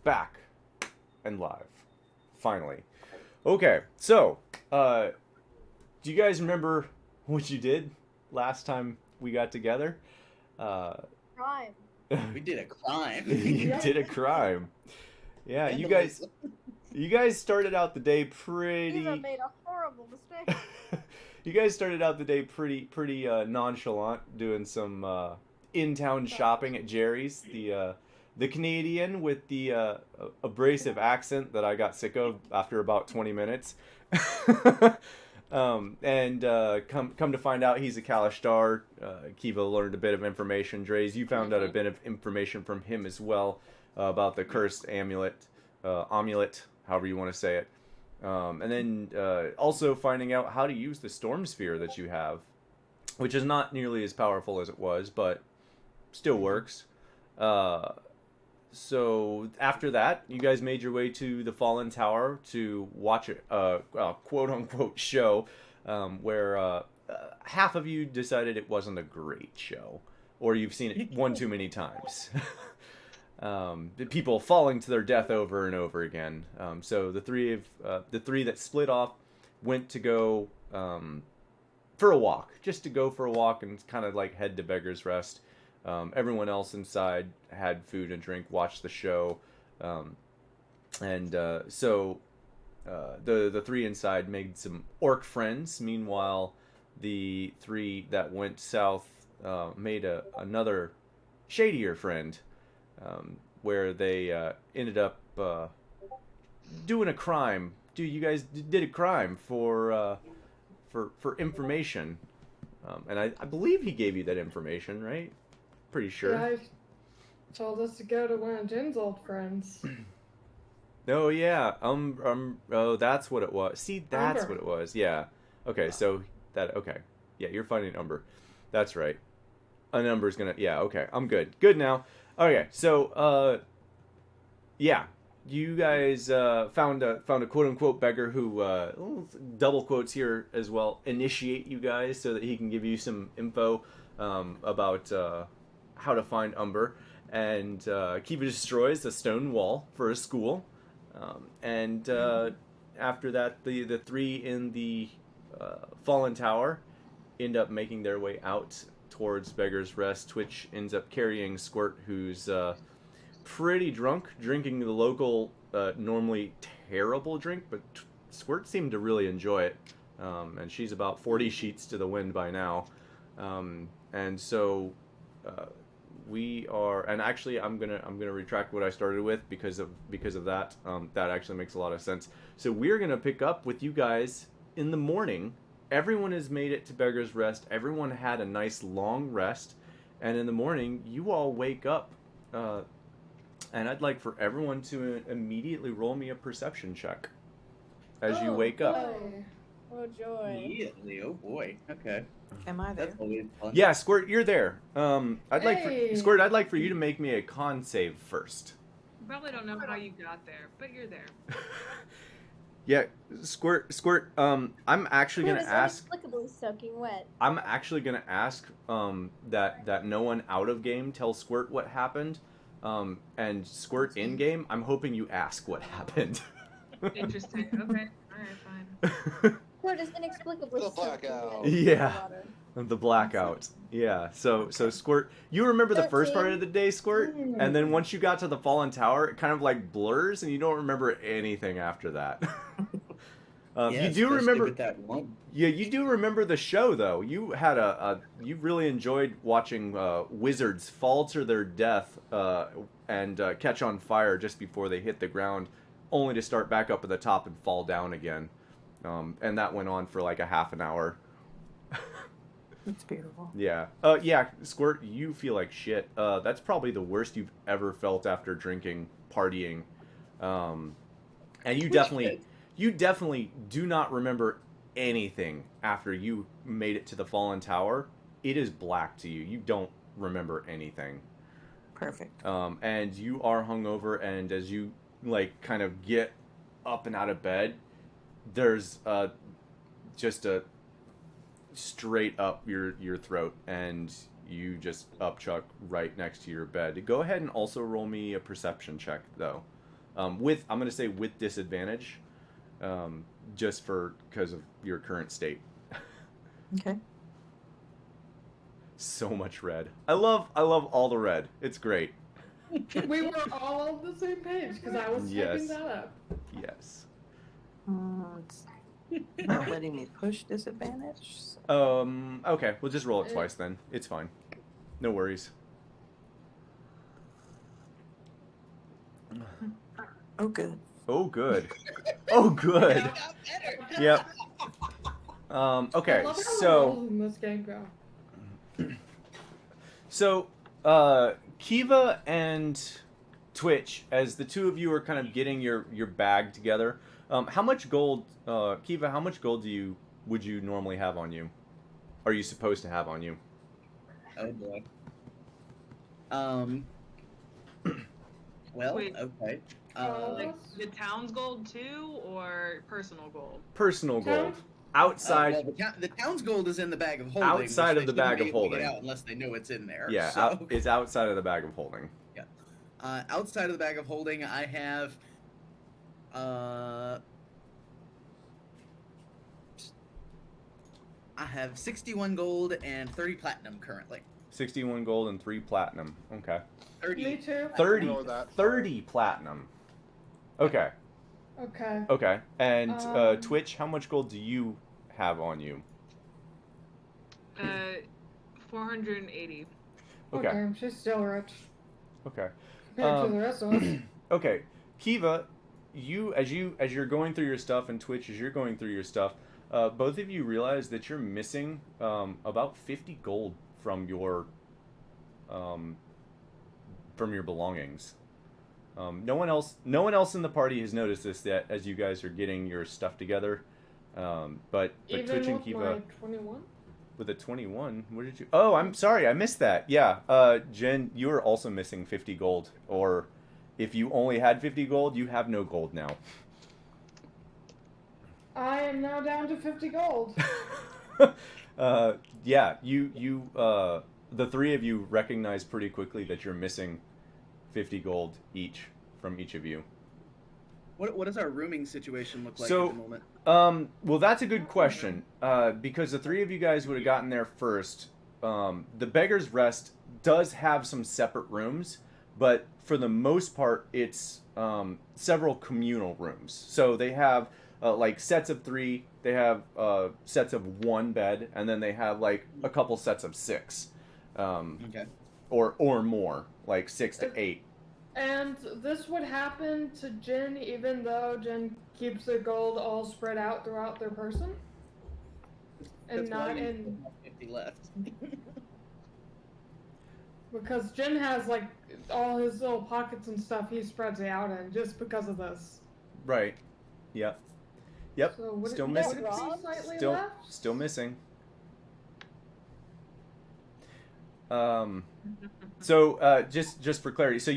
back and live. Finally. Okay, so, do you guys remember what you did last time we got together? Crime. We did a crime. You did a crime. Yeah, you guys started out the day pretty. Eva made a horrible mistake. You guys started out the day pretty nonchalant, doing some in-town shopping at Jerry's, the Canadian with the abrasive accent that I got sick of after about 20 minutes. And come to find out he's a Kalashtar. Kiva learned a bit of information. Dre's, you found out a bit of information from him as well about the cursed amulet, however you want to say it. And then also finding out how to use the storm sphere that you have, which is not nearly as powerful as it was, but still works. So after that, you guys made your way to the Fallen Tower to watch a quote-unquote show where half of you decided it wasn't a great show, or you've seen it one too many times. People falling to their death over and over again. So the three that split off went to go for a walk, just to go for a walk and kind of like head to Beggar's Rest. Everyone else inside had food and drink, watched the show, so the three inside made some orc friends. Meanwhile, the three that went south made another shadier friend, where they ended up doing a crime. Dude, you guys did a crime for information, and I believe he gave you that information, right? Pretty sure. Yeah, he told us to go to one of Jen's old friends. Oh yeah. Oh, that's what it was. See, that's Umber. what it was. Yeah. Okay. So okay. Yeah, you're finding Umber. That's right. An Umber's gonna. Yeah. Okay. I'm good. Good now. Okay. So yeah. You guys found a quote unquote beggar who double quotes here as well, initiate you guys so that he can give you some info about how to find Umber, and Kiva destroys a stone wall for a school, and after that, the three in the Fallen Tower end up making their way out towards Beggar's Rest. Twitch ends up carrying Squirt, who's pretty drunk, drinking the local, normally terrible drink, but Squirt seemed to really enjoy it, and she's about 40 sheets to the wind by now, and so. We are, and actually, I'm gonna retract what I started with because of that. That actually makes a lot of sense. So we're gonna pick up with you guys in the morning. Everyone has made it to Beggar's Rest. Everyone had a nice long rest, and in the morning, you all wake up. And I'd like for everyone to immediately roll me a perception check as you wake up. Boy. Oh joy. Immediately, oh boy. Okay. Am I there? That's always fun. Yeah, Squirt, you're there. I'd Hey. like for you to make me a con save first. You probably don't know how you got there, but you're there. Yeah, Squirt. I'm actually gonna Food is ask. inexplicably soaking wet. I'm actually gonna ask that no one out of game tells Squirt what happened, and Squirt in game. I'm hoping you ask what happened. Interesting. Okay. Alright, fine. Food is inexplicably The soaking blackout. wet. Yeah. Water. The blackout. Yeah. So Squirt, you remember the first part of the day, Squirt, and then once you got to the Fallen Tower, it kind of like blurs, and you don't remember anything after that. Yeah, You do especially remember. with that one. Yeah, you do remember the show though. You had you really enjoyed watching wizards fall to their death and catch on fire just before they hit the ground, only to start back up at the top and fall down again. And that went on for like a half an hour. It's beautiful. Yeah. Yeah, Squirt, you feel like shit. That's probably the worst you've ever felt after drinking, partying. And you definitely do not remember anything after you made it to the Fallen Tower. It is black to you. You don't remember anything. Perfect. And you are hungover, and as you like kind of get up and out of bed, there's just a straight up your throat, and you just upchuck right next to your bed. Go ahead and also roll me a perception check, though. I'm going to say with disadvantage, just because of your current state. Okay. So much red. I love all the red. It's great. We were all on the same page because I was Yes. typing that up. Yes. It's not letting me push disadvantage. Okay, we'll just roll it twice then. It's fine. No worries. Oh, good. Oh, good. Oh, good. Got better. Yep. I Okay, love how the so rolls in this game go. So, Kiva and Twitch, as the two of you are kind of getting your bag together, how much gold, Kiva, how much gold would you normally have on you? Are you supposed to have on you? Oh boy. Well, Wait. okay. Like the town's gold too, or personal gold? Personal gold. Town? Outside. well, the town's gold is in the bag of holding. Outside which of the they shouldn't bag be of able to get holding. out unless they know it's in there. Yeah, So, it's outside of the bag of holding. outside of the bag of holding, I have. I have 61 gold and 30 platinum currently. 61 gold and 3 platinum. Okay. 30. Me too. 30. Roll that. 30 platinum. Okay. Okay. Okay. And Um, Twitch, how much gold do you have on you? 480. Okay. She's still rich Okay. compared to the rest of us. Okay, Kiva, as you're going through your stuff, and Twitch, as you're going through your stuff, both of you realize that you're missing about 50 gold from your belongings. No one else in the party has noticed this yet, as you guys are getting your stuff together. But Even Twitch and with Kiva my 21. with a 21. Where did you? Oh, I'm sorry, I missed that. Yeah, Jen, you are also missing 50 gold, or if you only had 50 gold, you have no gold now. I am now down to 50 gold. Yeah, you the three of you recognize pretty quickly that you're missing 50 gold each from each of you. What does our rooming situation look like So- at the moment? Well, that's a good question. Because the three of you guys would have gotten there first. The Beggar's Rest does have some separate rooms, but for the most part, it's several communal rooms. So they have like sets of 3. They have sets of 1 bed, and then they have like a couple sets of 6, Okay. or more, like 6 to 8. And this would happen to Jin even though Jin keeps their gold all spread out throughout their person? And That's why not we in... have 50 left. Because Jin has, like, all his little pockets and stuff he spreads it out in just because of this. Right. Yep. Yep. So would Still it, missing. would it be slightly Still, left? still missing. So just for clarity, so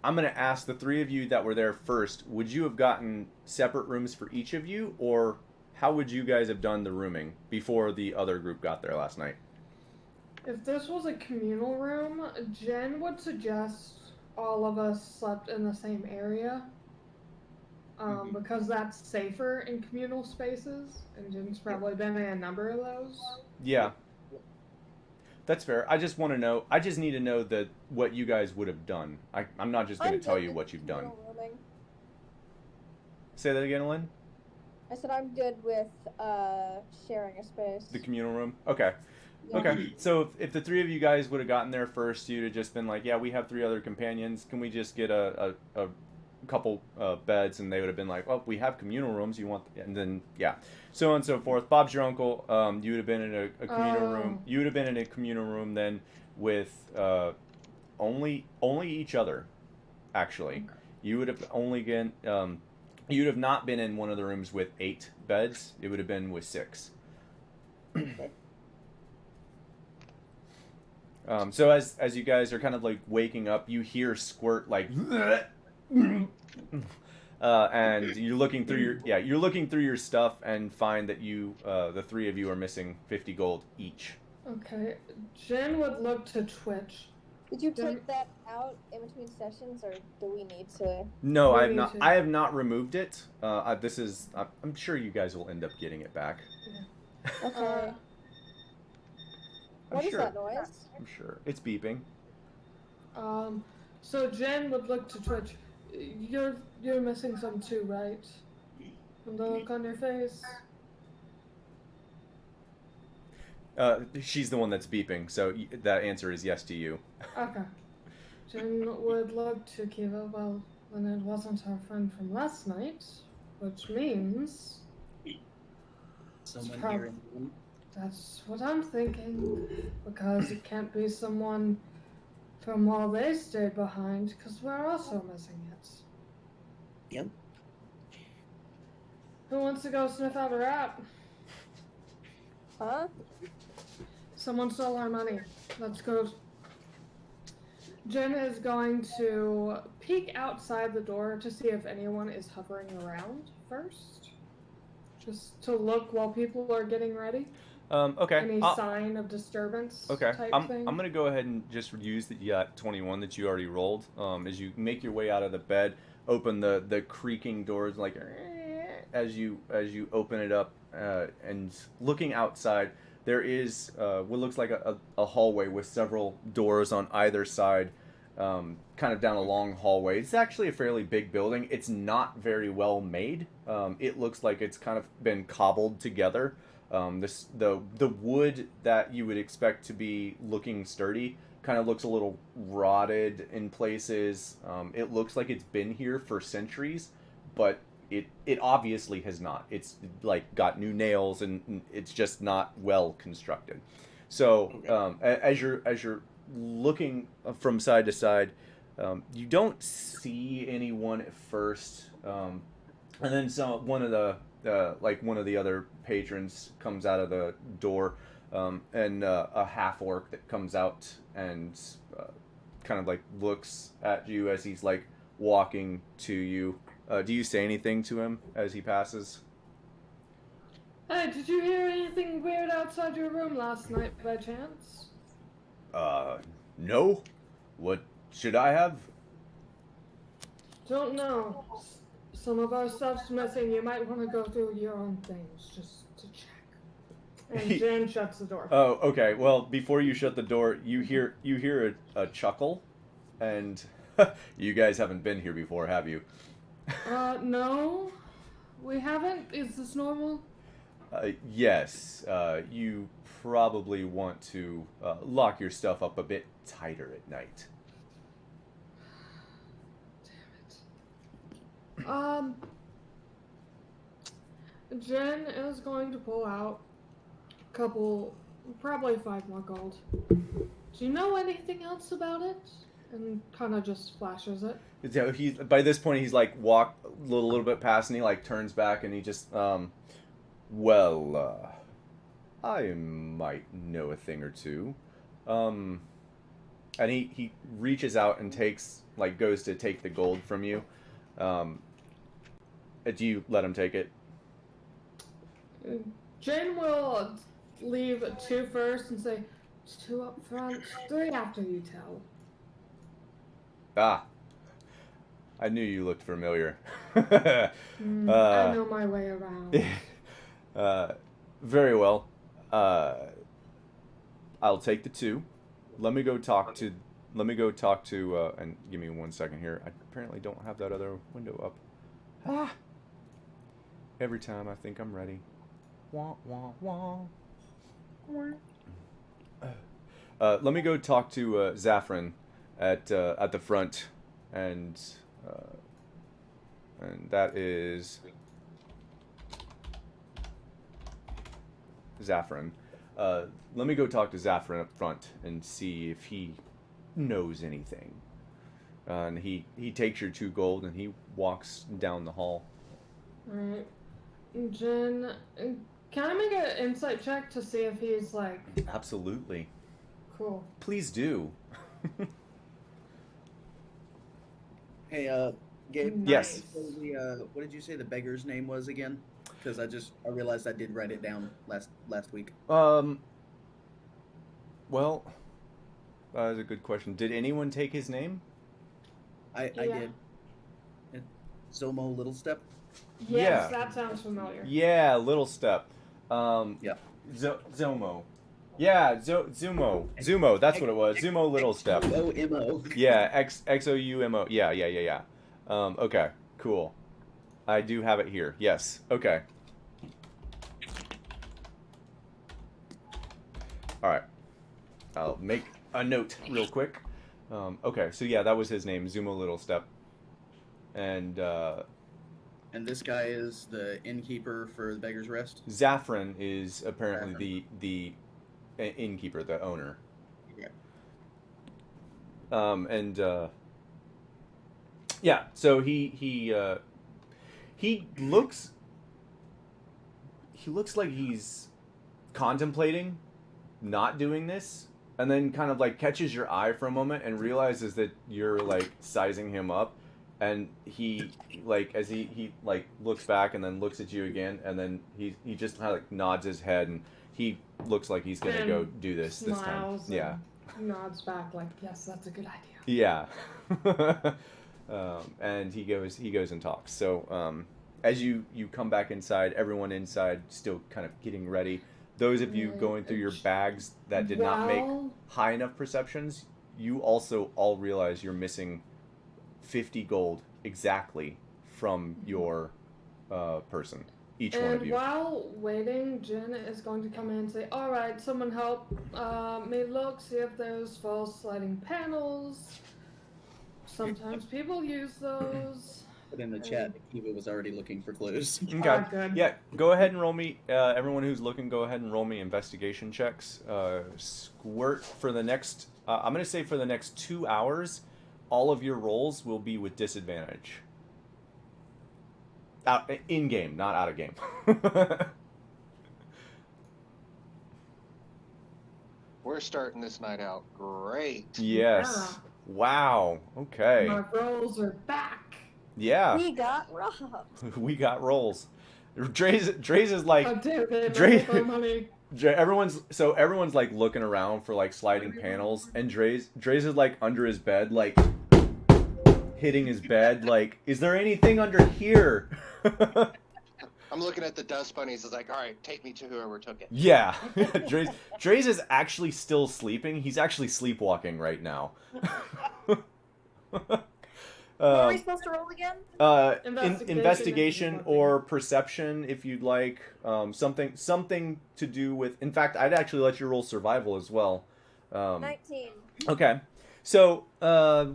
I'm going to ask the three of you that were there first. Would you have gotten separate rooms for each of you, or how would you guys have done the rooming before the other group got there last night? If this was a communal room, Jen would suggest all of us slept in the same area. Because that's safer in communal spaces, and Jen's probably been in a number of those. Yeah. That's fair. I just want to know. I just need to know what you guys would have done. I'm not just going to tell you what you've done. Rooming. Say that again, Lynn? I said I'm good with sharing a space. The communal room? Okay. Yeah. Okay. So if the three of you guys would have gotten there first, you'd have just been like, yeah, we have 3 other companions. Can we just get a couple beds? And they would have been like, well, we have communal rooms. You want... And then, yeah. So on and so forth. Bob's your uncle. You would have been in a communal room. You would have been in a communal room then with only each other, actually. You would have only been... you'd have not been in one of the rooms with 8 beds. It would have been with 6. So as you guys are kind of like waking up, you hear Squirt like, and you're looking through your stuff and find that the 3 of you are missing 50 gold each. Okay, Jen would look to Twitch Did you take that out in between sessions, or do we need to? No, We I have need not. to. I have not removed it. This is. I'm sure you guys will end up getting it back. Okay. I'm What is sure. that noise? I'm sure it's beeping. So Jen would look to Twitch. You're missing some too, right? From the look on your face. She's the one that's beeping, so that answer is yes to you. Okay. Jen would look to Kiva. Well, then it wasn't our friend from last night, which means Someone prob- here in the room. that's what I'm thinking. Because it can't be someone from while they stayed behind, because we're also missing it. Yep. Who wants to go sniff out a rat? Huh? Someone stole our money. Let's go. Jen is going to peek outside the door to see if anyone is hovering around first. Just to look while people are getting ready. Okay. Any sign of disturbance Okay. type thing? I'm gonna go ahead and just use the 21 that you already rolled. As you make your way out of the bed, open the creaking doors like as you open it up, and looking outside, there is what looks like a hallway with several doors on either side, kind of down a long hallway. It's actually a fairly big building. It's not very well made. It looks like it's kind of been cobbled together. The wood that you would expect to be looking sturdy kind of looks a little rotted in places. It looks like it's been here for centuries, but it obviously has not. It's like got new nails and it's just not well constructed. So as you're looking from side to side, you don't see anyone at first, and then one of the other patrons comes out of the door, and a half orc that comes out and kind of like looks at you as he's like walking to you. Do you say anything to him as he passes? Hey, did you hear anything weird outside your room last night by chance? No. What should I have? Don't know. Some of our stuff's missing. You might want to go through your own things just to check. And Jen shuts the door. Oh, okay. Well, before you shut the door, you hear a chuckle, and you guys haven't been here before, have you? No, we haven't. Is this normal? Yes. You probably want to lock your stuff up a bit tighter at night. Damn it. Jen is going to pull out a couple, probably 5 more gold. Do you know anything else about it? And kind of just flashes it. So by this point he's like walked a little bit past, and he like turns back and he just I might know a thing or two. And he reaches out and goes to take the gold from you. Do you let him take it? Jen will leave 2 first and say, 2 up front, 3 after you tell. Ah, I knew you looked familiar. I know my way around. Very well. I'll take the 2. Let me go talk to. And give me 1 second here. I apparently don't have that other window up. Ah. Every time I think I'm ready. Wah wah wah. Let me go talk to Zaffron at the front, and that is Zaffron. Let me go talk to Zaffron up front and see if he knows anything. And he takes your 2 gold and he walks down the hall. Alright. Jen, can I make an insight check to see if he's like... Absolutely. Cool. Please do. Hey, Gabe. Yes. What did you say the beggar's name was again? Because I realized I did write it down last week. Well, That is a good question. Did anyone take his name? I Yeah. did. Zomo Little Step. Yes, Yeah. that sounds familiar. Yeah, Little Step. Yeah. Zomo. Yeah, Zumo. Zumo, that's what it was. Zumo Little Step. O-M-O. Yeah, X-O-U-M-O. Yeah. Okay, cool. I do have it here. Yes. Okay. All right. I'll make a note real quick. Okay, so yeah, that was his name, Zumo Little Step. And And this guy is the innkeeper for the Beggar's Rest. Zaffron is apparently the innkeeper, the owner. Okay. Yeah, so he looks like he's contemplating not doing this, and then kind of like catches your eye for a moment and realizes that you're like sizing him up, and he like as he like looks back and then looks at you again, and then he just kind of like nods his head, and he looks like he's gonna go do this time. Smiles Yeah. and nods back like, yes, that's a good idea. Yeah. And he goes and talks. So as you come back inside, everyone inside still kind of getting ready. Those of you Right. going through your bags that did not make high enough perceptions, you also all realize you're missing 50 gold exactly from your person. Each one of And you. while waiting, Jen is going to come in and say, alright, someone help me look, see if there's false sliding panels. Sometimes people use those. But in the chat, Kiva was already looking for clues. Okay. Good. Yeah, go ahead and roll me. Everyone who's looking, go ahead and roll me investigation checks. Squirt for the next. I'm gonna say for the next 2 hours, all of your rolls will be with disadvantage. Out in game, not out of game. We're starting this night out great. Yes. Wow. Okay. My rolls are back. Yeah. We got robbed. We got rolls. Dre's is like. How dare they Dre- make my money? Everyone's like looking around for like sliding panels, and Dre's is like under his bed, like hitting his bed, like, is there anything under here? I'm looking at the dust bunnies. It's like, all right, take me to whoever took it. Yeah. Dre's is actually still sleeping. He's actually sleepwalking right now. What are we supposed to roll again? Investigation or perception, if you'd like. Something to do with. In fact, I'd actually let you roll survival as well. 19. Okay. So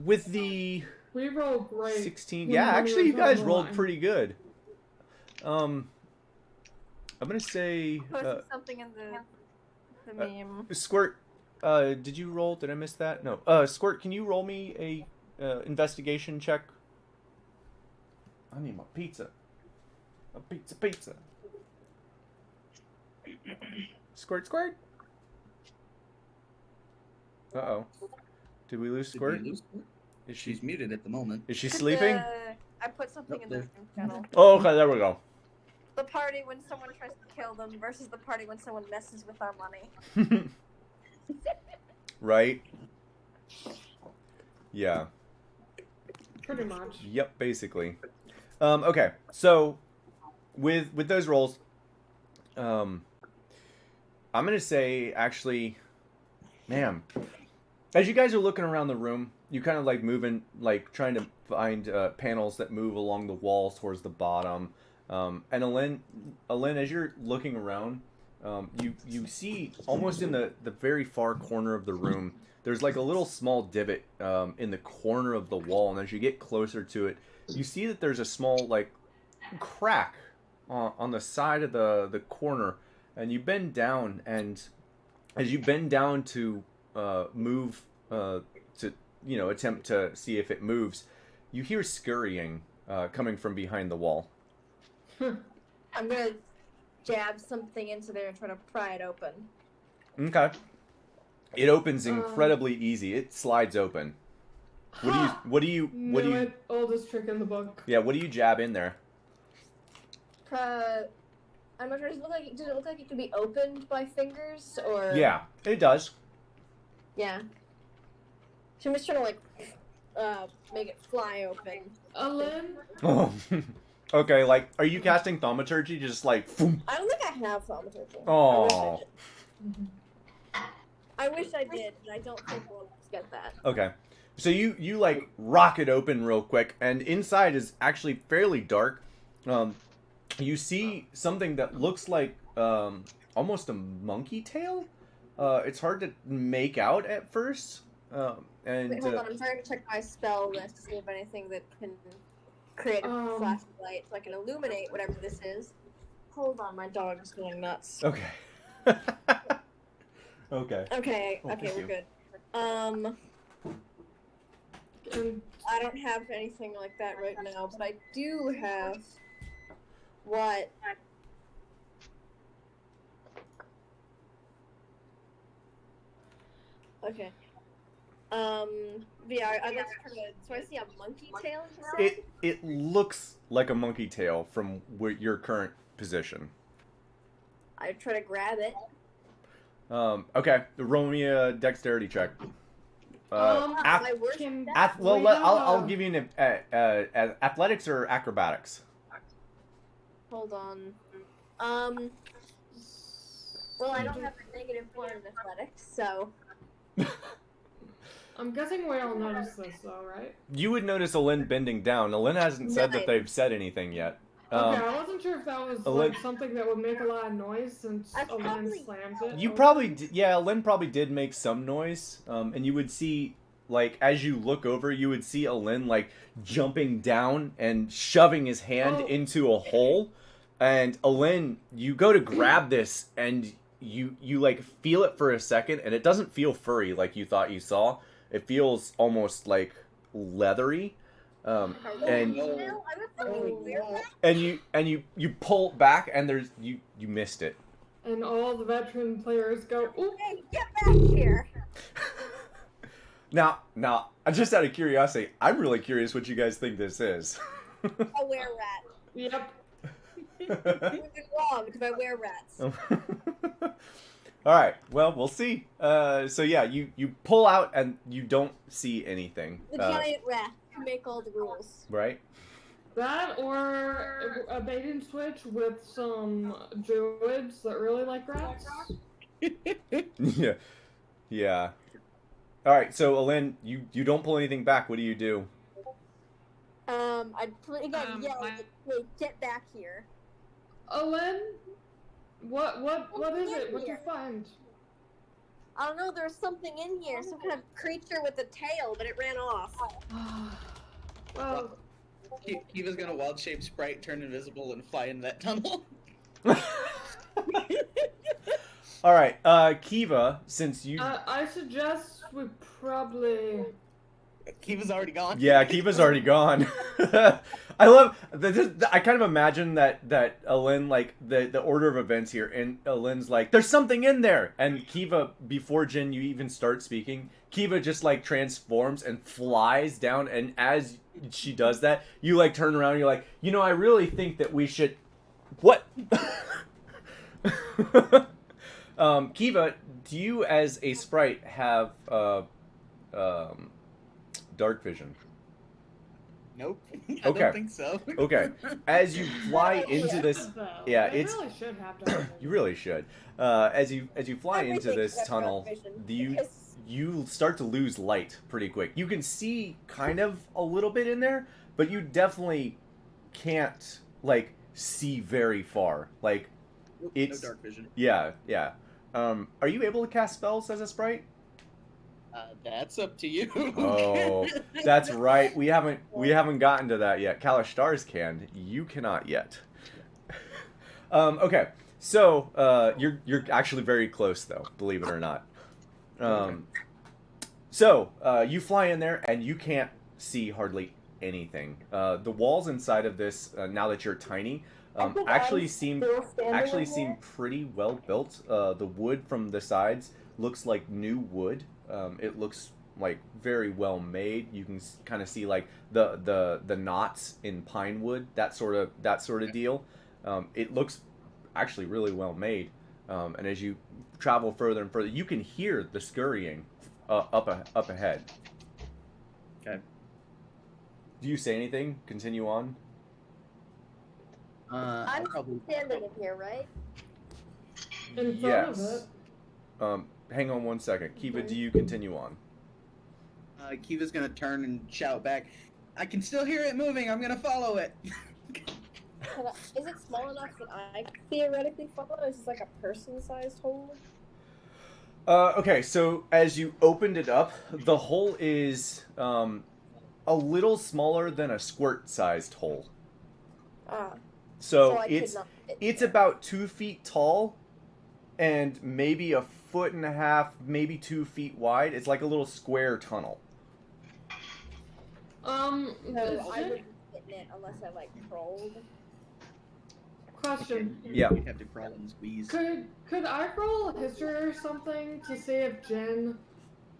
with the We rolled great. 16, when yeah, we actually, you were on guys the rolled line. pretty good. I'm gonna say Posted something in the meme. Squirt. Did you roll? Did I miss that? No. Squirt, can you roll me a investigation check? I need my pizza. A pizza. Squirt. Uh-oh. Did we lose Did Squirt? we lose her? Is she She's muted at the moment. is she sleeping? I put something in the Nope, Zoom channel. Oh, okay, there we go. The party when someone tries to kill them versus the party when someone messes with our money. Right? Yeah. Pretty much. Yep, basically. Okay, so with those rolls, I'm gonna say actually, man, as you guys are looking around the room, you kind of like moving, like trying to find panels that move along the walls towards the bottom. And Alen, as you're looking around, you see almost in the very far corner of the room, there's like a little small divot in the corner of the wall, and as you get closer to it, you see that there's a small like crack on the side of the corner, and you bend down, and as you bend down to move to attempt to see if it moves, you hear scurrying coming from behind the wall. I'm gonna jab something into there and try to pry it open. Okay. It opens incredibly easy. It slides open. What do you Knew it. Oldest trick in the book. Yeah, what do you jab in there? I'm not sure. Does it look like it could be opened by fingers or? Yeah, it does. Yeah. So I'm just trying to like make it fly open. Lynn? Oh. Okay, like, are you casting thaumaturgy? Just like, boom. I don't think I have thaumaturgy. Oh. I wish I did, but I don't think we'll get that. Okay. So you like rock it open real quick, and inside is actually fairly dark. You see something that looks like almost a monkey tail. It's hard to make out at first. And Wait, hold on, I'm trying to check my spell list to see if anything that can create a flashlight so I can illuminate whatever this is. Hold on, my dog's going nuts. Okay. Okay. Okay, Oh, okay, thank we're you. good. I don't have anything like that right now, but I do have what? Okay. Yeah, I'd like to try to. So I see a monkey tail. You said? It looks like a monkey tail from your current position. I try to grab it. Okay. Roll me a dexterity check. My worst can- stat? Well, We I'll have- give you an athletics or acrobatics. Hold on. Well, I don't have a -1 in athletics, so. I'm guessing we all noticed this, though, right? You would notice Alin bending down. Alin hasn't said that Nice. they've said anything yet. Okay, I wasn't sure if that was Alin- like something that would make a lot of noise since That's Alin probably- slammed it. You open. probably, Alin probably did make some noise, and you would see, like, as you look over, you would see Alin, like, jumping down and shoving his hand Oh. into a hole, and Alin, you go to grab this, and you, like, feel it for a second, and it doesn't feel furry like you thought you saw. It feels almost, like, leathery, and No, I'm a fucking weird rat. and you pull back, and there's, you missed it. And all the veteran players go, ooh, Hey, get back here! Now, just out of curiosity, I'm really curious what you guys think this is. A were rat. yep. We've been robbed by were rats. All right. Well, we'll see. So yeah, you pull out and you don't see anything. The giant rat who make all the rules. Right? That or a bait and switch with some druids that really like rats. Yeah. Yeah. All right. So Alin, you don't pull anything back. What do you do? I'd again yell, I- wait, get back here. Alin, what is in it? What you here? find? I don't know, there's something in here, some kind of creature with a tail, but it ran off. Well, Kiva's gonna wild shape sprite, turn invisible, and fly in that tunnel. All right. Kiva, since you I suggest we probably. Kiva's already gone. Yeah, Kiva's already gone. I love. I kind of imagine that Alin, like the order of events here, and Alin's like, "There's something in there," and Kiva, before Jin, you even start speaking, Kiva just like transforms and flies down, and as she does that, you like turn around, and you're like, I really think that we should. What? Kiva, do you as a sprite have dark vision? Nope. I Okay. don't think so. Okay. As you fly into this, Though. yeah, They it's- really should have done you really should. As you fly into Everything this except tunnel, dark vision, you because- you start to lose light pretty quick. You can see kind of a little bit in there, but you definitely can't like see very far. Like it's No dark vision. yeah. Are you able to cast spells as a sprite? That's up to you. Oh, that's right. We haven't gotten to that yet. Kalashtar's can. You cannot yet. Okay. So, you're actually very close though, believe it or not. So, you fly in there and you can't see hardly anything. The walls inside of this, now that you're tiny, I think actually I'm seem still standing in seem there. pretty well built. The wood from the sides looks like new wood. It looks like very well made. You can kind of see like the knots in pine wood, that sort of deal. It looks actually really well made. And as you travel further and further, you can hear the scurrying up ahead. Okay. Do you say anything? Continue on? I'll I'm probably. standing in here, right? In front Yes. of it. Hang on one second. Kiva, Okay. do you continue on? Kiva's gonna turn and shout back. I can still hear it moving. I'm gonna follow it. Is it small enough that I could theoretically follow? Is this like a person-sized hole? Okay, so as you opened it up, the hole is a little smaller than a squirt-sized hole. Ah. So I could not fit it's there. about 2 feet tall and maybe 1.5 feet, maybe 2 feet wide. It's like a little square tunnel. So I Jen- wouldn't fit in it unless I like crawled. question. Yeah. You'd have to crawl and squeeze. Could I roll history or something to see if Jen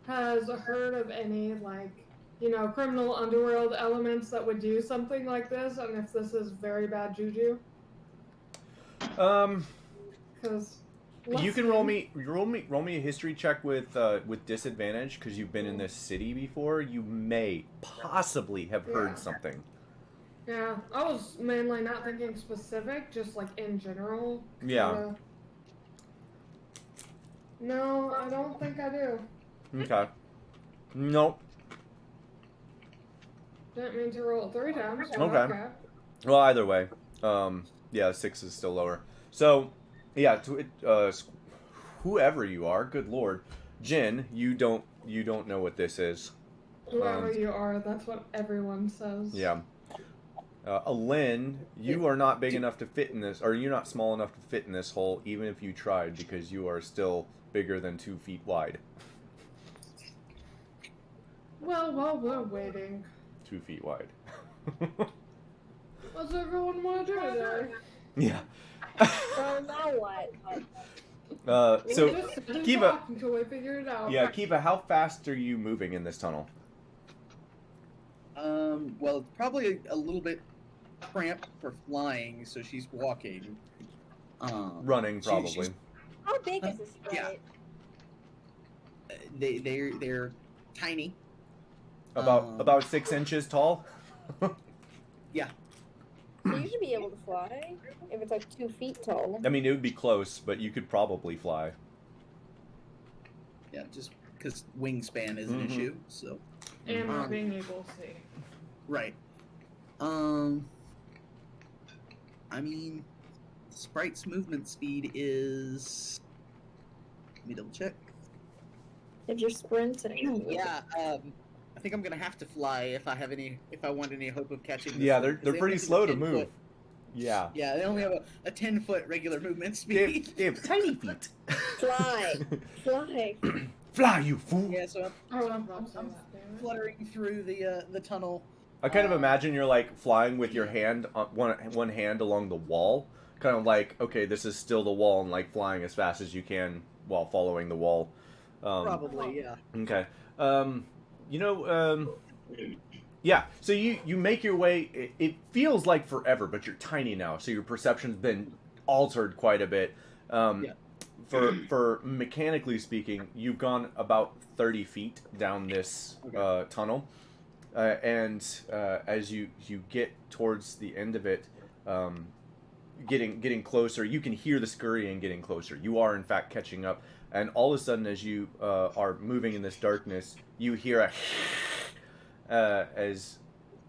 has heard of any, like, you know, criminal underworld elements that would do something like this, and if this is very bad juju? Because You can roll me a history check with disadvantage because you've been in this city before. You may possibly have heard Yeah. something. Yeah, I was mainly not thinking specific, just like in general. Yeah. No, I don't think I do. Okay. Nope. Didn't mean to roll it 3 times. but Okay. Well, either way, yeah, 6 is still lower. So, yeah, whoever you are, good lord, Jin, you don't know what this is. Whoever you are, that's what everyone says. Yeah. Lynn, you are not big enough to fit in this, or you're not small enough to fit in this hole, even if you tried, because you are still bigger than 2 feet wide. Well, while we're waiting, 2 feet wide. what's everyone want to do today? Yeah. So now what? So, We'll just sit and Kiva- talk until we figure it out. yeah, Kiva, how fast are you moving in this tunnel? Well, it's probably a little bit cramped for flying, so she's walking. Running, probably. she's- How big is this Yeah. sprite? They're tiny. About 6 inches tall. Yeah. So you should be able to fly if it's like 2 feet tall. I mean, it would be close, but you could probably fly. Yeah, just because wingspan is an Mhm. issue. So And Um, being able to see. right. I mean, Sprite's movement speed is. Let me double check. If you're sprinting. Yeah. I think I'm gonna have to fly if I want any hope of catching. This Yeah, one, they're 'cause they pretty only have a slow to 10 move. foot- Yeah. Yeah, they only have a 10-foot regular movement They speed. they have tiny feet. Fly. Fly. Fly, you fool! Yeah, so I was about to say that, damn I'm it. fluttering through the tunnel. I kind of imagine you're like flying with your hand on one hand along the wall, kind of like, okay, this is still the wall, and like flying as fast as you can while following the wall. Probably, yeah. Okay. Yeah. So you make your way. It feels like forever, but you're tiny now, so your perception's been altered quite a bit. Yeah. For mechanically speaking, you've gone about 30 feet down this Okay. tunnel, and as you get towards the end of it, getting closer, you can hear the scurrying getting closer. You are in fact catching up, and all of a sudden, as you are moving in this darkness, you hear a as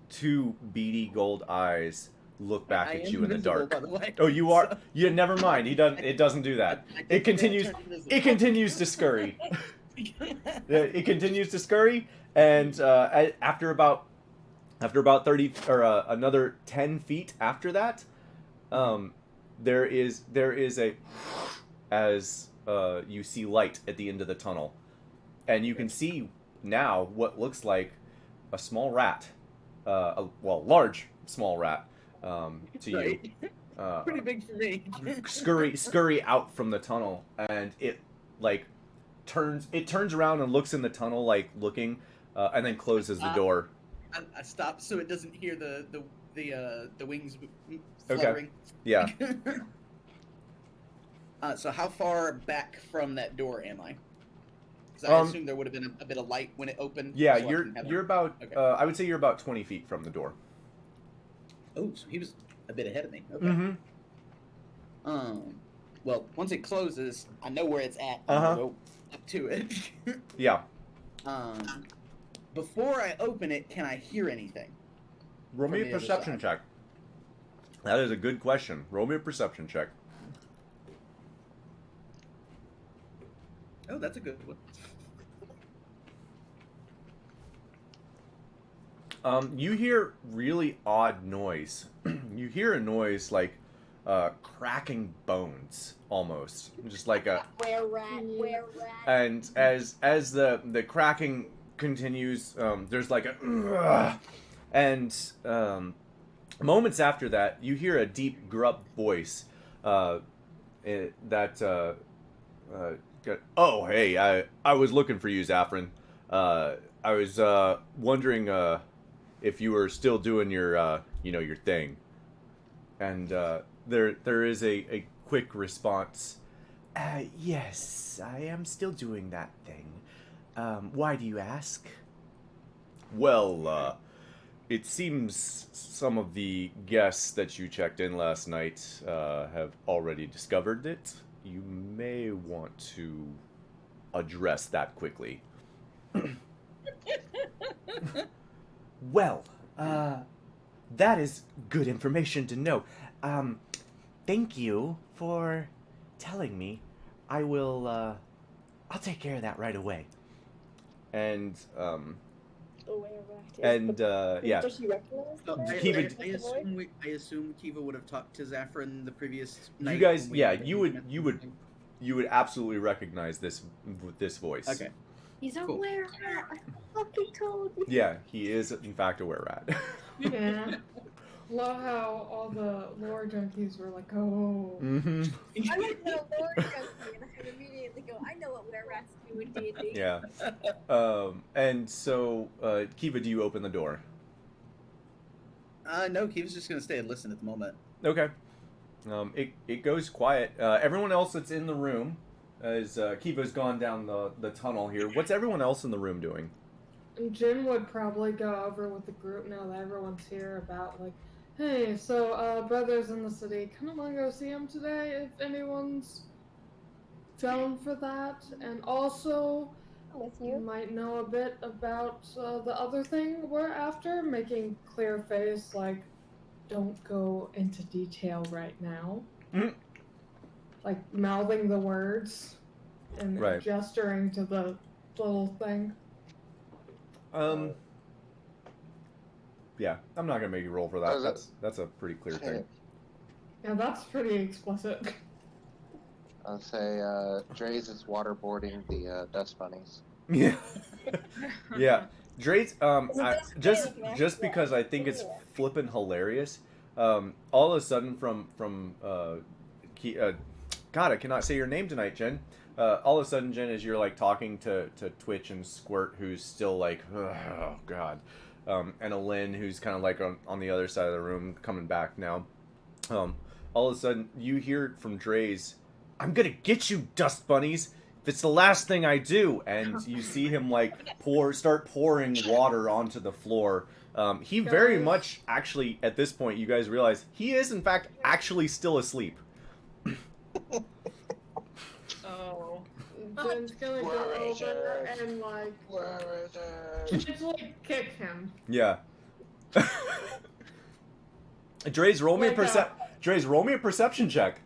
2 beady gold eyes look back I at am you in the invisible, dark. by the way, Oh, you are. so- Yeah, never mind. It doesn't do that. I It can continues. turn invisible. It continues to scurry. It continues to scurry, and after about 30 or another 10 feet after that, there is a as you see light at the end of the tunnel, and you can see now what looks like a small rat, large small rat, to Right. you. Pretty big for me. scurry out from the tunnel, and it like turns around and looks in the tunnel, like looking, and then closes the door. I stop so it doesn't hear the wings Okay. fluttering. Yeah. So how far back from that door am I? Because I assume there would have been a bit of light when it opened. Yeah, so you're about. Okay. I would say you're about 20 feet from the door. Oh, so he was a bit ahead of me. Okay. Mm-hmm. Well, once it closes, I know where it's at. I'm gonna go up to it. Yeah. Before I open it, can I hear anything? Roll me a perception check. That is a good question. Roll me a perception check. Oh, that's a good one. You hear really odd noise. You hear a noise like cracking bones, almost, just like a. Where rat? And as the cracking continues, there's like a. And moments after that, you hear a deep gruff voice oh, hey, I was looking for you, Zaffron. I was wondering if you were still doing your your thing. And there is a quick response. Yes, I am still doing that thing. Why do you ask? Well, it seems some of the guests that you checked in last night have already discovered it. You may want to address that quickly. Well, that is good information to know. Thank you for telling me. I will, I'll take care of that right away. And, yeah. Does she recognize So the Kiva- I assume Kiva would have talked to Zaffron the previous night. You guys, when we yeah, were you would absolutely recognize this voice. Okay. He's a were-rat. I fucking told you. Yeah, he is in fact a were-rat. Yeah. Love how all the lore junkies were like, oh. Mm-hmm. I went to a lore junkie and I immediately go, I know what were-rats do in D&D. Yeah. And so, Kiva, do you open the door? No, Kiva's just gonna stay and listen at the moment. Okay. It goes quiet. Everyone else that's in the room, as Kiva's gone down the tunnel here, what's everyone else in the room doing? And Jin would probably go over with the group now that everyone's here about, like, hey, so, brother's in the city. Kind of want to go see him today if anyone's down for that. And also, With you you. might know a bit about the other thing we're after, making clear face, like, don't go into detail right now. Mhm. Like, mouthing the words and Right. gesturing to the little thing. Yeah, I'm not gonna make you roll for that. That's a pretty clear thing. Yeah, that's pretty explicit. I'll say Dre's is waterboarding the dust bunnies. Yeah. Yeah. Dre's, just Yeah. because I think it's flippin' hilarious, all of a sudden from God, I cannot say your name tonight, Jen. All of a sudden, Jen, as you're like talking to Twitch and Squirt, who's still like, oh God, and Alyn, who's kind of like on the other side of the room, coming back now. All of a sudden, you hear from Dre's, "I'm gonna get you, dust bunnies. If it's the last thing I do," and you see him like start pouring water onto the floor. He very much actually at this point, you guys realize he is in fact actually still asleep. Oh. Jen's gonna go Where is over it? and like Where is it? just like kick him. Yeah. Dre's, roll me a perception check.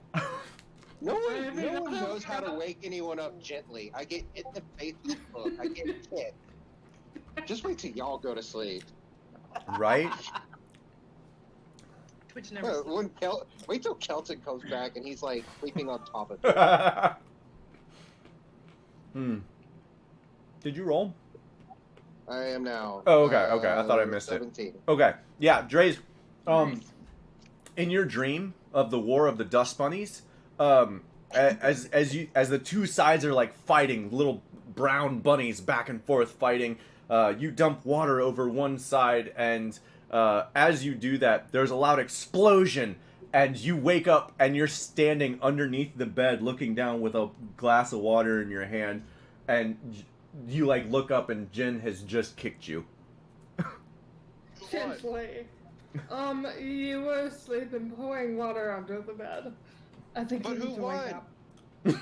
No one knows how to wake anyone up gently. I get hit in the face with a book. I get kicked. Just wait till y'all go to sleep. Right? Twitch never. Wait till Kelton comes back and he's like sleeping on top of it. Did you roll? I am now. Oh, okay. I thought I missed 17. it. Okay. Yeah, Dre's, Nice. in your dream of the War of the Dust Bunnies, as the two sides are like fighting, little brown bunnies back and forth fighting, you dump water over one side, and as you do that, there's a loud explosion, and you wake up and you're standing underneath the bed looking down with a glass of water in your hand, and you like look up and Jen has just kicked you. Gently. You were asleep and pouring water under the bed. I think But you who need to won? wake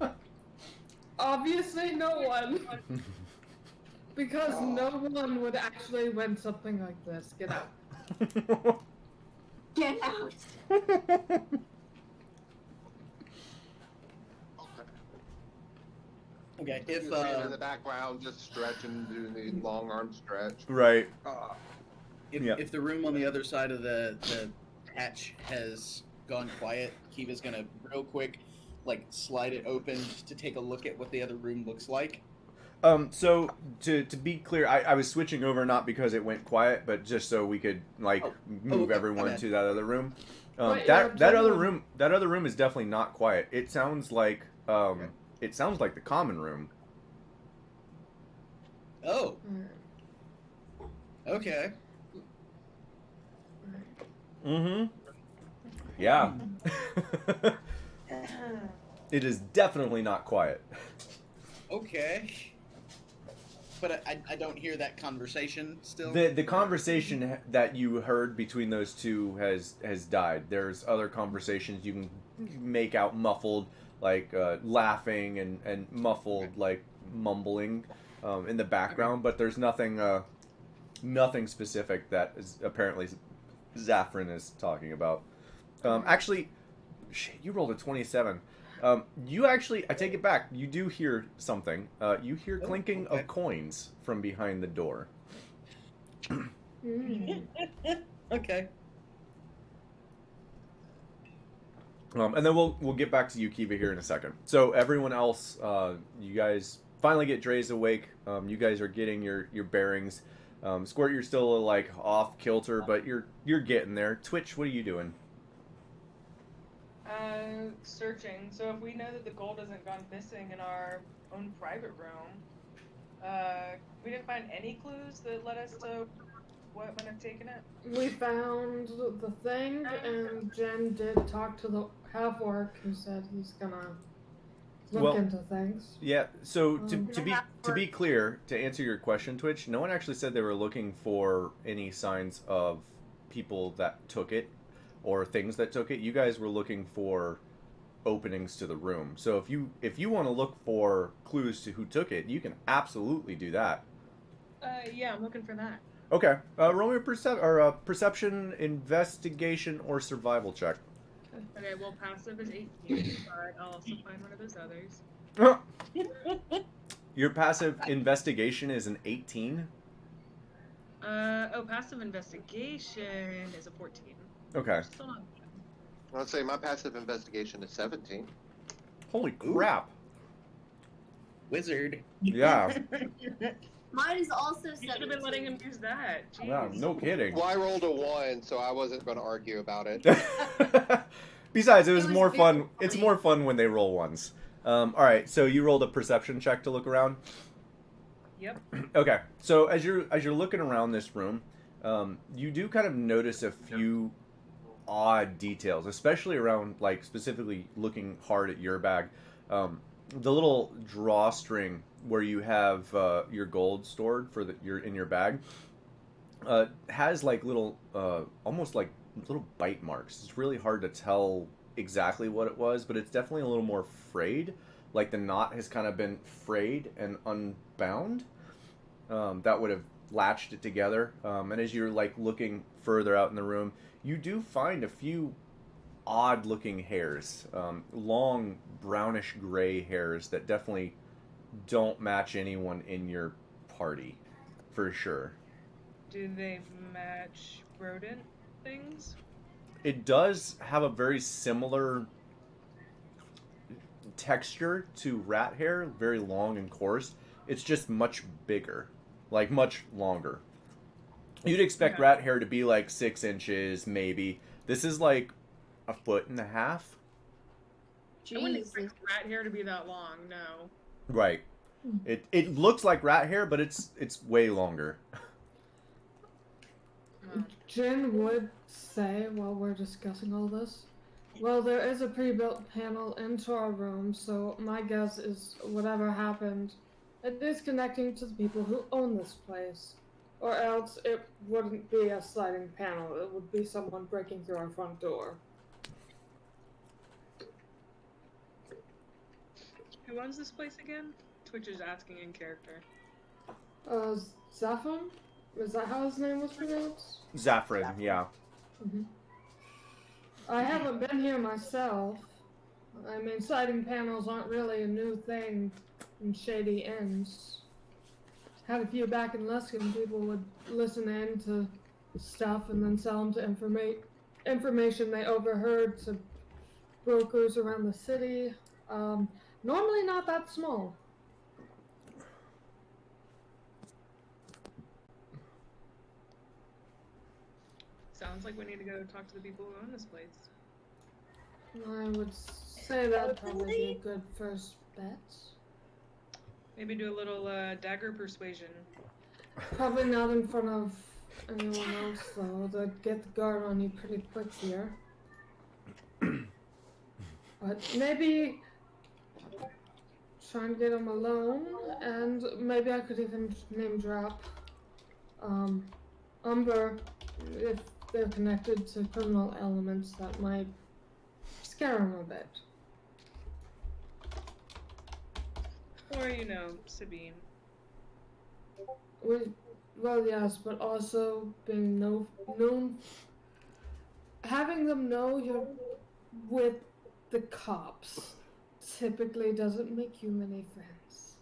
up. Obviously no one. Because no one would actually win something like this. Get out. Get out. Okay, You if see him in the background, just stretching, doing the long arm stretch. Right. if the room on the other side of the hatch has gone quiet, Kiva's gonna real quick, like slide it open to take a look at what the other room looks like. So to be clear, I was switching over not because it went quiet, but just so we could like move okay. everyone Okay. to that other room. But, That yeah, other generally- room is definitely not quiet. It sounds like it sounds like the common room. Oh, okay. Mm-hmm. Yeah. It is definitely not quiet. Okay. But I don't hear that conversation still. The conversation that you heard between those two has died. There's other conversations you can make out muffled, like laughing and muffled, like mumbling in the background. But there's nothing specific that is apparently Zaffron is talking about. Actually, shit, you rolled a 27. You actually, I take it back. You do hear something. You hear clinking of coins from behind the door. Okay. And then we'll get back to you, Kiva, here in a second. So everyone else, you guys finally get Dre's awake. You guys are getting your bearings. Squirt, you're still like off kilter, but you're getting there. Twitch, what are you doing? Searching. So if we know that the gold hasn't gone missing in our own private room, we didn't find any clues that led us to what might have taken it. We found the thing, and Jen did talk to the half-orc who said he's gonna look into things. Yeah. So to be clear, to answer your question, Twitch, no one actually said they were looking for any signs of people that took it or things that took it. You guys were looking for openings to the room. So if you want to look for clues to who took it, you can absolutely do that. Yeah, I'm looking for that. Okay. Roll me a perception, investigation, or survival check. Okay, well, passive is 18, but I'll also find one of those others. Your passive investigation is an 18. Passive investigation is a 14. Okay. Still not bad. I'd say my passive investigation is 17. Holy crap. Wizard. Yeah. Mine is also You should have 17. been letting him use that. Jeez. Yeah, no kidding. Well, I rolled a 1, so I wasn't going to argue about it. Besides, it was It was more very fun. It's funny. more fun when they roll ones. All right, so you rolled a perception check to look around. Yep. Okay, so as you're looking around this room, you do kind of notice a few odd details, especially around like specifically looking hard at your bag. The little drawstring where you have your gold stored for in your bag has like little almost like little bite marks. It's really hard to tell exactly what it was, but it's definitely a little more frayed. Like the knot has kind of been frayed and unbound. That would have latched it together. And as you're like looking further out in the room, you do find a few odd looking hairs, long brownish gray hairs that definitely don't match anyone in your party, for sure. Do they match rodent things? It does have a very similar texture to rat hair, very long and coarse. It's just much bigger, like much longer. You'd expect Okay. rat hair to be like 6 inches, maybe. This is like 1.5 feet. I wouldn't Jesus. expect rat hair to be that long, no. Right. It looks like rat hair, but it's way longer. Jen would say while we're discussing all this, well, there is a pre-built panel into our room, so my guess is whatever happened It is connecting to the people who own this place. Or else it wouldn't be a sliding panel. It would be someone breaking through our front door. Who owns this place again? Twitch is asking in character. Zaphon? Is that how his name was pronounced? Zaffron, yeah. Mm-hmm. I haven't been here myself. I mean, sliding panels aren't really a new thing in Shady Inns. Had a few back in Luskin, people would listen in to stuff and then sell them to information they overheard to brokers around the city. Normally not that small. Sounds like we need to go talk to the people who own this place. I would say that'd probably be a good first bet. Maybe do a little dagger persuasion. Probably not in front of anyone else, though. They'd get the guard on you pretty quick here. But maybe try and get them alone, and maybe I could even name drop Umber, if they're connected to criminal elements that might scare them a bit. Or, you know, Sabine. Well, yes, but also being known, having them know you're with the cops typically doesn't make you many friends,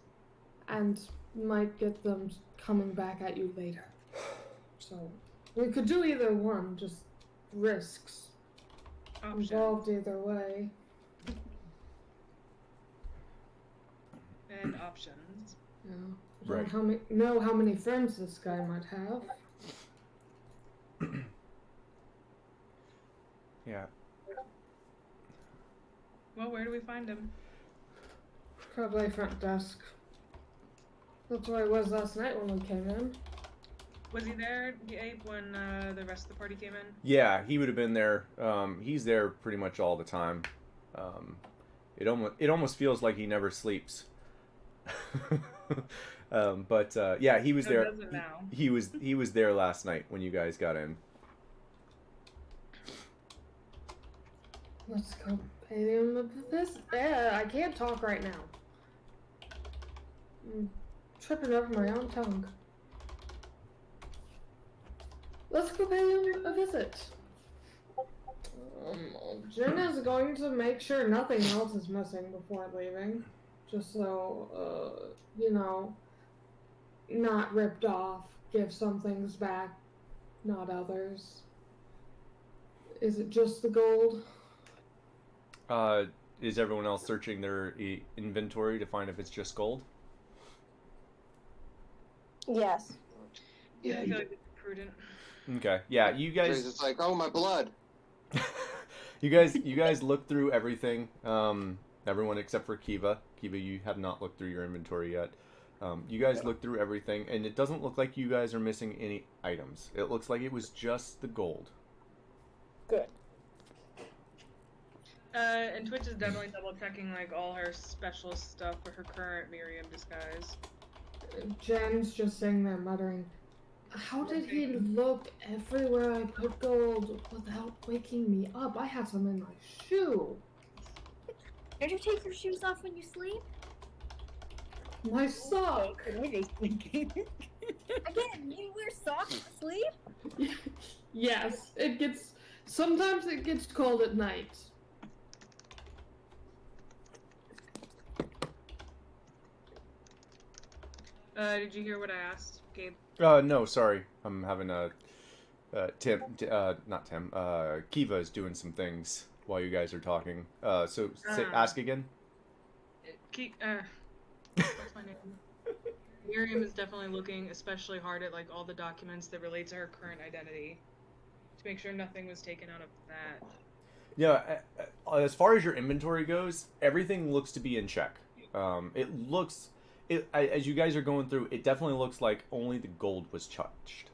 and might get them coming back at you later. So we could do either one, just risks involved either way. And options. Yeah. Right. Know how many friends this guy might have. Yeah. Well, where do we find him? Probably front desk. That's where he was last night when we came in. Was he there, Gabe, when the rest of the party came in? Yeah, he would have been there. He's there pretty much all the time. It almost feels like he never sleeps. But yeah, he was there. Doesn't now. He was there last night when you guys got in. Let's go pay him this. I can't talk right now. I'm tripping over my own tongue. Let's go pay him a visit. Jen is going to make sure nothing else is missing before leaving. Just so, you know, not ripped off. Give some things back, not others. Is it just the gold? Is everyone else searching their inventory to find if it's just gold? Yes. Yeah, I feel like it's prudent. Okay. Yeah, you guys. It's like, oh, my blood. you guys look through everything. Everyone except for Kiva. Kiva, you have not looked through your inventory yet. You guys look through everything, and it doesn't look like you guys are missing any items. It looks like it was just the gold. Good. And Twitch is definitely double checking like all her specialist stuff for her current Miriam disguise. Jen's just sitting there muttering, how did he look everywhere I put gold without waking me up? I had some in my shoe. Don't you take your shoes off when you sleep? My sock. What are you thinking? Again, you wear socks to sleep? Yes, sometimes it gets cold at night. Did you hear what I asked, Gabe? No, sorry. I'm having a not Tim. Kiva is doing some things while you guys are talking. Ask again. What's my name? Miriam is definitely looking especially hard at like all the documents that relate to her current identity to make sure nothing was taken out of that. Yeah, as far as your inventory goes, everything looks to be in check. As you guys are going through, it definitely looks like only the gold was touched.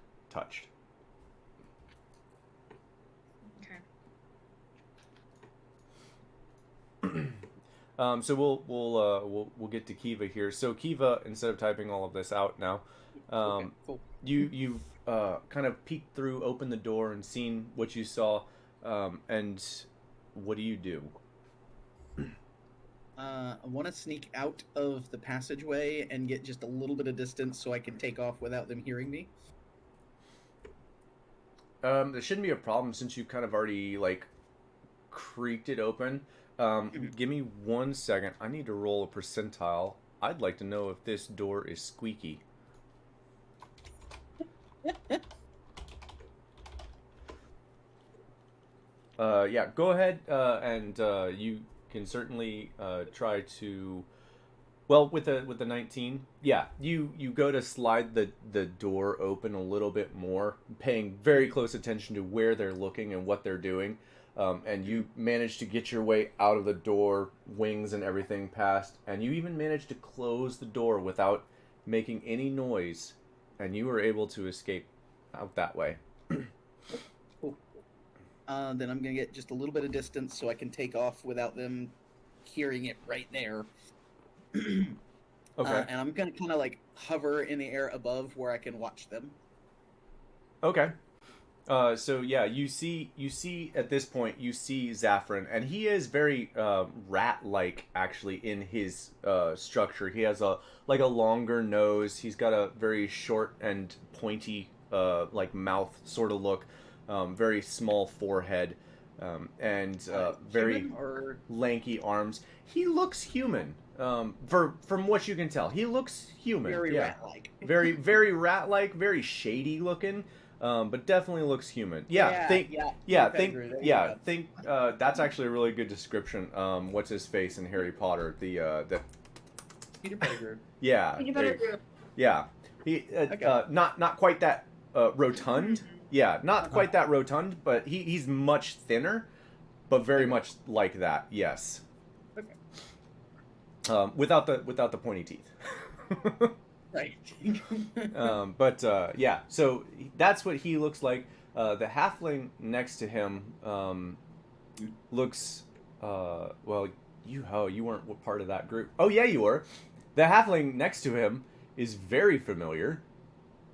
Okay. So we'll get to Kiva here. So Kiva, instead of typing all of this out now, Okay, cool. you've kind of peeked through, opened the door, and seen what you saw. And what do you do? I want to sneak out of the passageway and get just a little bit of distance so I can take off without them hearing me. There shouldn't be a problem since you've kind of already like creaked it open. Give me 1 second. I need to roll a percentile. I'd like to know if this door is squeaky. Yeah, go ahead, and you can certainly try to. Well, with the 19, yeah, you go to slide the door open a little bit more, paying very close attention to where they're looking and what they're doing, and you manage to get your way out of the door, wings and everything past, and you even manage to close the door without making any noise, and you were able to escape out that way. Cool. Then I'm gonna get just a little bit of distance so I can take off without them hearing it right there. Okay. And I'm gonna kind of like hover in the air above where I can watch them. Okay. So yeah, you see at this point you see Zaffron, and he is very rat-like actually in his structure. He has a longer nose. He's got a very short and pointy like mouth sort of look. Very small forehead, and very lanky arms. He looks human. From what you can tell, he looks human. Very yeah. rat-like. very rat-like, very shady looking, but definitely looks human. Think that's actually a really good description. What's his face in Harry Potter? The Peter Pettigrew. Yeah. Peter Pettigrew. Yeah. He not quite that rotund. Yeah, not quite that rotund, but he's much thinner, but very much like that. Yes. Okay. Without the pointy teeth. Right. But yeah, so that's what he looks like. The halfling next to him looks well. You weren't part of that group. Oh yeah, you were. The halfling next to him is very familiar.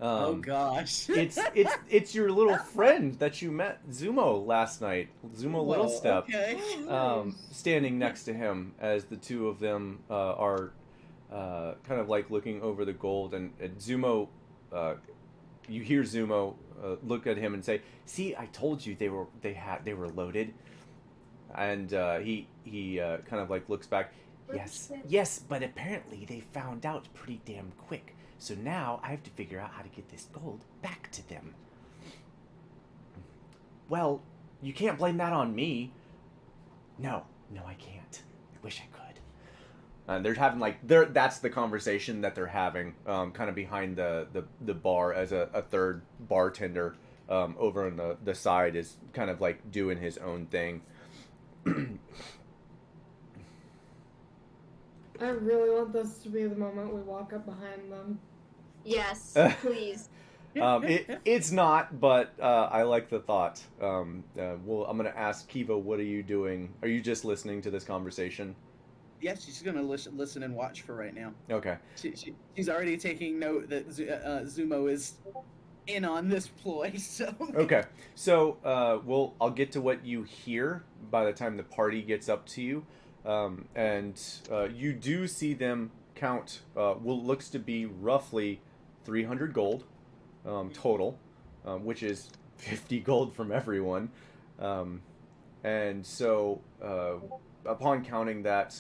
Oh gosh. it's your little friend that you met, Zumo, last night. Zumo Littlestep. Okay. Standing next to him as the two of them are kind of like looking over the gold, and Zumo, you hear Zumo look at him and say, "See, I told you they were loaded." And he kind of like looks back. Yes, but apparently they found out pretty damn quick. So now I have to figure out how to get this gold back to them. Well, you can't blame that on me. No, I can't. I wish I could. And they're having that's the conversation that they're having, kind of behind the bar, as a third bartender over on the side is kind of like doing his own thing. I really want this to be the moment we walk up behind them. Yes, please. It's not, but I like the thought. I'm going to ask Kiva, what are you doing? Are you just listening to this conversation? Yes, she's gonna listen and watch for right now. Okay. She's already taking note that Zumo is in on this ploy. So. Okay. So I'll get to what you hear by the time the party gets up to you, and you do see them count what looks to be roughly 300 gold total, which is 50 gold from everyone, and so upon counting that,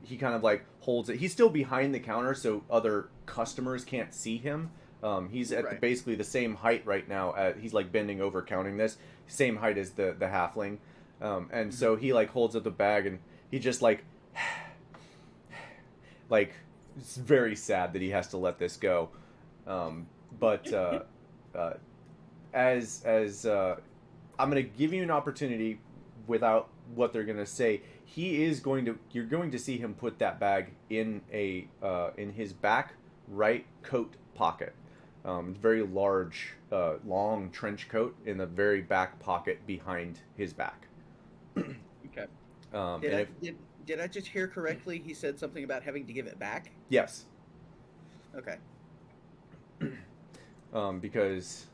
he kind of like holds it. He's still behind the counter, so other customers can't see him. He's at basically the same height right now. He's like bending over counting this, same height as the halfling, and so he like holds up the bag, and he just like it's very sad that he has to let this go. But as I'm gonna give you an opportunity without what they're gonna say. You're going to see him put that bag in in his back right coat pocket. Very large, long trench coat in the very back pocket behind his back. Okay. did I just hear correctly? He said something about having to give it back? Yes. Okay. Because,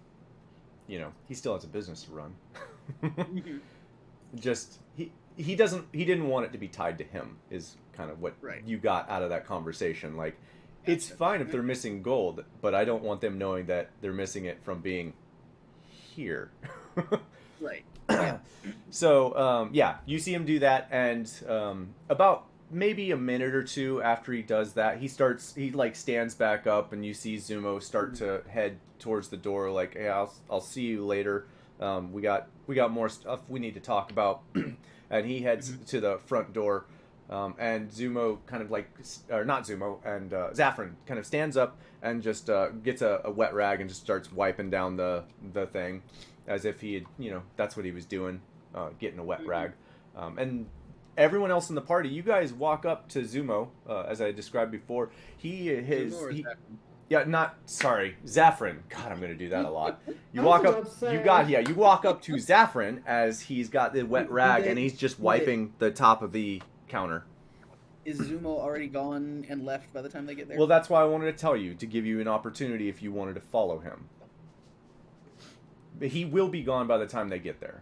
he still has a business to run. Just, he didn't want it to be tied to him, is kind of what you got out of that conversation. Like, it's fine if they're missing gold, but I don't want them knowing that they're missing it from being here. Right. So, you see him do that, and about maybe a minute or two after he does that, he stands back up, and you see Zumo start to head towards the door, like, hey, I'll see you later. We got more stuff we need to talk about. And he heads to the front door, and Zumo kind of not Zumo, and Zaffron kind of stands up and just gets a wet rag and just starts wiping down the thing, as if he had, that's what he was doing, getting a wet rag. And everyone else in the party, you guys walk up to Zumo, as I described before. Zaffron. God, I'm gonna do that a lot. You walk up to Zaffron as he's got the wet rag and he's just wiping the top of the counter. Is Zumo already gone and left by the time they get there? Well, that's why I wanted to tell you, to give you an opportunity if you wanted to follow him. But he will be gone by the time they get there.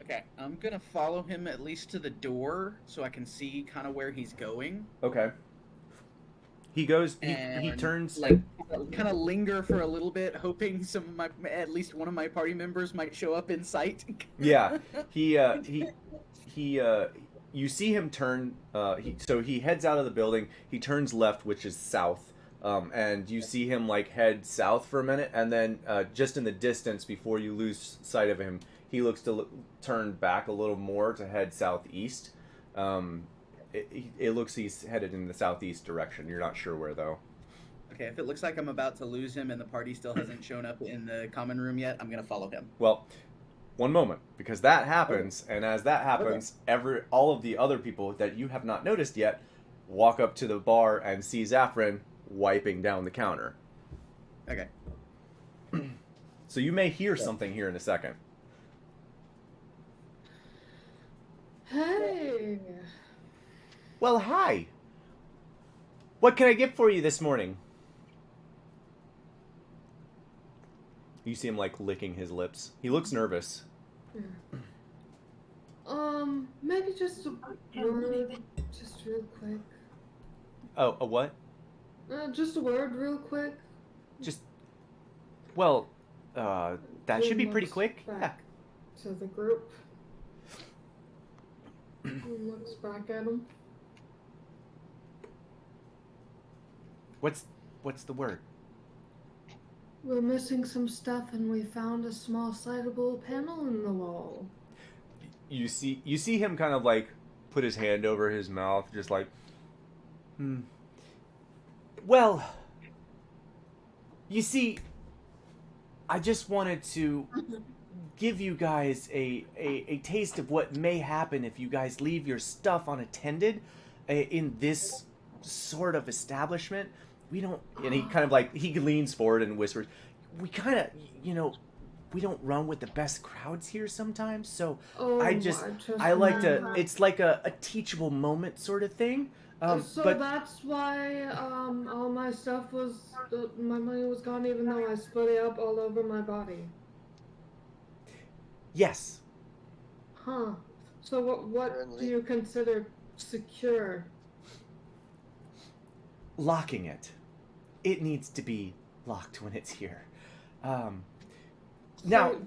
Okay, I'm gonna follow him at least to the door so I can see kind of where he's going. Okay. He goes. He turns. Kind of linger for a little bit, hoping at least one of my party members might show up in sight. Yeah. You see him turn. So he heads out of the building. He turns left, which is south. And you see him head south for a minute, and then just in the distance, before you lose sight of him, he looks to turn back a little more to head southeast. It looks he's headed in the southeast direction. You're not sure where, though. Okay, if it looks like I'm about to lose him and the party still hasn't shown up in the common room yet, I'm going to follow him. Well, one moment, because that happens, and as that happens, all of the other people that you have not noticed yet walk up to the bar and see Zaffron wiping down the counter. Okay. So you may hear something here in a second. Hey. Well, hi. What can I get for you this morning? You see him licking his lips. He looks nervous. Yeah. Maybe just a word, just real quick. Oh, a what? Just a word real quick. That should be pretty quick. Yeah. To the group. And looks back at him. What's the word? We're missing some stuff, and we found a small slidable panel in the wall. You see him kind of put his hand over his mouth, just Well, you see, I just wanted to give you guys a taste of what may happen if you guys leave your stuff unattended in this sort of establishment. We don't, and he kind of he leans forward and whispers, we kind of, we don't run with the best crowds here sometimes, so I like to, it's like a teachable moment sort of thing. But that's why all my stuff my money was gone, even though I split it up all over my body. Yes. Huh. So what do you consider secure? Locking it. It needs to be locked when it's here. Now,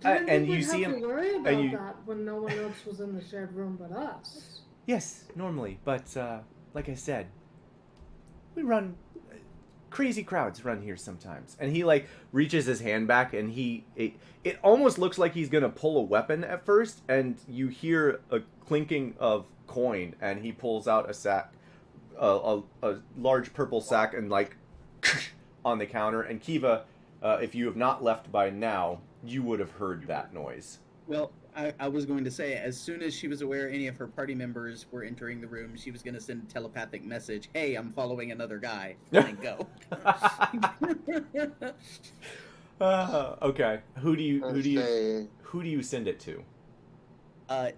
and you see him. To worry about that when no one else was in the shared room but us. Yes, normally, but like I said, we run. Crazy crowds run here sometimes. And he reaches his hand back, and it almost looks like he's gonna pull a weapon at first, and you hear a clinking of coin, and he pulls out a sack, a large purple sack, and on the counter. And Kiva, if you have not left by now, you would have heard that noise. Well, I was going to say, as soon as she was aware any of her party members were entering the room, she was going to send a telepathic message, hey, I'm following another guy, and go. Okay. Who do you send it to?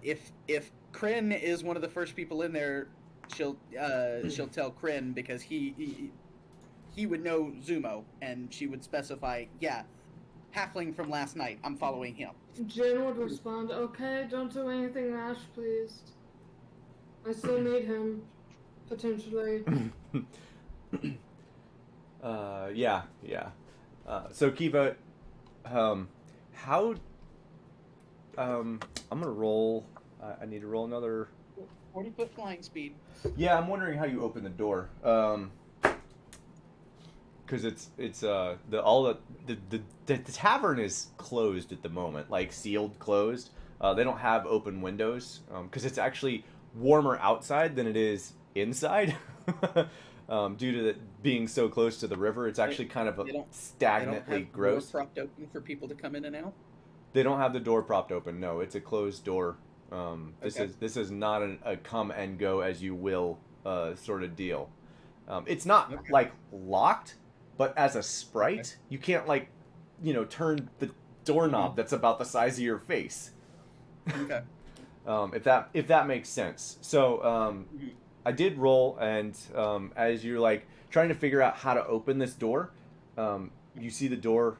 If Kryn is one of the first people in there. She'll tell Kryn because he would know Zumo, and she would specify, yeah, halfling from last night. I'm following him. Jin would respond, okay, don't do anything rash, please. I still need him, potentially. Yeah. So Kiva, how, I'm gonna roll, I need to roll another... 40-foot flying speed. Yeah, I'm wondering how you open the door. Because it's the tavern is closed at the moment, like sealed closed. They don't have open windows because it's actually warmer outside than it is inside. Due to it being so close to the river, it's actually kind of stagnantly gross. They don't have the door propped open for people to come in and out? They don't have the door propped open. No, it's a closed door. This is not a come and go as you will sort of deal. It's not like locked, but as a sprite, you can't like, turn the doorknob that's about the size of your face. Okay. If that makes sense. So I did roll, and as you're like trying to figure out how to open this door, you see the door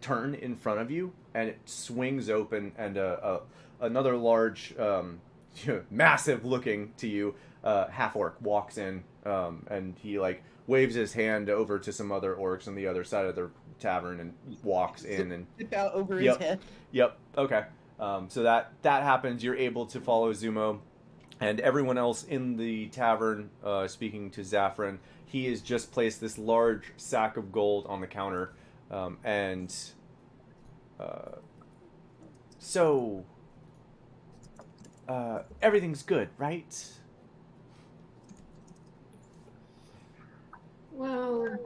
turn in front of you, and it swings open, and another large, massive looking to you, half orc walks in, and he like waves his hand over to some other orcs on the other side of the tavern and walks in and Zip out over his head. Yep. Okay. So that happens. You're able to follow Zumo, and everyone else in the tavern. Speaking to Zaffron, he has just placed this large sack of gold on the counter, and so everything's good, right? Well,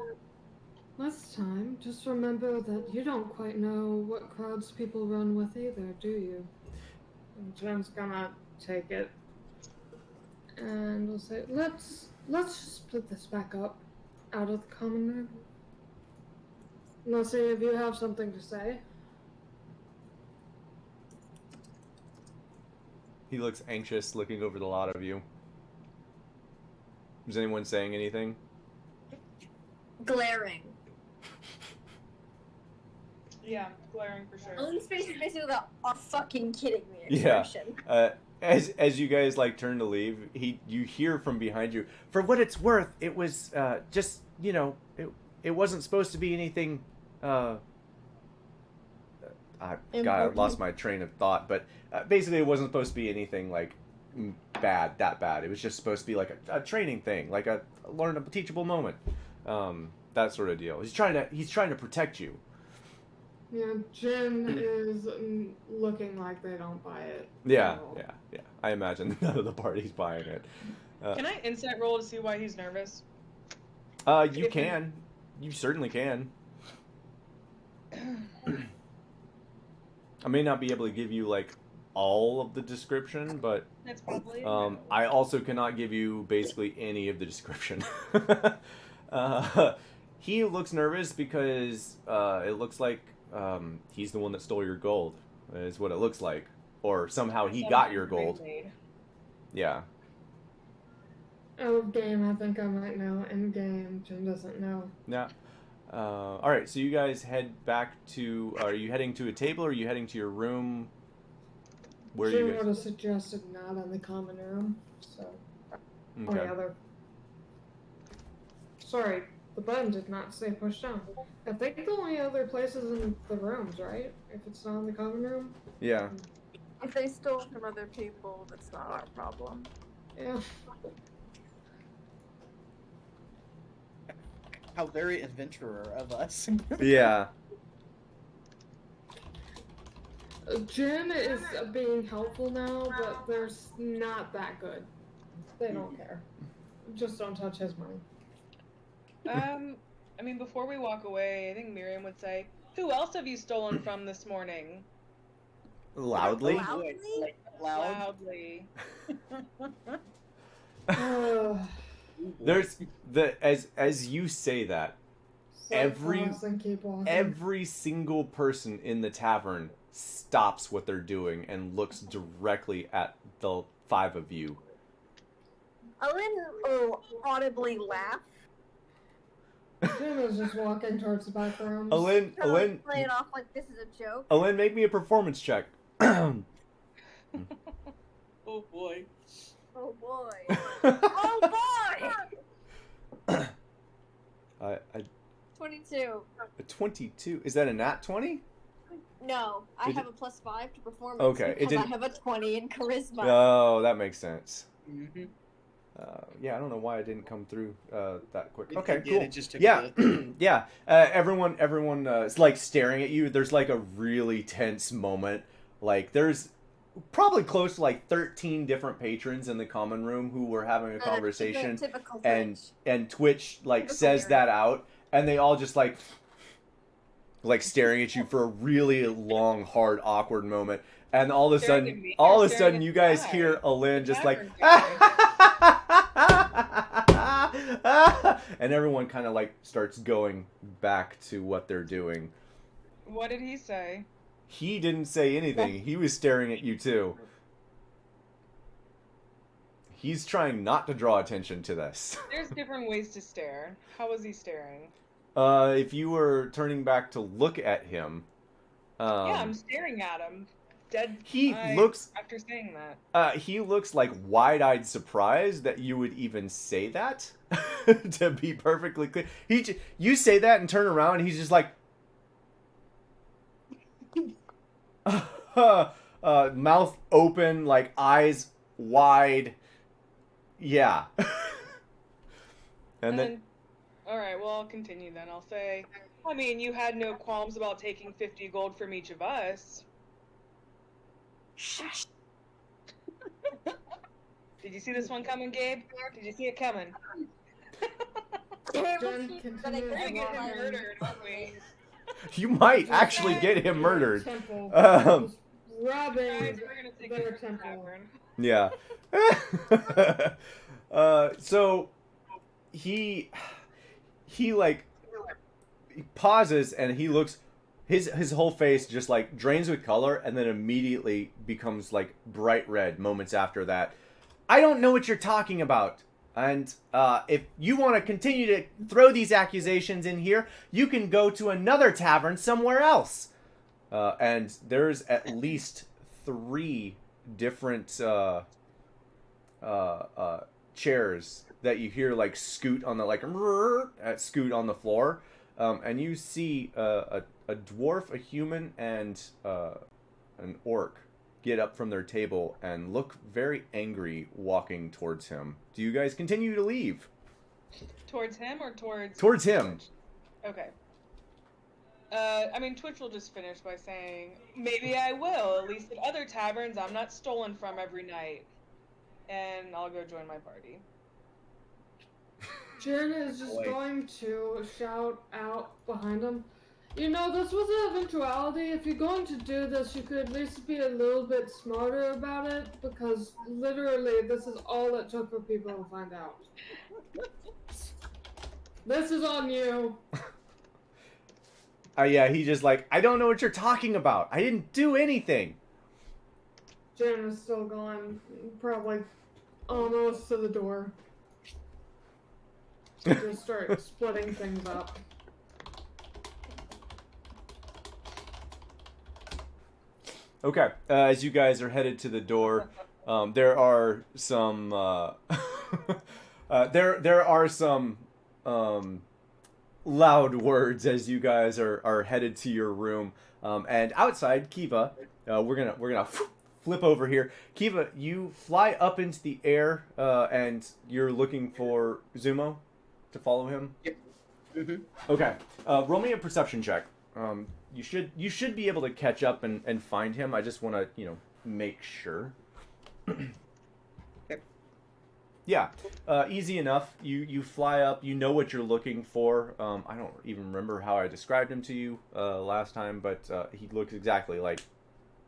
last time, just remember that you don't quite know what crowds people run with either, do you? And Jen's gonna take it, and we'll say, let's just split this back up out of the common room. Let's see if you have something to say. He looks anxious, looking over the lot of you. Is anyone saying anything? Glaring. Yeah, glaring for sure. Only space is basically the "are fucking kidding me" Yeah. expression. As you guys like turn to leave, you hear from behind you. For what it's worth, it was just it wasn't supposed to be anything. I lost my train of thought, but basically it wasn't supposed to be anything like that bad. It was just supposed to be like a training thing, like a teachable moment, that sort of deal. He's trying to protect you. Yeah, Jen is looking like they don't buy it. Yeah. I imagine none of the party's buying it. Can I insight roll to see why he's nervous? You can. You certainly can. I may not be able to give you like all of the description, but That's probably I also cannot give you basically any of the description. He looks nervous because it looks like he's the one that stole your gold, is what it looks like. Or somehow he got your gold. Yeah. Oh, game, I think I might know. In game, Jen doesn't know. Yeah. Alright, so you guys head back to... Are you heading to a table, or are you heading to your room? Where Jen you guys... would have suggested not in the common room, so... Okay. Or the other. Sorry, the button did not say push down. I think the only other place is in the rooms, right? If it's not in the common room? Yeah. If they stole from other people, that's not our problem. Yeah. How very adventurer of us. Yeah. Jen is being helpful now, but they're not that good. They don't care. Just don't touch his money. I mean, before we walk away, I think Miriam would say, "Who else have you stolen from this morning?" Loudly? Like, loud. Loudly. There's as you say that, every single person in the tavern stops what they're doing and looks directly at the 5 of you. Owen will audibly laugh. Jim is just walking towards the back rooms. Alin, Play it off like this is a joke. Alin, make me a performance check. Oh boy. Oh boy. Oh boy! I 22. a 22. Is that a nat 20? No, I Did have it- a +5 to performance Okay, it because I didn't- have a 20 in charisma. Oh, that makes sense. Mm-hmm. Yeah, I don't know why it didn't come through that quick. It Okay, did, cool. it just took Yeah, a yeah. Everyone is like staring at you. There's like a really tense moment. Like there's probably close to like 13 different patrons in the common room who were having a conversation, Typical and Twitch. and Twitch like Typical says nerd. that out, and they all just like staring at you for a really long, hard, awkward moment. And all of a Staring at sudden, me or staring at you the guys guy? hear Alin The just like, tavern and everyone kind of like starts going back to what they're doing. What did he say? He didn't say anything. He was staring at you too. He's trying not to draw attention to this. There's different ways to stare. How was he staring? If you were turning back to look at him, Yeah, I'm staring at him. Dead. he eye looks after saying that. he looks like wide-eyed surprised that you would even say that. To be perfectly clear, you say that and turn around, and he's just like, mouth open, like eyes wide. Yeah. and then all right, well, I'll continue then. I'll say, I mean, you had no qualms about taking 50 gold from each of us. Shush. Did you see this one coming, Gabe? Did you see it coming? Jen We're gonna get him murdered, aren't we? you might actually get him murdered. Temple. Um, Just robbing Guys, we're gonna take their him to the temple. tavern. Yeah. So he like he pauses and he looks, his whole face just like drains with color and then immediately becomes like bright red moments after that. I don't know what you're talking about. And if you want to continue to throw these accusations in here, you can go to another tavern somewhere else. And there's at least 3 different chairs that you hear like scoot on the scoot on the floor, and you see a dwarf, a human, and an orc get up from their table and look very angry walking towards him. Do you guys continue to leave? Towards him or towards? Towards him. Okay. I mean, Twitch will just finish by saying, maybe I will. At least at other taverns, I'm not stolen from every night. And I'll go join my party. Jen is just Boy. going to shout out behind him. You know, this was an eventuality. If you're going to do this, you could at least be a little bit smarter about it, because literally this is all it took for people to find out. This is on you. Yeah, he just like, I don't know what you're talking about. I didn't do anything. Jen is still going, probably almost to the door. Just start splitting things up. Okay, as you guys are headed to the door, there are some there are some loud words as you guys are headed to your room. And outside, Kiva, we're gonna flip over here. Kiva, you fly up into the air, and you're looking for Zumo to follow him. Yep. Mm-hmm. Okay, roll me a perception check. You should be able to catch up and find him. I just want to make sure. Yep. Yeah, easy enough. You fly up. You know what you're looking for. I don't even remember how I described him to you last time, but he looks exactly like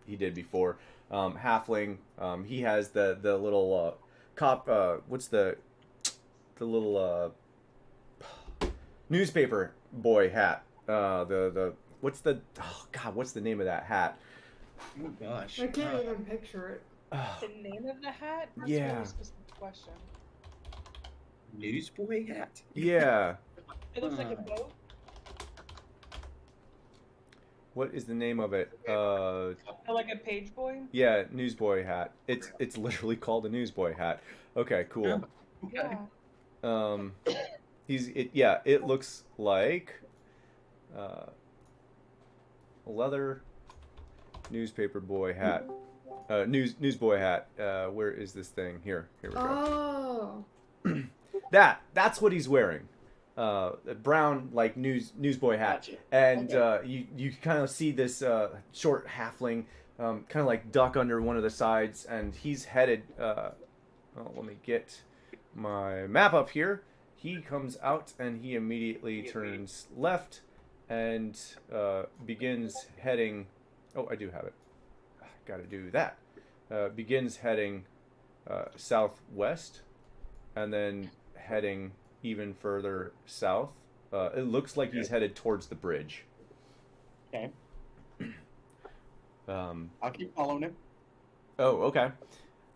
he did before. Halfling. He has the little cop. What's the little newspaper boy hat? What's the name of that hat? Oh gosh. I can't even picture it. The name of the hat? That's a Yeah. really specific question. Newsboy hat. Yeah. It looks like a boat. What is the name of it? Like a page boy? Yeah, newsboy hat. It's literally called a newsboy hat. Okay, cool. Okay. Yeah. It looks like a leather newspaper boy hat. Newsboy hat. Where is this thing? Here we go. Oh. That's what he's wearing. A brown like newsboy hat. Gotcha. And Okay. you kind of see this short halfling kind of like duck under one of the sides, and he's headed. Let me get my map up here. He comes out and he immediately turns left and begins heading. Oh, I do have it. Got to do that. Begins heading southwest, and then heading even further south. It looks like he's headed towards the bridge. Okay. I'll keep following him. Oh, okay.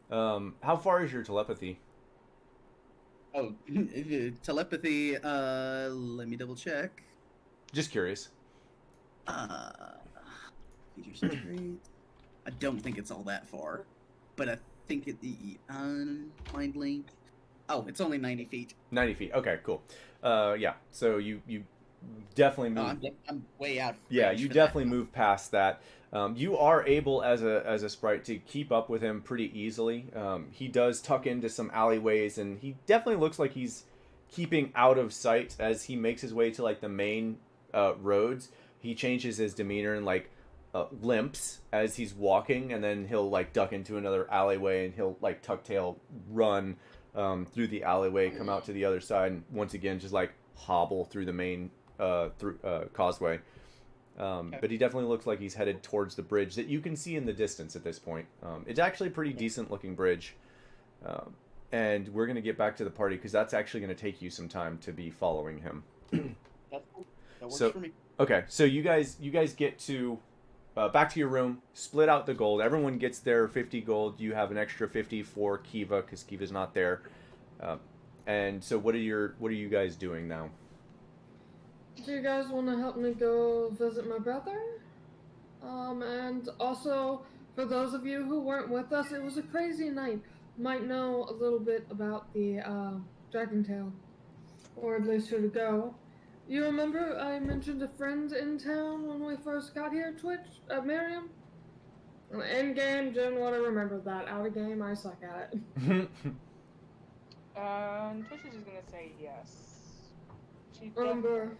How far is your telepathy? Oh, telepathy. Let me double check. Just curious. Features and traits. I don't think it's all that far, but I think the mind link. Oh, it's only 90 feet. 90 feet. Okay, cool. Yeah. So you definitely move. I'm way out. Yeah, range you for definitely that. move past that. You are able as a sprite to keep up with him pretty easily. He does tuck into some alleyways, and he definitely looks like he's keeping out of sight as he makes his way to like the main roads. He changes his demeanor and like limps as he's walking, and then he'll like duck into another alleyway, and he'll like tuck tail run through the alleyway, come out to the other side, and once again just like hobble through the main causeway. But he definitely looks like he's headed towards the bridge that you can see in the distance at this point. It's actually a pretty decent looking bridge. And we're going to get back to the party because that's actually going to take you some time to be following him. That's cool. That works So- for me. Okay, so you guys get to back to your room, split out the gold. Everyone gets their 50 gold. You have an extra 50 for Kiva because Kiva's not there. And so what are you guys doing now? Do you guys want to help me go visit my brother? And also, for those of you who weren't with us, it was a crazy night. Might know a little bit about the Dragon Tail, or at least who to go. You remember I mentioned a friend in town when we first got here, Miriam? In game, didn't want to remember that. Out of game, I suck at it. Twitch is just gonna say yes. She Umber.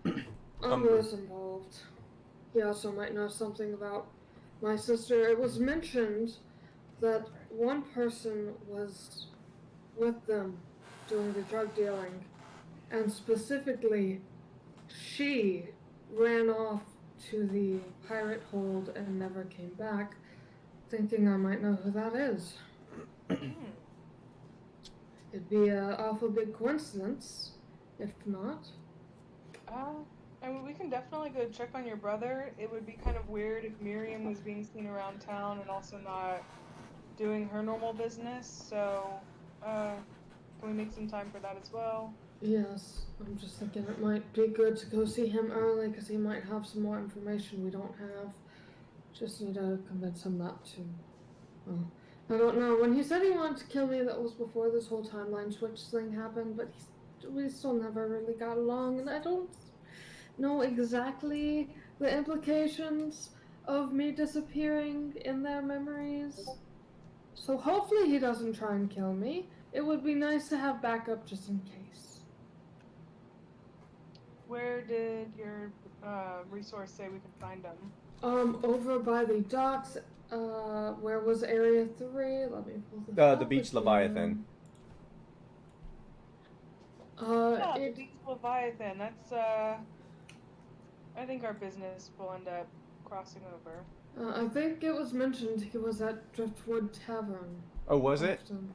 definitely that. Umber is involved. He also might know something about my sister. It was mentioned that one person was with them doing the drug dealing, and specifically, she ran off to the pirate hold and never came back, thinking I might know who that is. It'd be an awful big coincidence, if not. I mean, we can definitely go check on your brother. It would be kind of weird if Miriam was being seen around town and also not doing her normal business. So, can we make some time for that as well? Yes, I'm just thinking it might be good to go see him early because he might have some more information we don't have. Just need to convince him not to. Well, I don't know. When he said he wanted to kill me, that was before this whole timeline switch thing happened, but we still never really got along, and I don't know exactly the implications of me disappearing in their memories. So hopefully he doesn't try and kill me. It would be nice to have backup just in case. Where did your resource say we could find them? Over by the docks, where was Area 3? Let me pull this up The Beach again. Leviathan. Yeah, the It, Beach Leviathan. That's, I think our business will end up crossing over. I think it was mentioned he was at Driftwood Tavern. Oh, was it? often.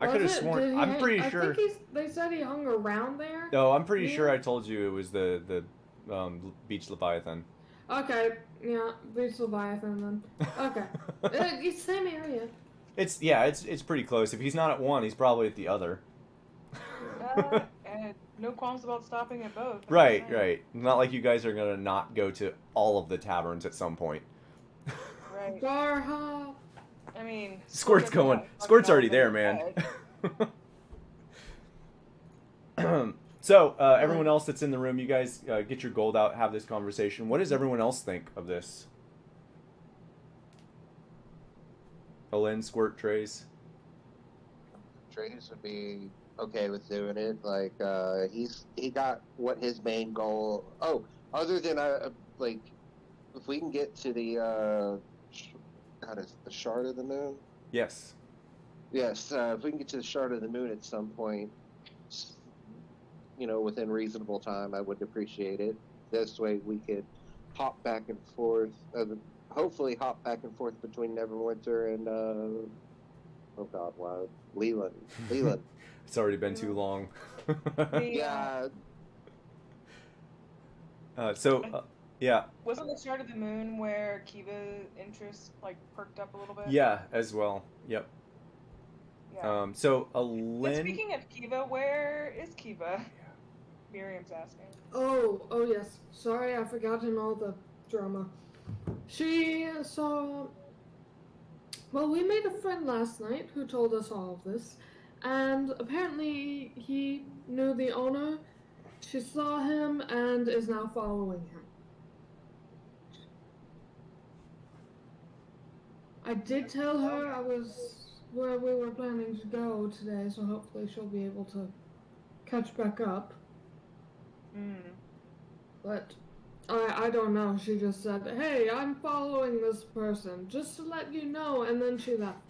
I could have Was it? sworn. Did he I'm hang- pretty sure. I think they said he hung around there. No, I'm pretty Yeah. sure I told you it was the Beach Leviathan. Okay, yeah, Beach Leviathan then. Okay. It's same area. It's pretty close. If he's not at one, he's probably at the other. And no qualms about stopping at both. Right. Not like you guys are gonna not go to all of the taverns at some point. Right. Bar hop. I mean, Squirt's going. Squirt's already there, man. So, everyone else that's in the room, you guys get your gold out, have this conversation. What does everyone else think of this? Olin, Squirt, Trace. Trace would be okay with doing it. Like, he got what his main goal. Oh, other than like, if we can get to the God, is the Shard of the Moon? Yes. Yes. If we can get to the Shard of the Moon at some point, within reasonable time, I would appreciate it. This way, we could hop back and forth. Hopefully, hop back and forth between Neverwinter and oh God, wow, Leland. It's already been too long. Yeah. Yeah. Wasn't the Start of the Moon where Kiva's interest perked up a little bit? Yeah, as well. Yep. Yeah. Alin. Speaking of Kiva, where is Kiva? Miriam's asking. Oh yes. Sorry, I forgot in all the drama. She saw. Well, we made a friend last night who told us all of this, and apparently he knew the owner. She saw him and is now following him. I did tell her I was where we were planning to go today, so hopefully she'll be able to catch back up. But I don't know. She just said, "Hey, I'm following this person, just to let you know," and then she left.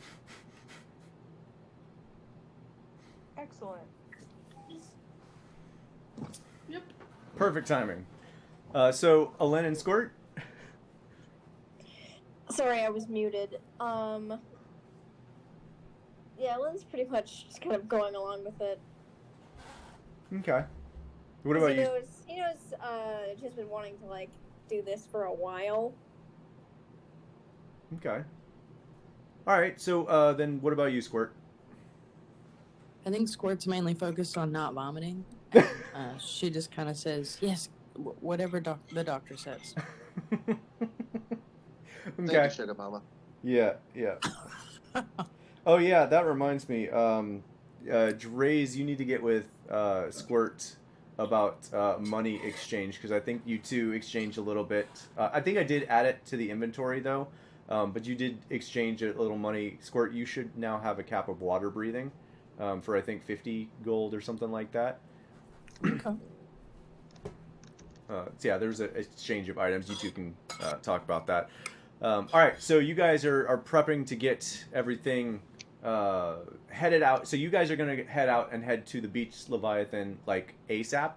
Excellent. Yep. Perfect timing. So, Alin and Squirt? Sorry, I was muted. Yeah, Lynn's pretty much just kind of going along with it. Okay. What about you? He knows, she's been wanting to, do this for a while. Okay. Alright, so, then what about you, Squirt? I think Squirt's mainly focused on not vomiting. She just kind of says, yes, whatever the doctor says. Okay. Thank you, Sugar Mama. Yeah. Oh, yeah, that reminds me. Draze, you need to get with Squirt about money exchange, because I think you two exchanged a little bit. I think I did add it to the inventory, though, but you did exchange a little money. Squirt, you should now have a cap of water breathing for, I think, 50 gold or something like that. Okay. Yeah, there's an exchange of items. You two can talk about that. All right, so you guys are prepping to get everything headed out. So you guys are going to head out and head to the Beach Leviathan, ASAP?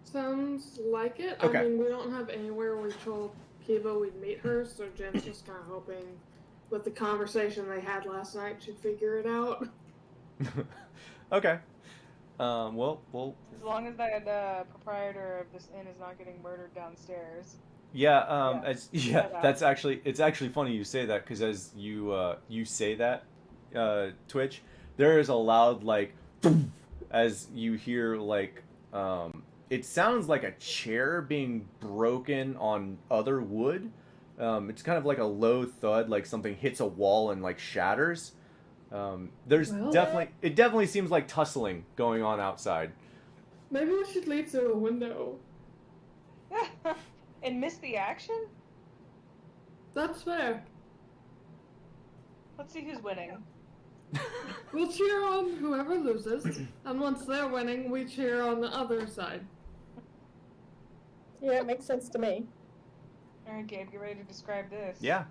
Sounds like it. Okay. I mean, we don't have anywhere we told Kiva we'd meet her, so Jen's just kind of hoping with the conversation they had last night she'd figure it out. Okay. Well... As long as that proprietor of this inn is not getting murdered downstairs. Yeah, it's actually funny you say that, because as you say that, Twitch, there is a loud, as you hear, it sounds like a chair being broken on other wood. It's kind of like a low thud, like something hits a wall and, shatters. It definitely seems like tussling going on outside. Maybe we should leave through the window. And miss the action? That's fair. Let's see who's winning. We'll cheer on whoever loses, and once they're winning, we cheer on the other side. Yeah, it makes sense to me. Alright, Gabe, get ready to describe this. Yeah,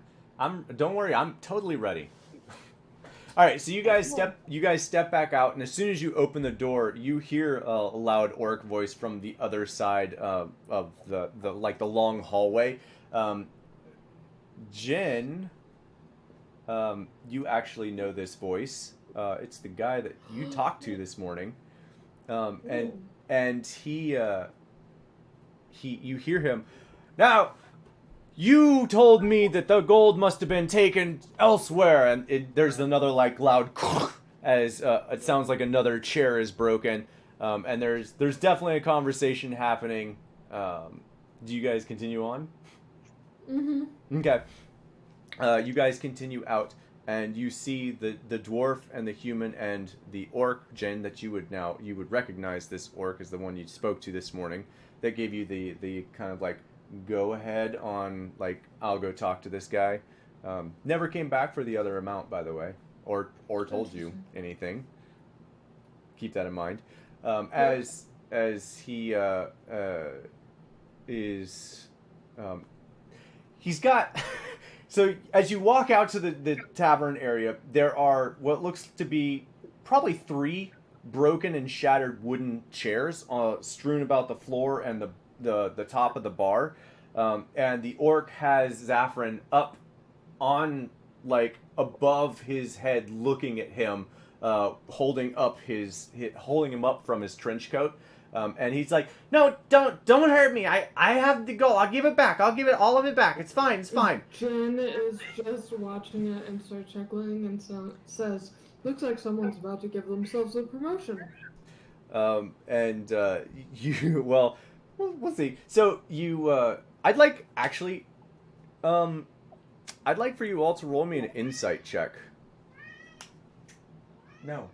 don't worry, I'm totally ready. All right, so you guys step back out, and as soon as you open the door, you hear a loud orc voice from the other side of the long hallway. Jen, you actually know this voice. It's the guy that you talked to this morning, and you hear him. Now, you told me that the gold must have been taken elsewhere, and there's another like loud as it sounds like another chair is broken, and there's definitely a conversation happening. Do you guys continue on? Mm-hmm. Okay. You guys continue out, and you see the dwarf and the human and the orc, Jen, that you would recognize this orc as the one you spoke to this morning. That gave you the kind of like go ahead on like I'll go talk to this guy. Never came back for the other amount, by the way, or told you anything. Keep that in mind. As he is, he's got. So as you walk out to the tavern area, there are what looks to be probably 3 broken and shattered wooden chairs strewn about the floor and the top of the bar. And the orc has Zaffron up on, like, above his head looking at him, holding him up from his trench coat. And he's like, "No, don't hurt me. I have the gold. I'll give it back. I'll give it all of it back. It's fine. It's fine." Jen is just watching it and starts chuckling and says, "Looks like someone's about to give themselves a promotion." You well, we'll see. So you, I'd like for you all to roll me an insight check. No.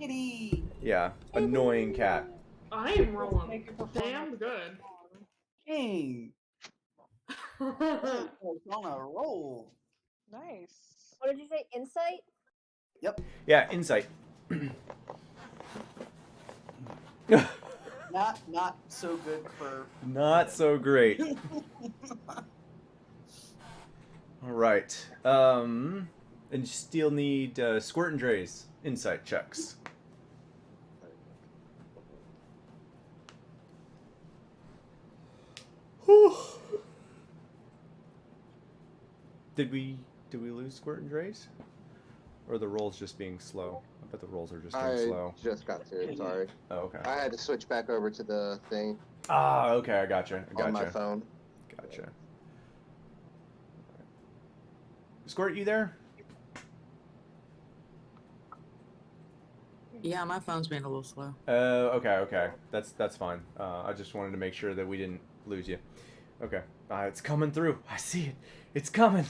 Kitty. Yeah, annoying cat. I am rolling damn good. Dang. On a roll. Nice. What did you say? Insight? Yep. Yeah, insight. Not so good for. Not so great. All right. And you still need Squirt and Dre's insight checks. Whew. Did we lose Squirt and Dre's? Or are the rolls just being slow? I bet the rolls are just being slow. I just got to it, sorry. Oh, okay. I had to switch back over to the thing. Ah, okay, I gotcha. On my phone. Gotcha. Squirt, you there? Yeah, my phone's being a little slow. Okay. That's fine. I just wanted to make sure that we didn't lose you. Okay. It's coming through. I see it. It's coming.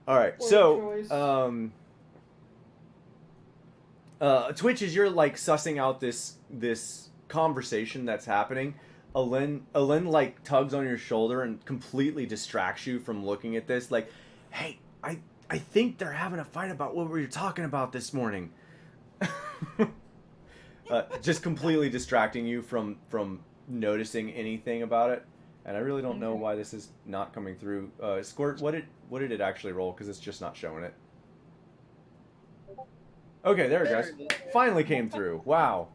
All right. So, Twitch, as you're like sussing out this conversation that's happening, Alen like tugs on your shoulder and completely distracts you from looking at this. Like, hey, I think they're having a fight about what we were talking about this morning. Just completely distracting you from noticing anything about it. And I really don't know why this is not coming through. Squirt, what did it actually roll? Because it's just not showing it. Okay, there it goes. Finally came through. Wow.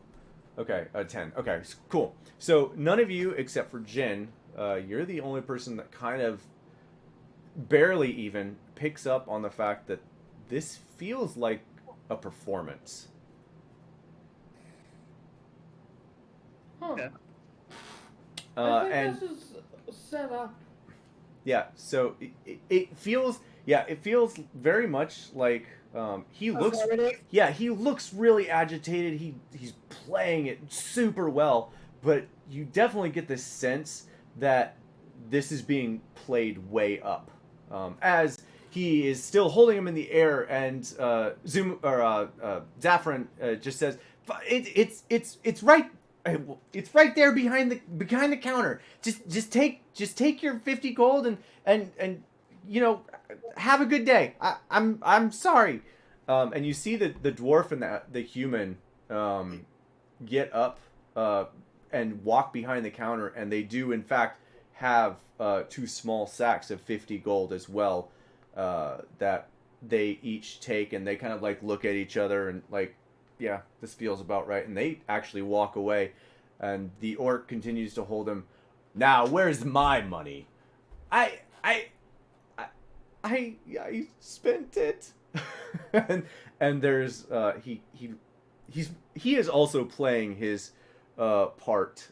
Okay, 10. Okay, cool. So none of you except for Jen, you're the only person that kind of barely even picks up on the fact that this feels like a performance. Huh. Yeah. I think And this is set up. yeah, so it feels very much like he looks really agitated. He's playing it super well, but you definitely get this sense that this is being played way up. As he is still holding him in the air, and Zaffron just says, "It's right. It's right there behind the counter. Just take your 50 gold and you know, have a good day. I'm sorry." And you see the dwarf and the human get up and walk behind the counter, and they do in fact have 2 small sacks of 50 gold as well, that they each take, and they kind of like look at each other and like, yeah, this feels about right, and they actually walk away, and the orc continues to hold him. "Now, where's my money? I spent it." and there's he is also playing his part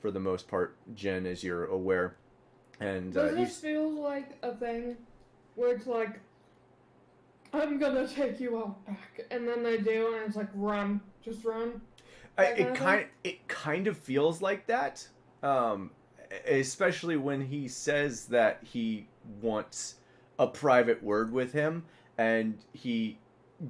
for the most part, Jen, as you're aware. And Does this feel like a thing where it's like, I'm gonna take you out back, and then they do, and it's like, run, just run. It kind of feels like that, especially when he says that he wants a private word with him, and he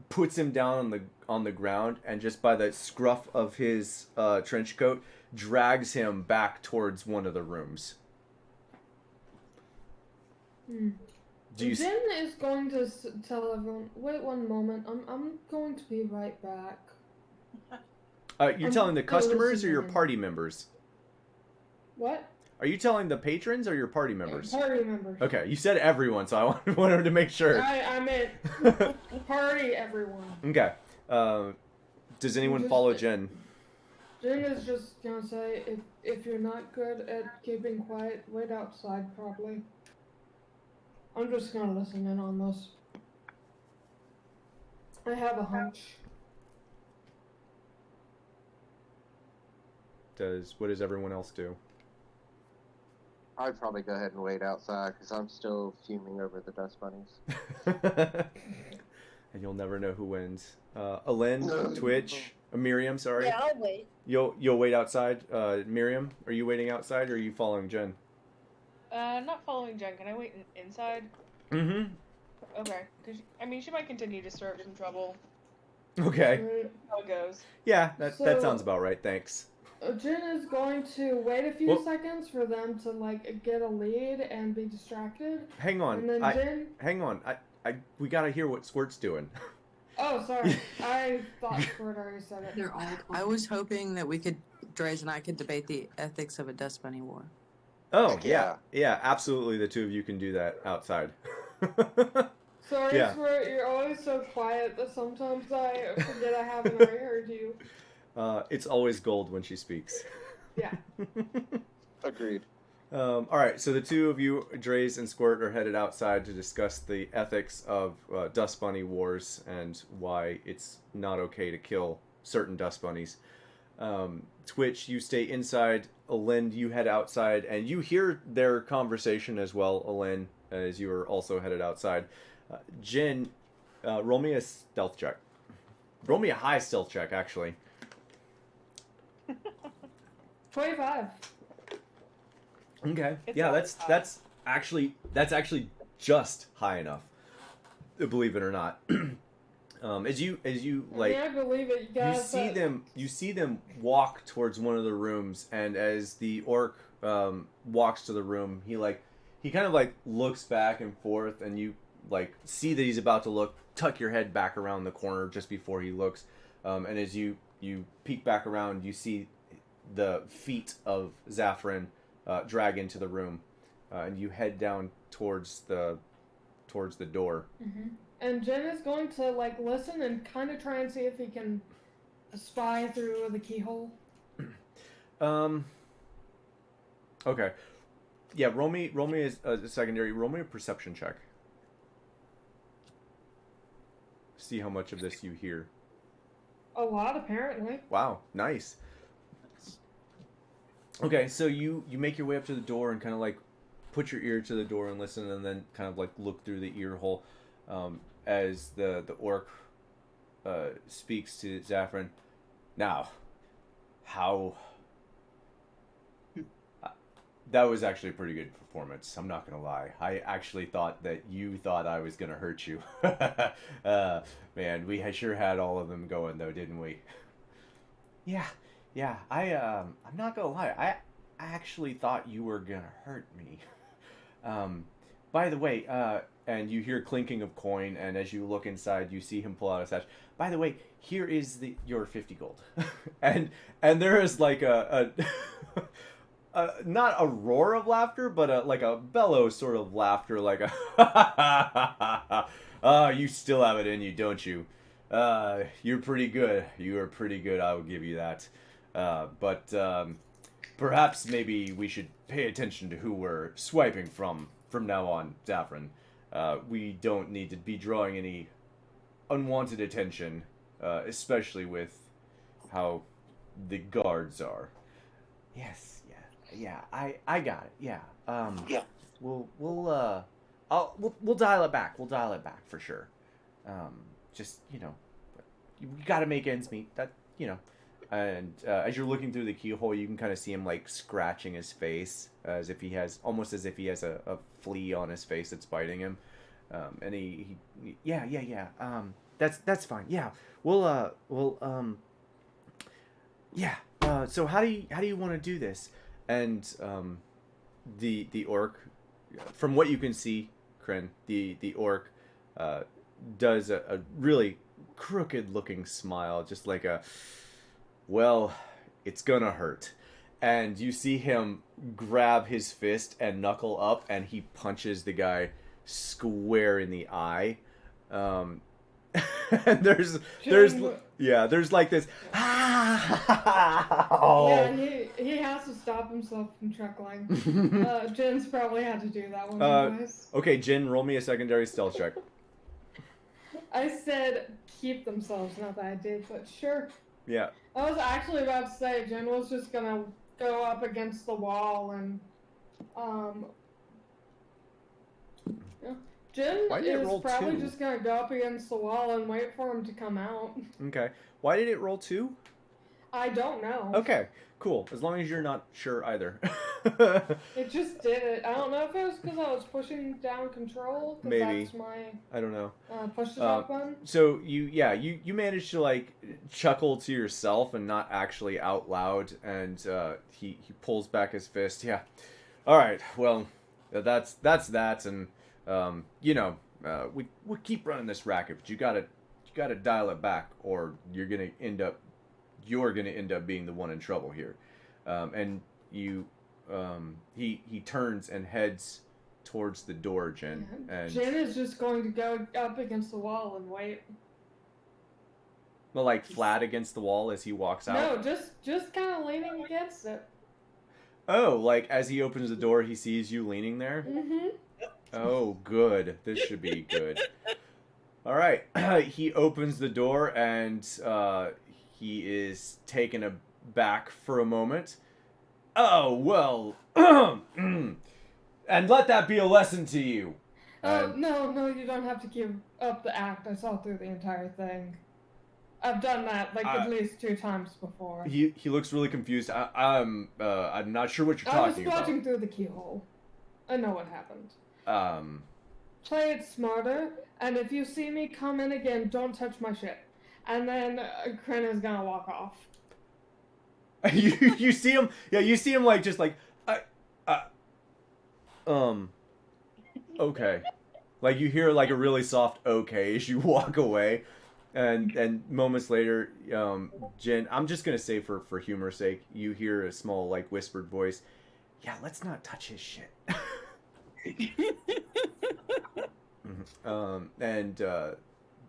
puts him down on the ground, and just by the scruff of his trench coat, drags him back towards one of the rooms. Jen is going to tell everyone, wait one moment, I'm going to be right back. You're telling the customers or your party members? What? Are you telling the patrons or your party members? Party members. Okay, you said everyone, so I wanted to make sure. I meant party everyone. Okay. Does anyone follow Jen? Jen is just gonna say, if you're not good at keeping quiet, wait outside probably. I'm just gonna listen in on this. I have a hunch. What does everyone else do? I'd probably go ahead and wait outside because I'm still fuming over the dust bunnies. And you'll never know who wins. Alen, Twitch, Miriam, sorry. Yeah, I'll wait. You'll wait outside. Miriam, are you waiting outside or are you following Jen? Not following Jen. Can I wait inside? Mm-hmm. Okay. Cause she might continue to stir up some trouble. Okay. How it goes. Yeah, that sounds about right. Thanks. Jen is going to wait a few seconds for them to get a lead and be distracted. Hang on. And then hang on. We gotta hear what Squirt's doing. Oh, sorry. I thought Squirt already said it. They're all. I was hoping that Dre's and I could debate the ethics of a dust bunny war. Oh yeah, absolutely. The two of you can do that outside. Sorry, yeah. Squirt. You're always so quiet that sometimes I forget I haven't already heard you. It's always gold when she speaks. Yeah. Agreed. All right, so the two of you, Dre's and Squirt, are headed outside to discuss the ethics of dust bunny wars and why it's not okay to kill certain dust bunnies. Twitch, you stay inside. Alen, you head outside, and you hear their conversation as well, Alen, as you are also headed outside. Jen, roll me a stealth check. Roll me a high stealth check, actually. 25. Okay. Yeah, that's actually just high enough. Believe it or not. As you like, I believe it. You see them walk towards one of the rooms, and as the orc walks to the room, he kind of looks back and forth, and you see that he's about to tuck your head back around the corner just before he looks, and as you peek back around, you see the feet of Zaffron drag into the room, and you head down towards the door. Mm-hmm. And Jen is going to listen and kind of try and see if he can spy through the keyhole. Okay. Yeah, roll me as a secondary. Roll me a perception check. See how much of this you hear. A lot, apparently. Wow, nice. Okay, so you make your way up to the door and kind of put your ear to the door and listen, and then kind of look through the ear hole as the orc speaks to Zaffron. Now, how... that was actually a pretty good performance, I'm not gonna lie. I actually thought that you thought I was gonna hurt you. Man, we sure had all of them going though, didn't we? Yeah, I'm not gonna lie, I actually thought you were gonna hurt me. By the way, and you hear clinking of coin, and as you look inside, you see him pull out a sash. By the way, here is your 50 gold. and there is a not a roar of laughter, but a bellow sort of laughter, you still have it in you, don't you? You're pretty good. You are pretty good, I will give you that. But perhaps maybe we should pay attention to who we're swiping from now on, Zaffron. We don't need to be drawing any unwanted attention, especially with how the guards are. Yes. Yeah, I got it. Yeah. Yeah. We'll dial it back. We'll dial it back for sure. Just, you got to make ends meet. That, And as you're looking through the keyhole, you can kind of see him like scratching his face, almost as if he has a flea on his face that's biting him. And yeah. That's fine. Yeah, yeah. So how do you want to do this? And the orc, from what you can see, Kryn, the orc does a really crooked looking smile, just like well, it's gonna hurt. And you see him grab his fist and knuckle up, and he punches the guy square in the eye. And there's like this. Yeah, he has to stop himself from chuckling. Jin's probably had to do that one. Anyways. Okay, Jin, roll me a secondary stealth check. I said keep themselves, not that I did, but sure. Yeah. I was actually about to say Jin was just gonna go up against the wall and yeah. Jin is probably just gonna go up against the wall and wait for him to come out. Okay. Why did it roll 2? I don't know. Okay, cool. As long as you're not sure either. It just did it. I don't know if it was because I was pushing down control. Maybe. That's my. I don't know. Push the top button. So you managed to like chuckle to yourself and not actually out loud, and he pulls back his fist. Yeah. All right. Well, that's that, and we keep running this racket, but you gotta dial it back, or you're gonna end up being the one in trouble here. And he turns and heads towards the door, Jin. Yeah. And Jin is just going to go up against the wall and wait. Well, like flat against the wall as he walks out? No, just kind of leaning against it. Oh, like as he opens the door, he sees you leaning there? Mm-hmm. Oh, good. This should be good. All right. He opens the door, and he is taken aback for a moment. Oh, well. And let that be a lesson to you. No, you don't have to give up the act. I saw through the entire thing. I've done that at least 2 times before. He looks really confused. I'm not sure what you're talking about. I was watching through the keyhole. I know what happened. Play it smarter, and if you see me come in again, don't touch my shit. And then Kryn is gonna walk off. you see him? Yeah, you see him like just like okay. Like you hear like a really soft okay as you walk away, and moments later, Jin, I'm just gonna say for humor's sake, you hear a small like whispered voice. Yeah, let's not touch his shit.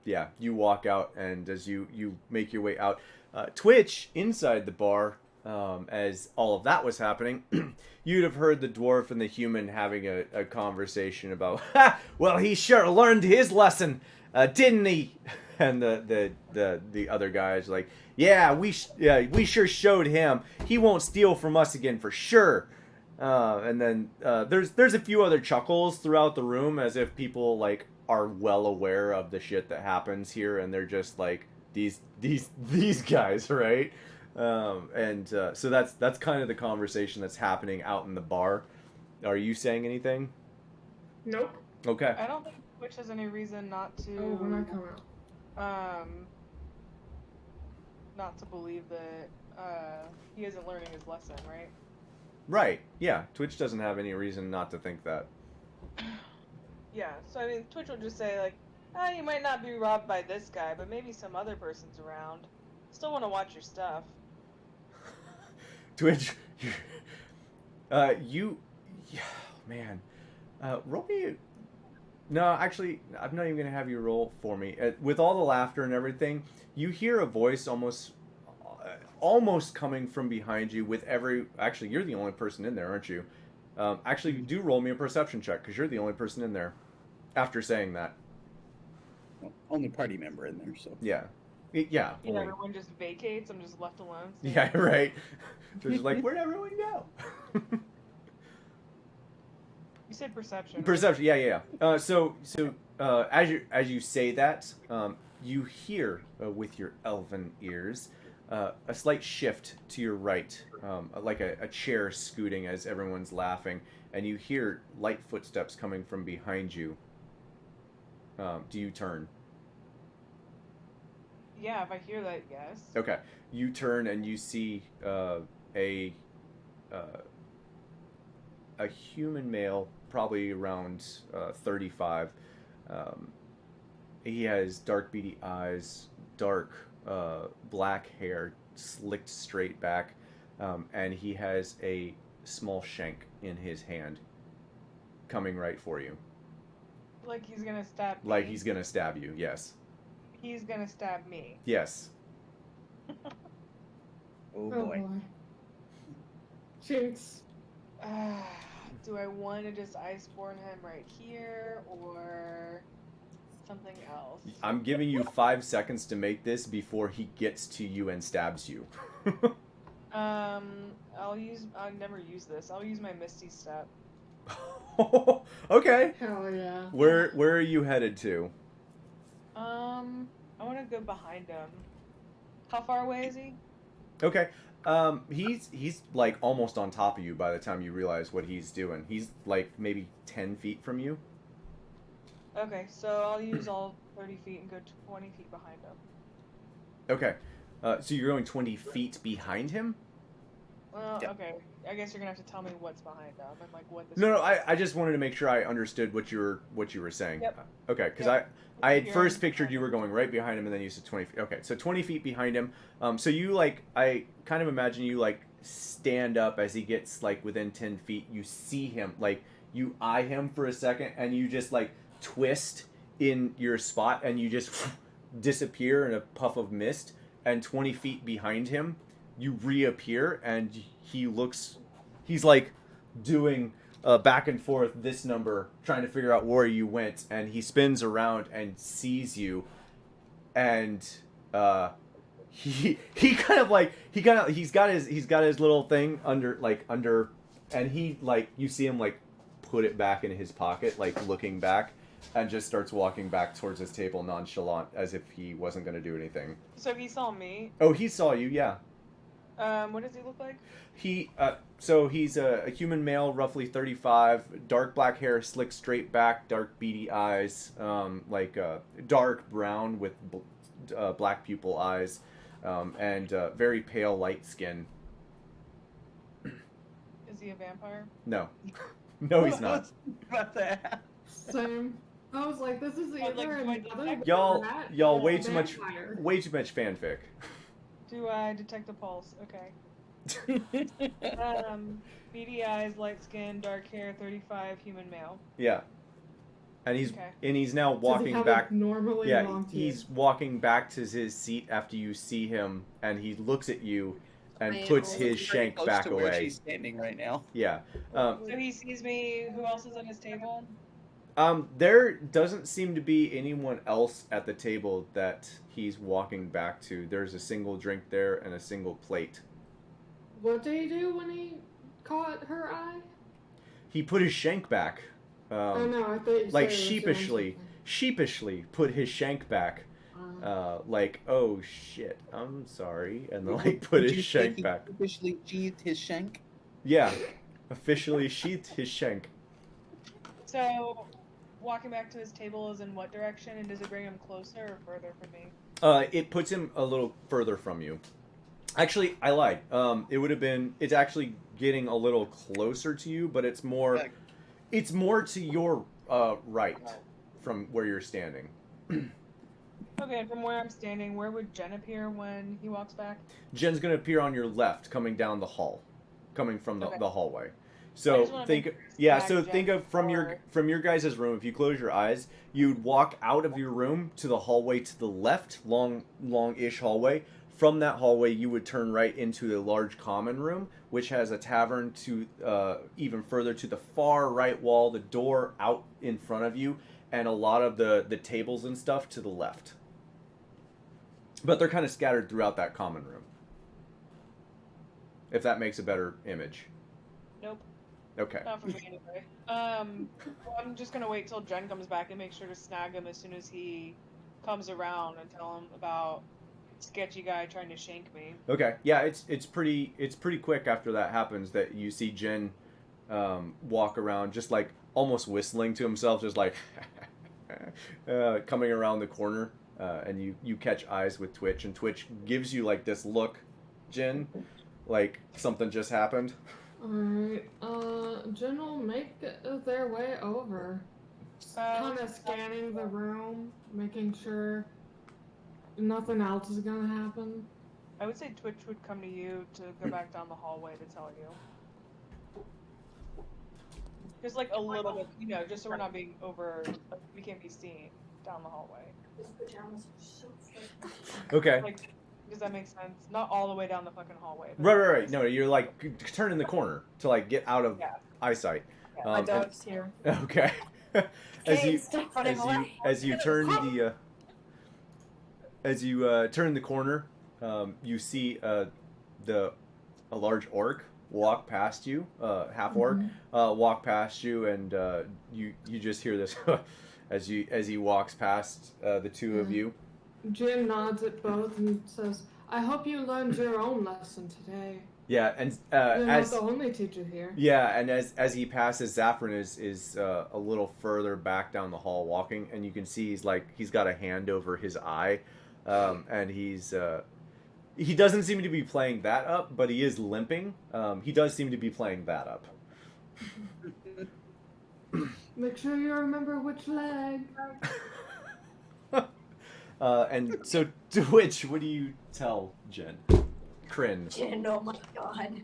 Yeah, you walk out, and as you make your way out, Twitch inside the bar, as all of that was happening, you'd have heard the dwarf and the human having a conversation about, well, he sure learned his lesson, didn't he? And the other guys like, yeah, we sure showed him. He won't steal from us again for sure. And then there's a few other chuckles throughout the room, as if people like are well aware of the shit that happens here, and they're just like these guys, right? So that's kind of the conversation that's happening out in the bar. Are you saying anything? Nope. Okay. I don't think Twitch has any reason not to. Oh, when I come out. Not to believe that he isn't learning his lesson, right? Right. Yeah. Twitch doesn't have any reason not to think that. Yeah. So I mean, Twitch will just say like, you might not be robbed by this guy, but maybe some other person's around. Still want to watch your stuff. Twitch, man, roll me. No, actually, I'm not even gonna have you roll for me. With all the laughter and everything, you hear a voice almost coming from behind you. Actually, you're the only person in there, aren't you? Actually, do roll me a perception check, because you're the only person in there. After saying that, well, only party member in there, so yeah. Yeah. You know, everyone just vacates. I'm just left alone. So. Yeah, right. Just like, where'd everyone go? You said perception. Perception. Yeah. So as you say that, you hear with your elven ears a slight shift to your right, like a chair scooting as everyone's laughing, and you hear light footsteps coming from behind you. Do you turn? Yeah, if I hear that, yes. Okay. You turn and you see a human male, probably around 35. He has dark beady eyes, dark black hair, slicked straight back, and he has a small shank in his hand, coming right for you. Like he's gonna stab me. Like he's gonna stab you, yes. He's gonna stab me. Yes. Oh boy. Jinx. Do I want to just Iceborne him right here or something else? I'm giving you 5 seconds to make this before he gets to you and stabs you. I'll never use this. I'll use my Misty Step. Okay. Hell yeah. Where are you headed to? I want to go behind him. How far away is he? Okay. He's like almost on top of you by the time you realize what he's doing. He's like maybe 10 feet from you. Okay, so I'll use all 30 feet and go 20 feet behind him. Okay. So you're going 20 feet behind him? Well, Yep. okay. I guess you're gonna have to tell me what's behind him and like what this. No, is. I just wanted to make sure I understood what you were saying. Yep. Okay, because Yep. I had You're first on- pictured you were going right behind him, and then you said 20 feet. Okay, so 20 feet behind him. So you like, I kind of imagine you like stand up as he gets like within 10 feet. You see him, like you eye him for a second, and you just like twist in your spot, and you just disappear in a puff of mist. And 20 feet behind him, you reappear, and he's like doing back and forth this number, trying to figure out where you went, and he spins around and sees you, and he's got his little thing under, and he like you see him like put it back in his pocket, like looking back, and just starts walking back towards his table nonchalant as if he wasn't going to do anything. So he saw me. Oh, he saw you, yeah. What does he look like? So he's a human male, roughly 35, dark black hair, slick straight back, dark beady eyes, dark brown with black pupil eyes, and very pale light skin. Is he a vampire? No. No, he's not. About that. Same. I was like, this is I'd like either to find another that. Y'all or way a too much vampire. fanfic. Do I detect the pulse? Okay. Beady eyes, light skin, dark hair, 35, human male. Yeah. And he's now Does he walking have back. a normally Yeah, long teeth? he's walking back to his seat after you see him, and he looks at you and I puts am his Pretty shank close back to where away. she's standing right now. Yeah. So he sees me. Who else is at his table? There doesn't seem to be anyone else at the table that he's walking back to. There's a single drink there and a single plate. What did he do when he caught her eye? He put his shank back. Oh no, I thought you said Like he was doing something. sheepishly put his shank back. Like, oh shit, I'm sorry, and then like put Would his you say shank he back. Officially sheathed his shank. Yeah, officially sheathed his shank. So, walking back to his table is in what direction, and does it bring him closer or further from me? It puts him a little further from you. Actually, I lied. It's actually getting a little closer to you, but it's more to your right from where you're standing. Okay, and from where I'm standing, where would Jen appear when he walks back? Jen's gonna appear on your left, coming down the hall, coming from the, Okay. the hallway. I So just wanna think, make yeah. back So Jen think of from before- your guys' room. If you close your eyes, you'd walk out of your room to the hallway to the left, long-ish hallway. From that hallway, you would turn right into a large common room, which has a tavern to even further to the far right wall, the door out in front of you, and a lot of the tables and stuff to the left. But they're kind of scattered throughout that common room. If that makes a better image. Nope. Okay. Not for me anyway. I'm just gonna wait till Jen comes back and make sure to snag him as soon as he comes around and tell him about sketchy guy trying to shank me. Okay. Yeah, it's pretty quick after that happens that you see Jin walk around just like almost whistling to himself, just like coming around the corner, and you catch eyes with Twitch, and Twitch gives you like this look, Jin, like something just happened. Alright, Jen will make their way over. Kind of scanning the room, making sure nothing else is gonna happen. I would say Twitch would come to you to go back down the hallway to tell you. Just like a little bit, you know, just so we're not being over, we can't be seen down the hallway. Okay. Like, does that make sense? Not all the way down the fucking hallway. Right. No, you're like turning the corner to like get out of eyesight. Yeah. My dog's here. Okay. Stop running away. as you turn turn the corner, you see a large orc walk past you, half orc, walk past you, and you just hear this as he walks past the two of you. Jin nods at both and says, "I hope you learned your own lesson today." Yeah, and You're as not the only teacher here. yeah, and as he passes, Zaffron is a little further back down the hall walking, and you can see he's got a hand over his eye, and he doesn't seem to be playing that up, but he is limping. He does seem to be playing that up. Make sure you remember which leg. And so, Twitch, what do you tell Jen? Kryn. Jen, oh my god.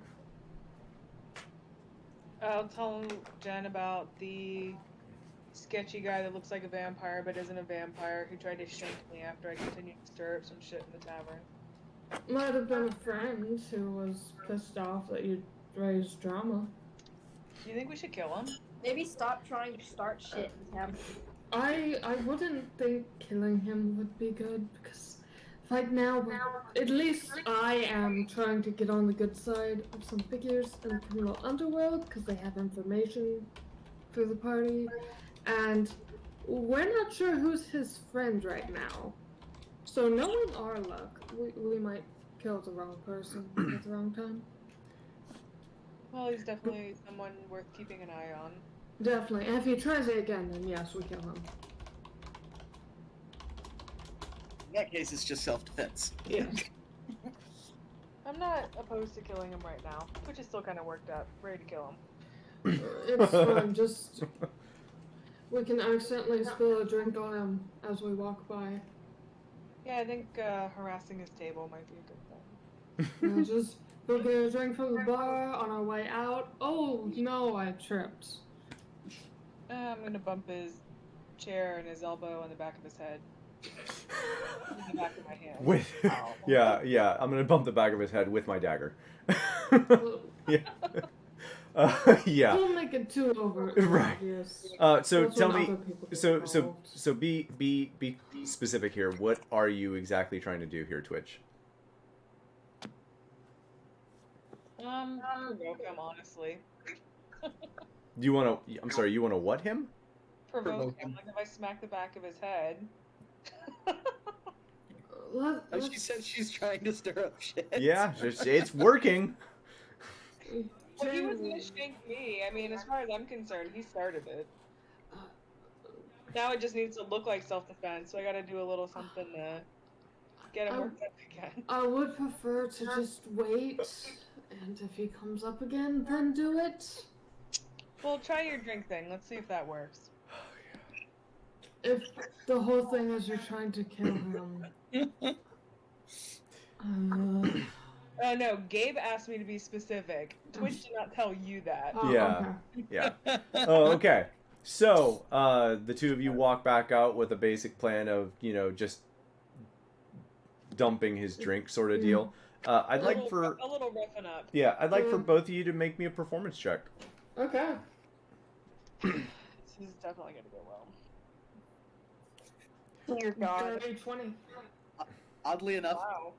I'll tell Jen about the sketchy guy that looks like a vampire but isn't a vampire who tried to shank me after I continued to stir up some shit in the tavern. Might have been a friend who was pissed off that you raised drama. Do you think we should kill him? Maybe stop trying to start shit and have. I wouldn't think killing him would be good because right now, at least I am trying to get on the good side of some figures in the criminal underworld because they have information for the party, and we're not sure who's his friend right now. So knowing our luck, we might kill the wrong person at the wrong time. Well, he's definitely someone worth keeping an eye on. Definitely, and if he tries it again, then yes, we kill him. In that case, it's just self-defense. Yeah. I'm not opposed to killing him right now, which is still kind of worked up, ready to kill him. It's fine, just... We can accidentally spill a drink on him as we walk by. Yeah, I think harassing his table might be a good thing. Yeah, just go get a drink from the bar on our way out. Oh, no, I tripped. I'm gonna bump his chair and his elbow on the back of his head. In the back of my hand. Yeah, I'm gonna bump the back of his head with my dagger. Yeah. Yeah. Don't make it too over. Right. Obvious. So That's tell when me, other people get so involved. be specific here. What are you exactly trying to do here, Twitch? Provoke him, honestly. Do you want to? I'm sorry. You want to what him? Provoke him. Like if I smack the back of his head. Oh, she said she's trying to stir up shit. Yeah, it's working. Well, he was gonna shank me. I mean, as far as I'm concerned, he started it. Now it just needs to look like self-defense, so I gotta do a little something to get him worked up again. I would prefer to just wait, and if he comes up again, then do it. Well, try your drink thing. Let's see if that works. If the whole thing is you're trying to kill him. Oh no, Gabe asked me to be specific. Twitch did not tell you that. Oh, Yeah. okay. Yeah. Oh, okay. So, the two of you walk back out with a basic plan of, just dumping his drink sort of deal. I'd like for a little roughing up. Yeah, I'd like for both of you to make me a performance check. Okay. This is definitely gonna go well. Dear God. 30, 20. Oddly enough, Wow.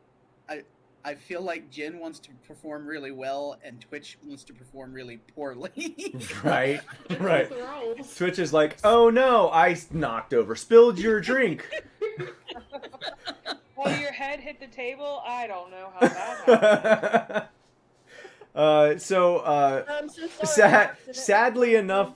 I feel like Jen wants to perform really well, and Twitch wants to perform really poorly. Right, right. The roles. Twitch is like, oh no, I knocked over, spilled your drink. Oh, your head hit the table? I don't know how that happened. I'm so sorry. Sadly enough,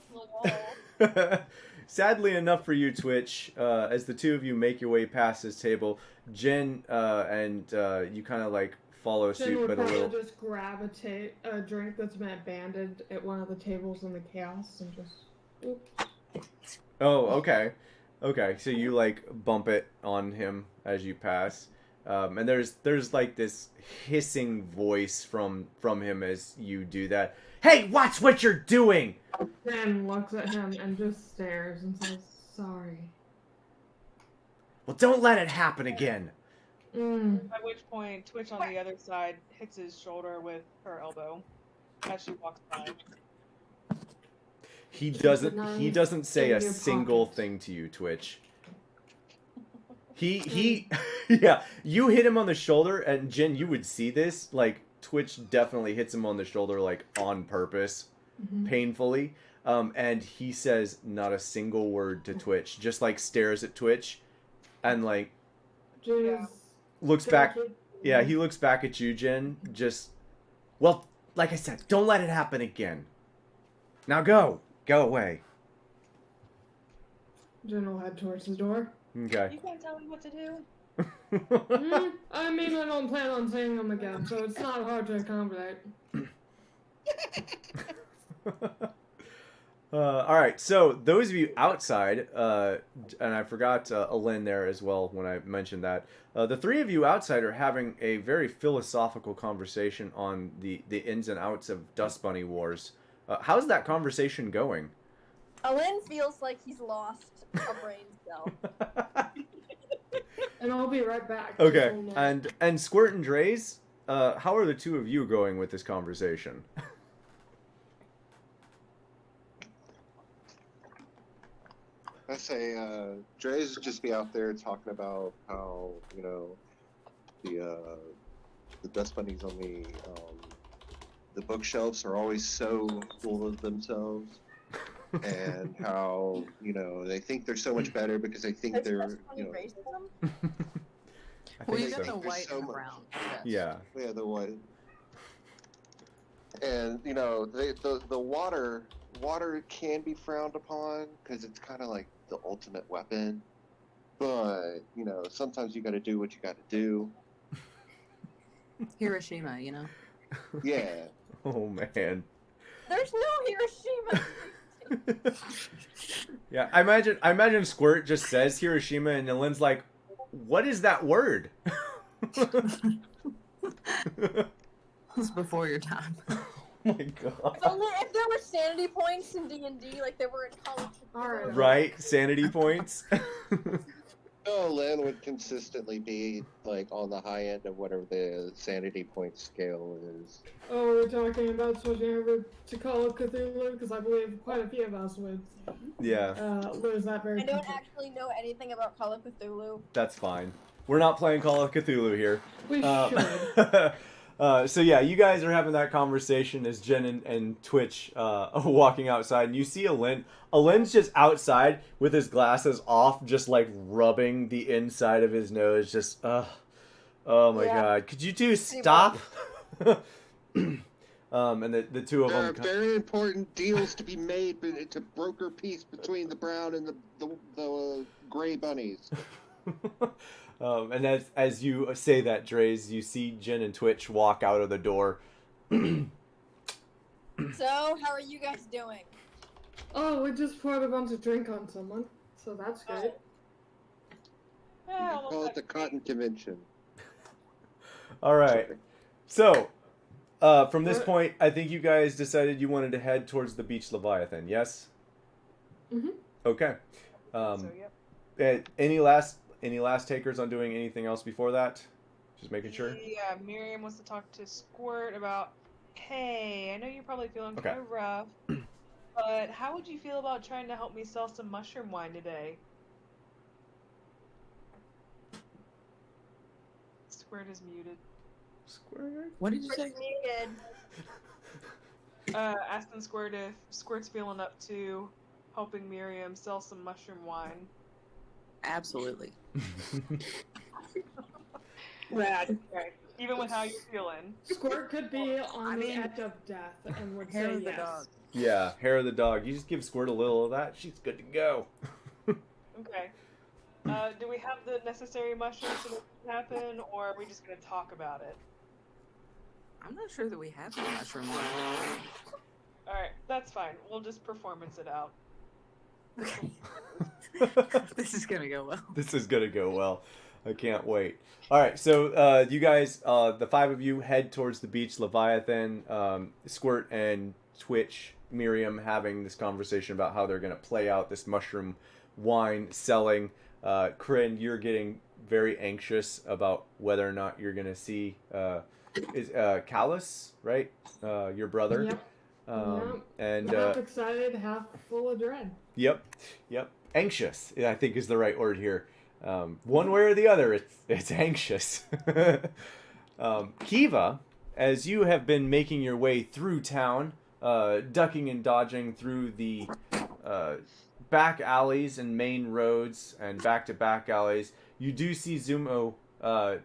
sadly enough for you, Twitch, as the two of you make your way past this table, Jen and you kind of like follow Jen suit, would but a probably little. just grab a drink that's been abandoned at one of the tables in the chaos and just. Oops. Oh, okay, okay. So you like bump it on him as you pass, and there's like this hissing voice from him as you do that. Hey, watch what you're doing! Jen looks at him and just stares and says, "Sorry." Well, don't let it happen again. At which point, Twitch on the other side hits his shoulder with her elbow as she walks by. He doesn't say in a your single pocket. thing to you, Twitch. He yeah, you hit him on the shoulder, and Jen, you would see this, like, Twitch definitely hits him on the shoulder, like, on purpose, painfully, and he says not a single word to Twitch, just, like, stares at Twitch, and, like, Jen is looks back, yeah, he looks back at you, Jen, just, well, like I said, don't let it happen again. Now go away. Jen will head towards the door. Okay. You can't tell me what to do. I mean, I don't plan on seeing them again, so it's not hard to accommodate. All right, so those of you outside, and I forgot Alin there as well when I mentioned that. The three of you outside are having a very philosophical conversation on the ins and outs of Dust Bunny Wars. How's that conversation going? Alin feels like he's lost a brain cell. And I'll be right back. Okay, and Squirt and Draze, how are the two of you going with this conversation? I say, Dre's just be out there talking about how, you know, the dust bunnies on the bookshelves are always so full of themselves, and how, you know, they think they're so much better because they think Is they're, Dust you Bunny know, racism? Well, you think got so. the There's white so and the much. brown. Yes. Yeah. yeah, the white, and you know, the water can be frowned upon because it's kind of like the ultimate weapon, but you know, sometimes you got to do what you got to do. Hiroshima, you know. Yeah. Oh man. There's no Hiroshima. Yeah, I imagine Squirt just says Hiroshima, and Alin's like, "What is that word?" It's before your time. Oh my god. If there were sanity points in D&D, like there were in college. Alright. Right, sanity points. No, Lynn would consistently be like on the high end of whatever the sanity point scale is. Oh, we're talking about switching over to Call of Cthulhu, because I believe quite a few of us would Yeah, lose that very I don't quickly. actually know anything about Call of Cthulhu. that's fine. We're not playing Call of Cthulhu here. We should. So yeah, you guys are having that conversation as Jen and Twitch walking outside, and you see Alin. Alin's just outside with his glasses off, just like rubbing the inside of his nose. Just, oh my Yeah. god, could you two stop? And the two of There are them. very important deals to be made to broker peace between the brown and the gray bunnies. And as you say that, Draze, you see Jen and Twitch walk out of the door. So, how are you guys doing? Oh, we just poured a bunch of drink on someone, so that's good. Yeah, almost Call it like the Cotton Convention. All right. So, from this point, I think you guys decided you wanted to head towards the Beach Leviathan. Yes. Mhm. Okay. so, yep. Any last takers on doing anything else before that? Just making sure. Yeah, Miriam wants to talk to Squirt about, hey, I know you're probably feeling Okay. kind of rough, but how would you feel about trying to help me sell some mushroom wine today? Squirt is muted. Squirt. What did you say? Muted. Asking Squirt if Squirt's feeling up to helping Miriam sell some mushroom wine. Absolutely. Rad. Okay. Even with how you're feeling. Squirt could be on the edge of death and would Hair say of the yes. dog. Yeah, hair of the dog. You just give Squirt a little of that, she's good to go. Okay. Do we have the necessary mushrooms to make it happen, or are we just going to talk about it? I'm not sure that we have the mushroom one. Alright, that's fine. We'll just performance it out. Okay. This is gonna go well. This is gonna go well. I can't wait. All right, so you guys, the 5 of you, head towards the Beach Leviathan. Squirt and Twitch, Miriam, having this conversation about how they're gonna play out this mushroom wine selling. Kryn, you're getting very anxious about whether or not you're gonna see is Callus, right? Your brother. Yep. And half excited, half full of dread. Yep. Anxious, I think, is the right word here. One way or the other, it's anxious. Kiva, as you have been making your way through town, ducking and dodging through the back alleys and main roads and back-to-back alleys, you do see Zumo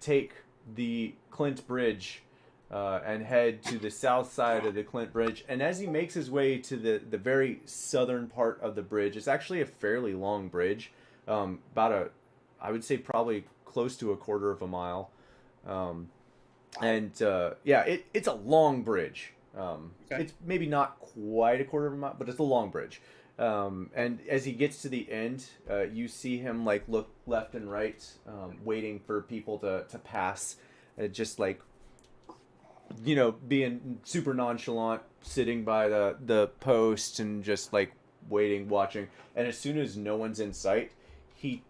take the Clint Bridge and head to the south side of the Clint Bridge. And as he makes his way to the very southern part of the bridge, it's actually a fairly long bridge, I would say probably close to a quarter of a mile. It's a long bridge. Okay. It's maybe not quite a quarter of a mile, but it's a long bridge. And as he gets to the end, you see him like look left and right, waiting for people to pass, just like, you know, being super nonchalant, sitting by the post and just like waiting, watching. And as soon as no one's in sight, he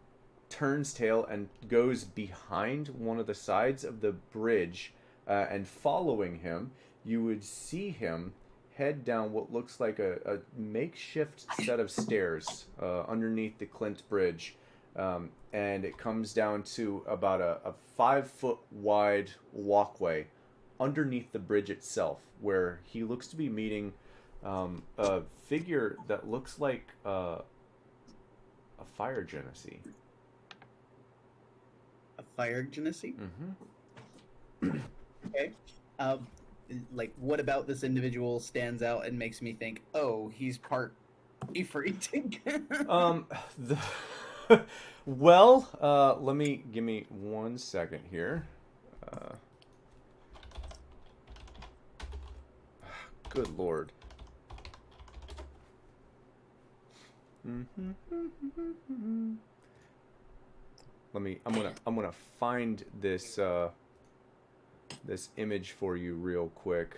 turns tail and goes behind one of the sides of the bridge, and following him, you would see him head down what looks like a makeshift set of stairs underneath the Clint Bridge. And it comes down to about a 5-foot wide walkway underneath the bridge itself, where he looks to be meeting a figure that looks like a fire genasi. A fire genasi? Mm-hmm. Okay. Like, what about this individual stands out and makes me think, oh, he's part Ifrit? Give me 1 second here. Good lord. I'm gonna find this this image for you real quick.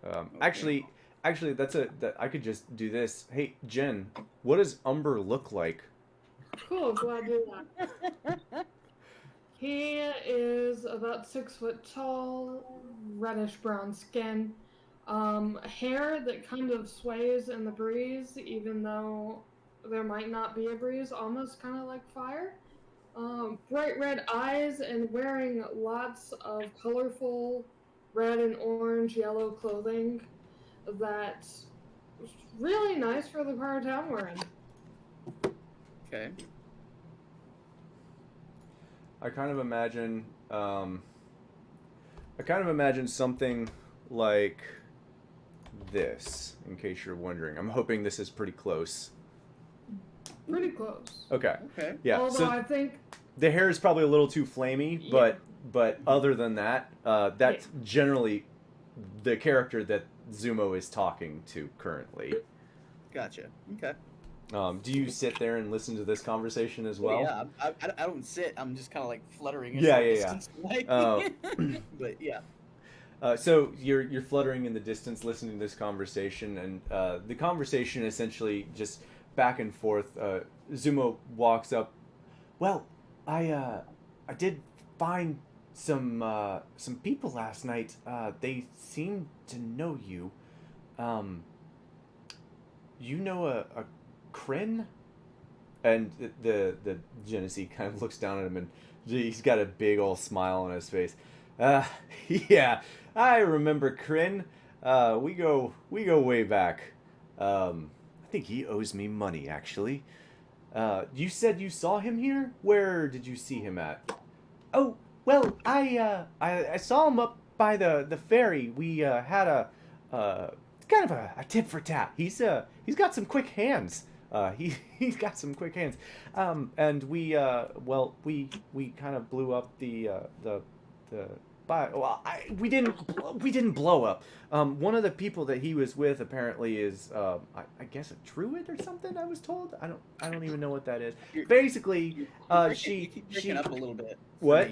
Okay. Actually, I could just do this. Hey, Jen, what does Umber look like? Cool, glad to do that. He is about 6 foot tall, reddish brown skin, hair that kind of sways in the breeze, even though there might not be a breeze, almost kind of like fire. Bright red eyes and wearing lots of colorful red and orange, yellow clothing that's really nice for the part of town we're in. Okay. I kind of imagine something like this, in case you're wondering. I'm hoping this is pretty close. Pretty close. Okay. Okay. Yeah. Although So I think the hair is probably a little too flamey, Yeah. but other than that, that's generally the character that Zumo is talking to currently. Gotcha. Okay. Do you sit there and listen to this conversation as well? Yeah, I don't sit. I'm just kind of like fluttering. in Yeah, the yeah. distance away. But yeah. So you're fluttering in the distance, listening to this conversation, and the conversation essentially just back and forth. Zumo walks up. Well, I did find some people last night. They seem to know you. You know a Kryn? And the Genesee kind of looks down at him, and he's got a big old smile on his face. Yeah, I remember Kryn. We go way back. I think he owes me money, actually. You said you saw him here? Where did you see him at? Oh, well, I saw him up by the ferry. We had a kind of a tit for tat. He's got some quick hands. He's got some quick hands. And we kind of blew up the we didn't blow up. One of the people that he was with apparently is I guess a druid or something. I was told. I don't even know what that is. Basically, you keep breaking up a little bit. What?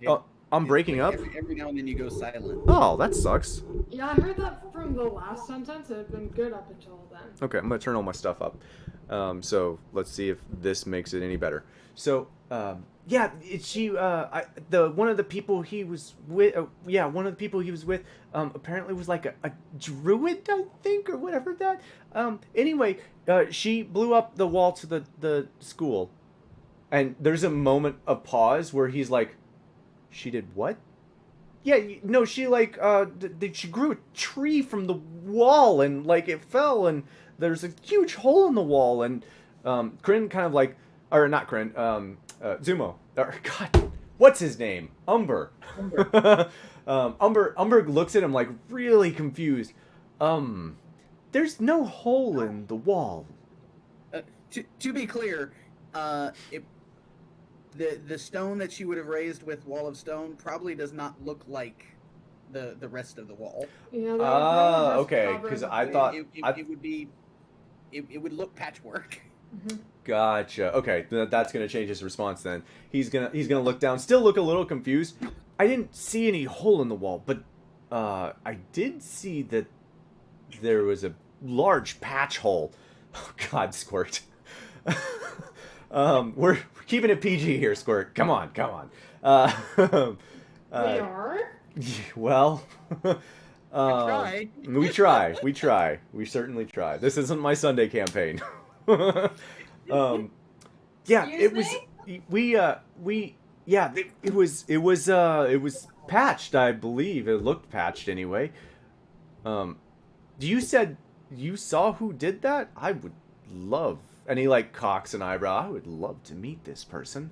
Oh, I'm breaking up. Every now and then you go silent. Oh, that sucks. Yeah, I heard that from the last sentence. It had been good up until then. Okay, I'm gonna turn all my stuff up. So let's see if this makes it any better. So yeah, one of the people he was with. One of the people he was with. Apparently was like a druid, I think, or whatever that. Anyway, she blew up the wall to the school, and there's a moment of pause where he's like, "She did what?" Yeah, no, she like she grew a tree from the wall, and like it fell, and there's a huge hole in the wall, and Kryn kind of like, or not Kryn, Zumo. God, what's his name? Umber. Umber looks at him like really confused. There's no hole in the wall. To be clear, the stone that she would have raised with Wall of Stone probably does not look like the rest of the wall. Yeah. Okay. Because I thought it would look patchwork. Mm-hmm. Gotcha. Okay, that's gonna change his response then. He's gonna look down, still look a little confused. I didn't see any hole in the wall, but I did see that there was a large patch hole. Oh God, Squirt. We're keeping it PG here, Squirt. Come on. We are? Well, we try. We certainly try. This isn't my Sunday campaign. Yeah, it was. It was patched, I believe. It looked patched anyway. You said you saw who did that? I would love. And he like cocks an eyebrow. I would love to meet this person.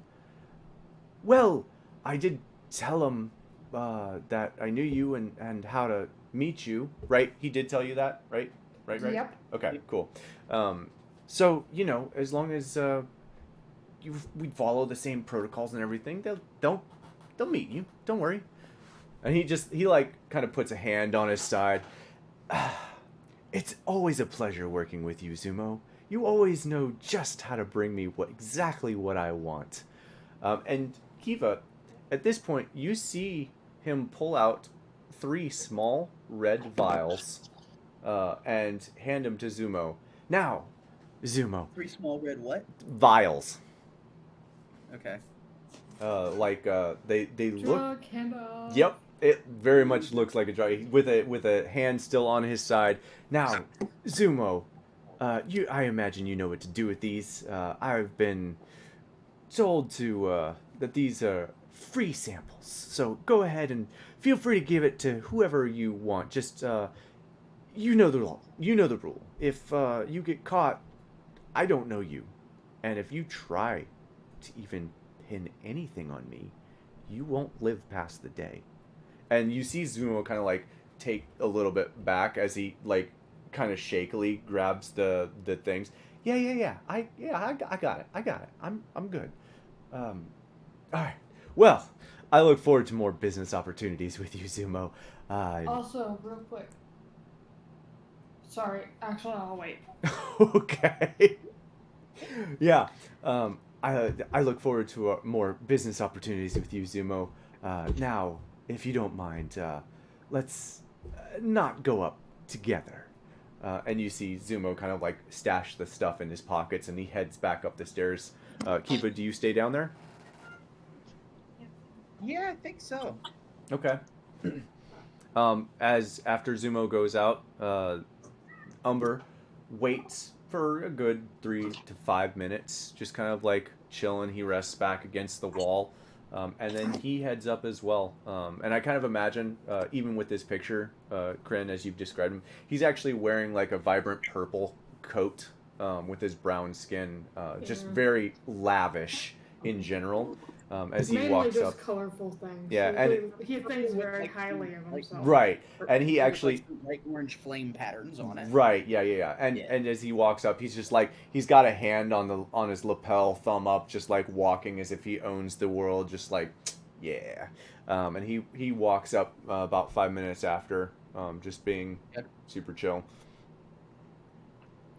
Well, I did tell him that I knew you and how to meet you. Right? He did tell you that, right? Right. Yep. Okay, cool. So, as long as we follow the same protocols and everything, they'll meet you. Don't worry. And he like kind of puts a hand on his side. It's always a pleasure working with you, Zumo. You always know just how to bring me exactly what I want. And Kiva, at this point, you see him pull out 3 small red vials and hand them to Zumo. Now, Zumo. 3 small red what? Vials. Okay. They look. Drug handle. Yep, it very much looks like a drug with a hand still on his side. Now, Zumo, I imagine you know what to do with these. I've been told that these are free samples, so go ahead and feel free to give it to whoever you want. Just you know the law. You know the rule. If you get caught, I don't know you, and if you try to even pin anything on me, you won't live past the day. And you see Zumo kind of like take a little bit back as he like kind of shakily grabs the things. Yeah. I got it. I'm good. All right. Well, I look forward to more business opportunities with you, Zumo. Also, real quick. Sorry, actually, I'll wait. Okay. Yeah. I look forward to more business opportunities with you, Zumo. Now, if you don't mind, let's not go up together. And you see Zumo kind of like stash the stuff in his pockets, and he heads back up the stairs. Kiva, do you stay down there? Yeah, I think so. Okay. As after Zumo goes out, Umber waits for a good 3 to 5 minutes, just kind of like chilling. He rests back against the wall, and then he heads up as well. And I kind of imagine, even with this picture, Kryn, as you've described him, he's actually wearing like a vibrant purple coat with his brown skin, just very lavish in general. As he walks just up, colorful things. Yeah, and he thinks very highly of himself. right, and he actually bright orange flame patterns on it. Right, yeah. And as he walks up, he's just like he's got a hand on his lapel, thumb up, just like walking as if he owns the world, just like yeah. And he walks up about 5 minutes after, just being super chill.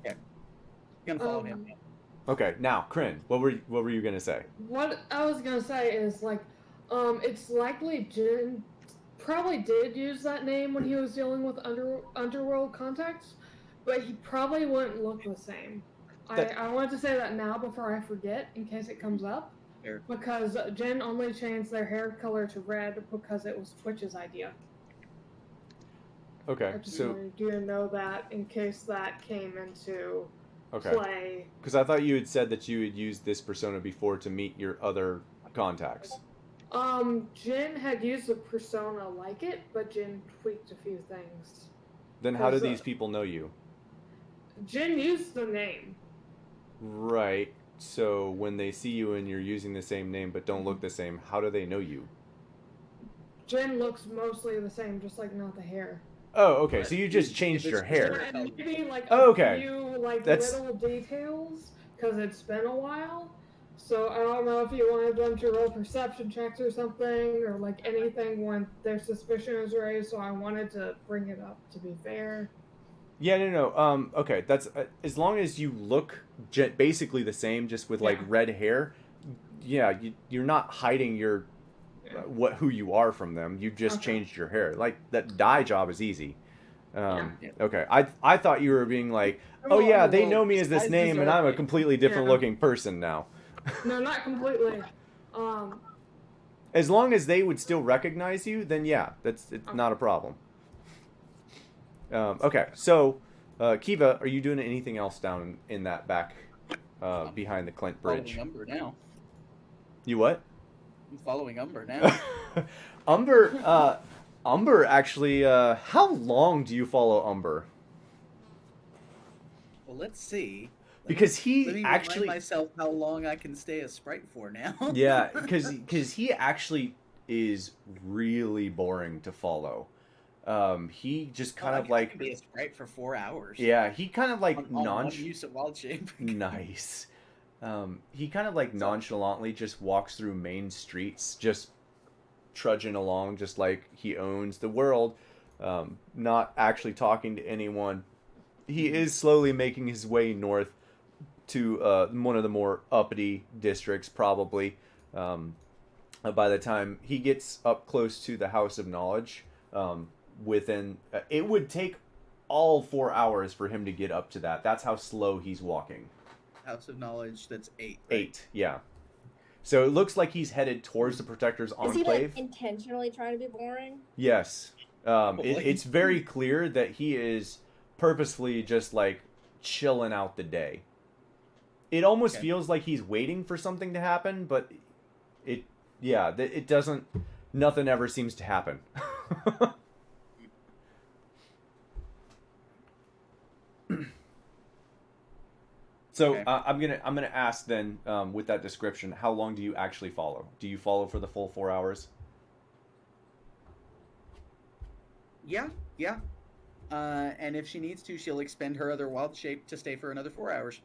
Yeah, you can follow him. Okay, now, Kryn, what were you gonna say? What I was gonna say is like, it's likely Jin probably did use that name when he was dealing with underworld contacts, but he probably wouldn't look the same. I want to say that now before I forget, in case it comes up, because Jin only changed their hair color to red because it was Twitch's idea. Okay, I just wanted you to know that in case that came into play. Because I thought you had said that you had used this persona before to meet your other contacts. Jin had used a persona like it, but Jin tweaked a few things. Then how do these people know you? Jin used the name. Right. So when they see you and you're using the same name but don't look the same, how do they know you? Jin looks mostly the same, just like not the hair. Oh, okay. So you just changed your hair. And maybe like a few like little details, because it's been a while. So I don't know if you wanted them to roll perception checks or something, or like anything when their suspicion is raised. So I wanted to bring it up to be fair. Yeah, no. Okay, that's as long as you look basically the same, just with like red hair. Yeah, you're not hiding your who you are from them. You just changed your hair. Like that dye job is easy. Okay, I thought you were being like, oh yeah, they know me as this name, and I'm a completely different looking person now. No, not completely. As long as they would still recognize you, then yeah, it's not a problem. Okay, so Kiva, are you doing anything else down in that back behind the Clint Bridge? Following Umber now. You what? I'm following Umber now. Umber actually. How long do you follow Umber? Well, let's see. Because he let me actually remind myself how long I can stay a sprite for now. Yeah, because he actually is really boring to follow. He just kind of like be a sprite for 4 hours. Yeah, he kind of like use of wild shape. Nice. He kind of like nonchalantly just walks through main streets, just trudging along, just like he owns the world, not actually talking to anyone. He is slowly making his way north to one of the more uppity districts, probably. By the time he gets up close to the House of Knowledge, it would take all 4 hours for him to get up to that. That's how slow he's walking. House of Knowledge, that's 8. Right? 8, yeah. So it looks like he's headed towards the Protector's Enclave. Is he like intentionally trying to be boring? Yes. It's very clear that he is purposefully just like chilling out the day. It almost feels like he's waiting for something to happen, but it doesn't. Nothing ever seems to happen. So I'm gonna ask then, with that description, how long do you actually follow? Do you follow for the full 4 hours? Yeah. And if she needs to, she'll expend her other wild shape to stay for another 4 hours.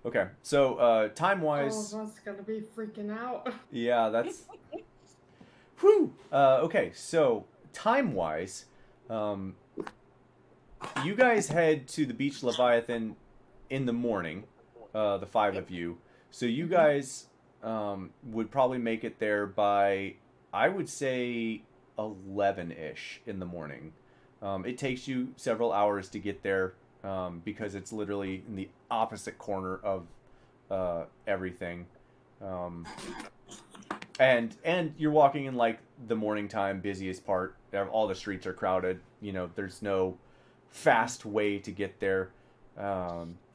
Okay, so time-wise... Oh, that's gonna be freaking out. Yeah, that's... Whew! Okay, so time-wise, you guys head to the Beach Leviathan in the morning, the 5 of you. So you guys would probably make it there by, I would say, 11-ish in the morning. It takes you several hours to get there, because it's literally in the opposite corner of everything. And you're walking in like the morning time, busiest part. All the streets are crowded. You know, there's no fast way to get there.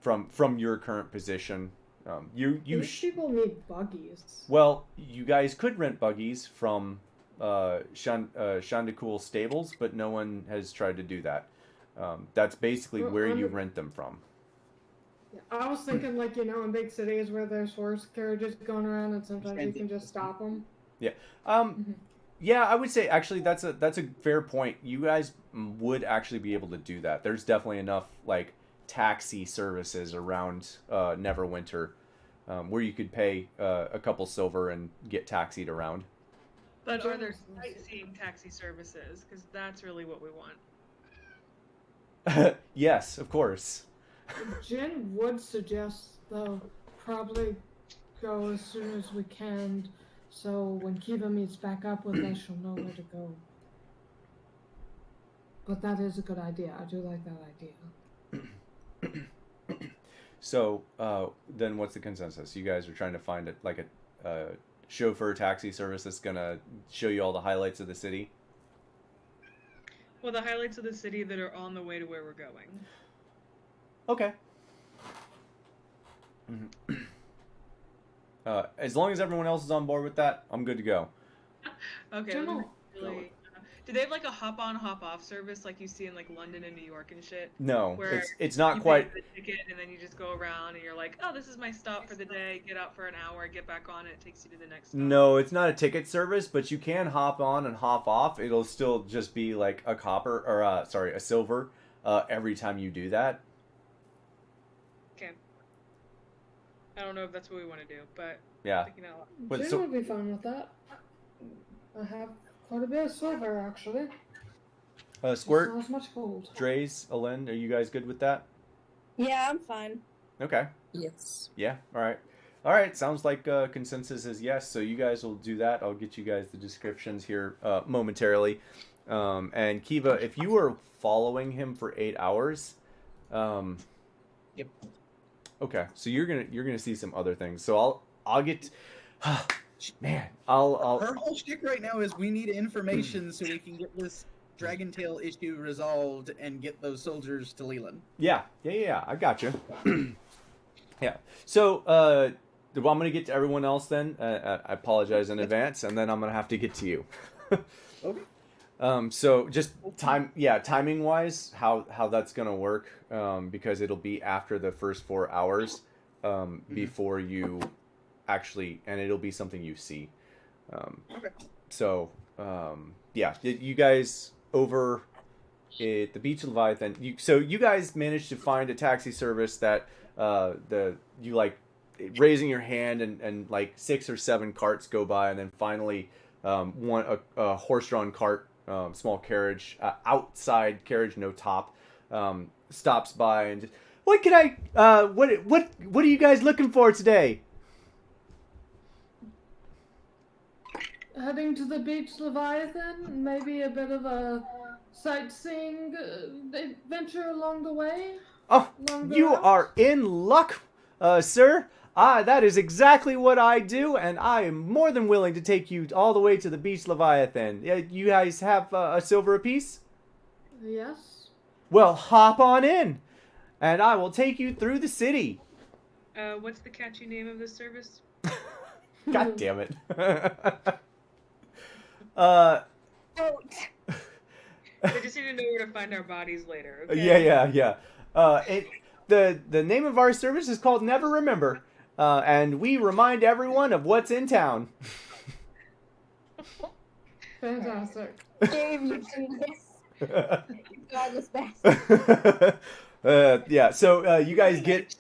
from your current position. These people need buggies. Well, you guys could rent buggies from Shandakul stables, but no one has tried to do that. That's basically where you rent them from. Yeah, I was thinking, like, you know, in big cities where there's horse carriages going around, and sometimes you can just stop them. Yeah. Yeah, I would say actually that's a fair point. You guys would actually be able to do that. There's definitely enough like taxi services around Neverwinter where you could pay a couple silver and get taxied around. But are there sightseeing taxi services? Because that's really what we want. Yes, of course. Jen would suggest, though, probably go as soon as we can, so when Kiva meets back up with us, she'll know where to go. But that is a good idea. I do like that idea. So, then what's the consensus? You guys are trying to find a chauffeur taxi service that's gonna show you all the highlights of the city? Well, the highlights of the city that are on the way to where we're going. Okay. As long as everyone else is on board with that, I'm good to go. Okay. Do they have like a hop-on, hop-off service like you see in like London and New York and shit? No, where it's not you quite. Pay the ticket and then you just go around and you're like, oh, this is my stop for the day. Get out for an hour, get back on it takes you to the next stop. No, it's not a ticket service, but you can hop on and hop off. It'll still just be like a copper or a silver every time you do that. Okay. I don't know if that's what we want to do, but yeah. Jen would be fine with that. I have quite a bit of silver, actually. Squirt, not as much gold. Draze, Alen, are you guys good with that? Yeah, I'm fine. Okay. Yes. Yeah, alright, sounds like consensus is yes, so you guys will do that. I'll get you guys the descriptions here momentarily. And Kiva, if you were following him for 8 hours, Yep. Okay, so you're gonna see some other things. So I'll get man, I'll Her whole shtick right now is we need information so we can get this Dragon Tail issue resolved and get those soldiers to Leland. Yeah, I got you. Yeah. So I'm gonna get to everyone else then. I apologize in advance, and then I'm gonna have to get to you. Okay. So just timing wise, how that's gonna work, because it'll be after the first 4 hours, before you actually, and it'll be something you see. Okay. So, yeah, you guys over at the Beach Leviathan, you guys managed to find a taxi service that you like raising your hand and like 6 or 7 carts go by, and then finally a horse-drawn cart, small carriage, outside carriage, no top, stops by and just, what are you guys looking for today? Heading to the Beach Leviathan, maybe a bit of a sightseeing adventure along the way. Oh, you are in luck, sir. That is exactly what I do, and I am more than willing to take you all the way to the Beach Leviathan. You guys have a silver apiece? Yes. Well, hop on in, and I will take you through the city. What's the catchy name of this service? God damn it. They just need to know where to find our bodies later. Okay? Yeah. The name of our service is called Never Remember, and we remind everyone of what's in town. Fantastic. Dave, you do this. God is best. Yeah, so you guys get...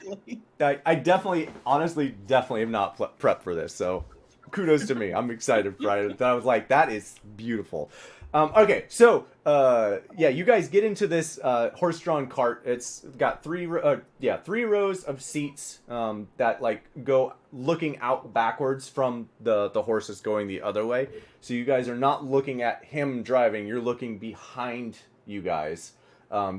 I definitely am not prepped for this, so kudos to me. I'm excited for it. I was like, that is beautiful. Okay, so, yeah, you guys get into this horse-drawn cart. It's got 3 rows of seats that, like, go looking out backwards from the horses going the other way. So you guys are not looking at him driving. You're looking behind you guys,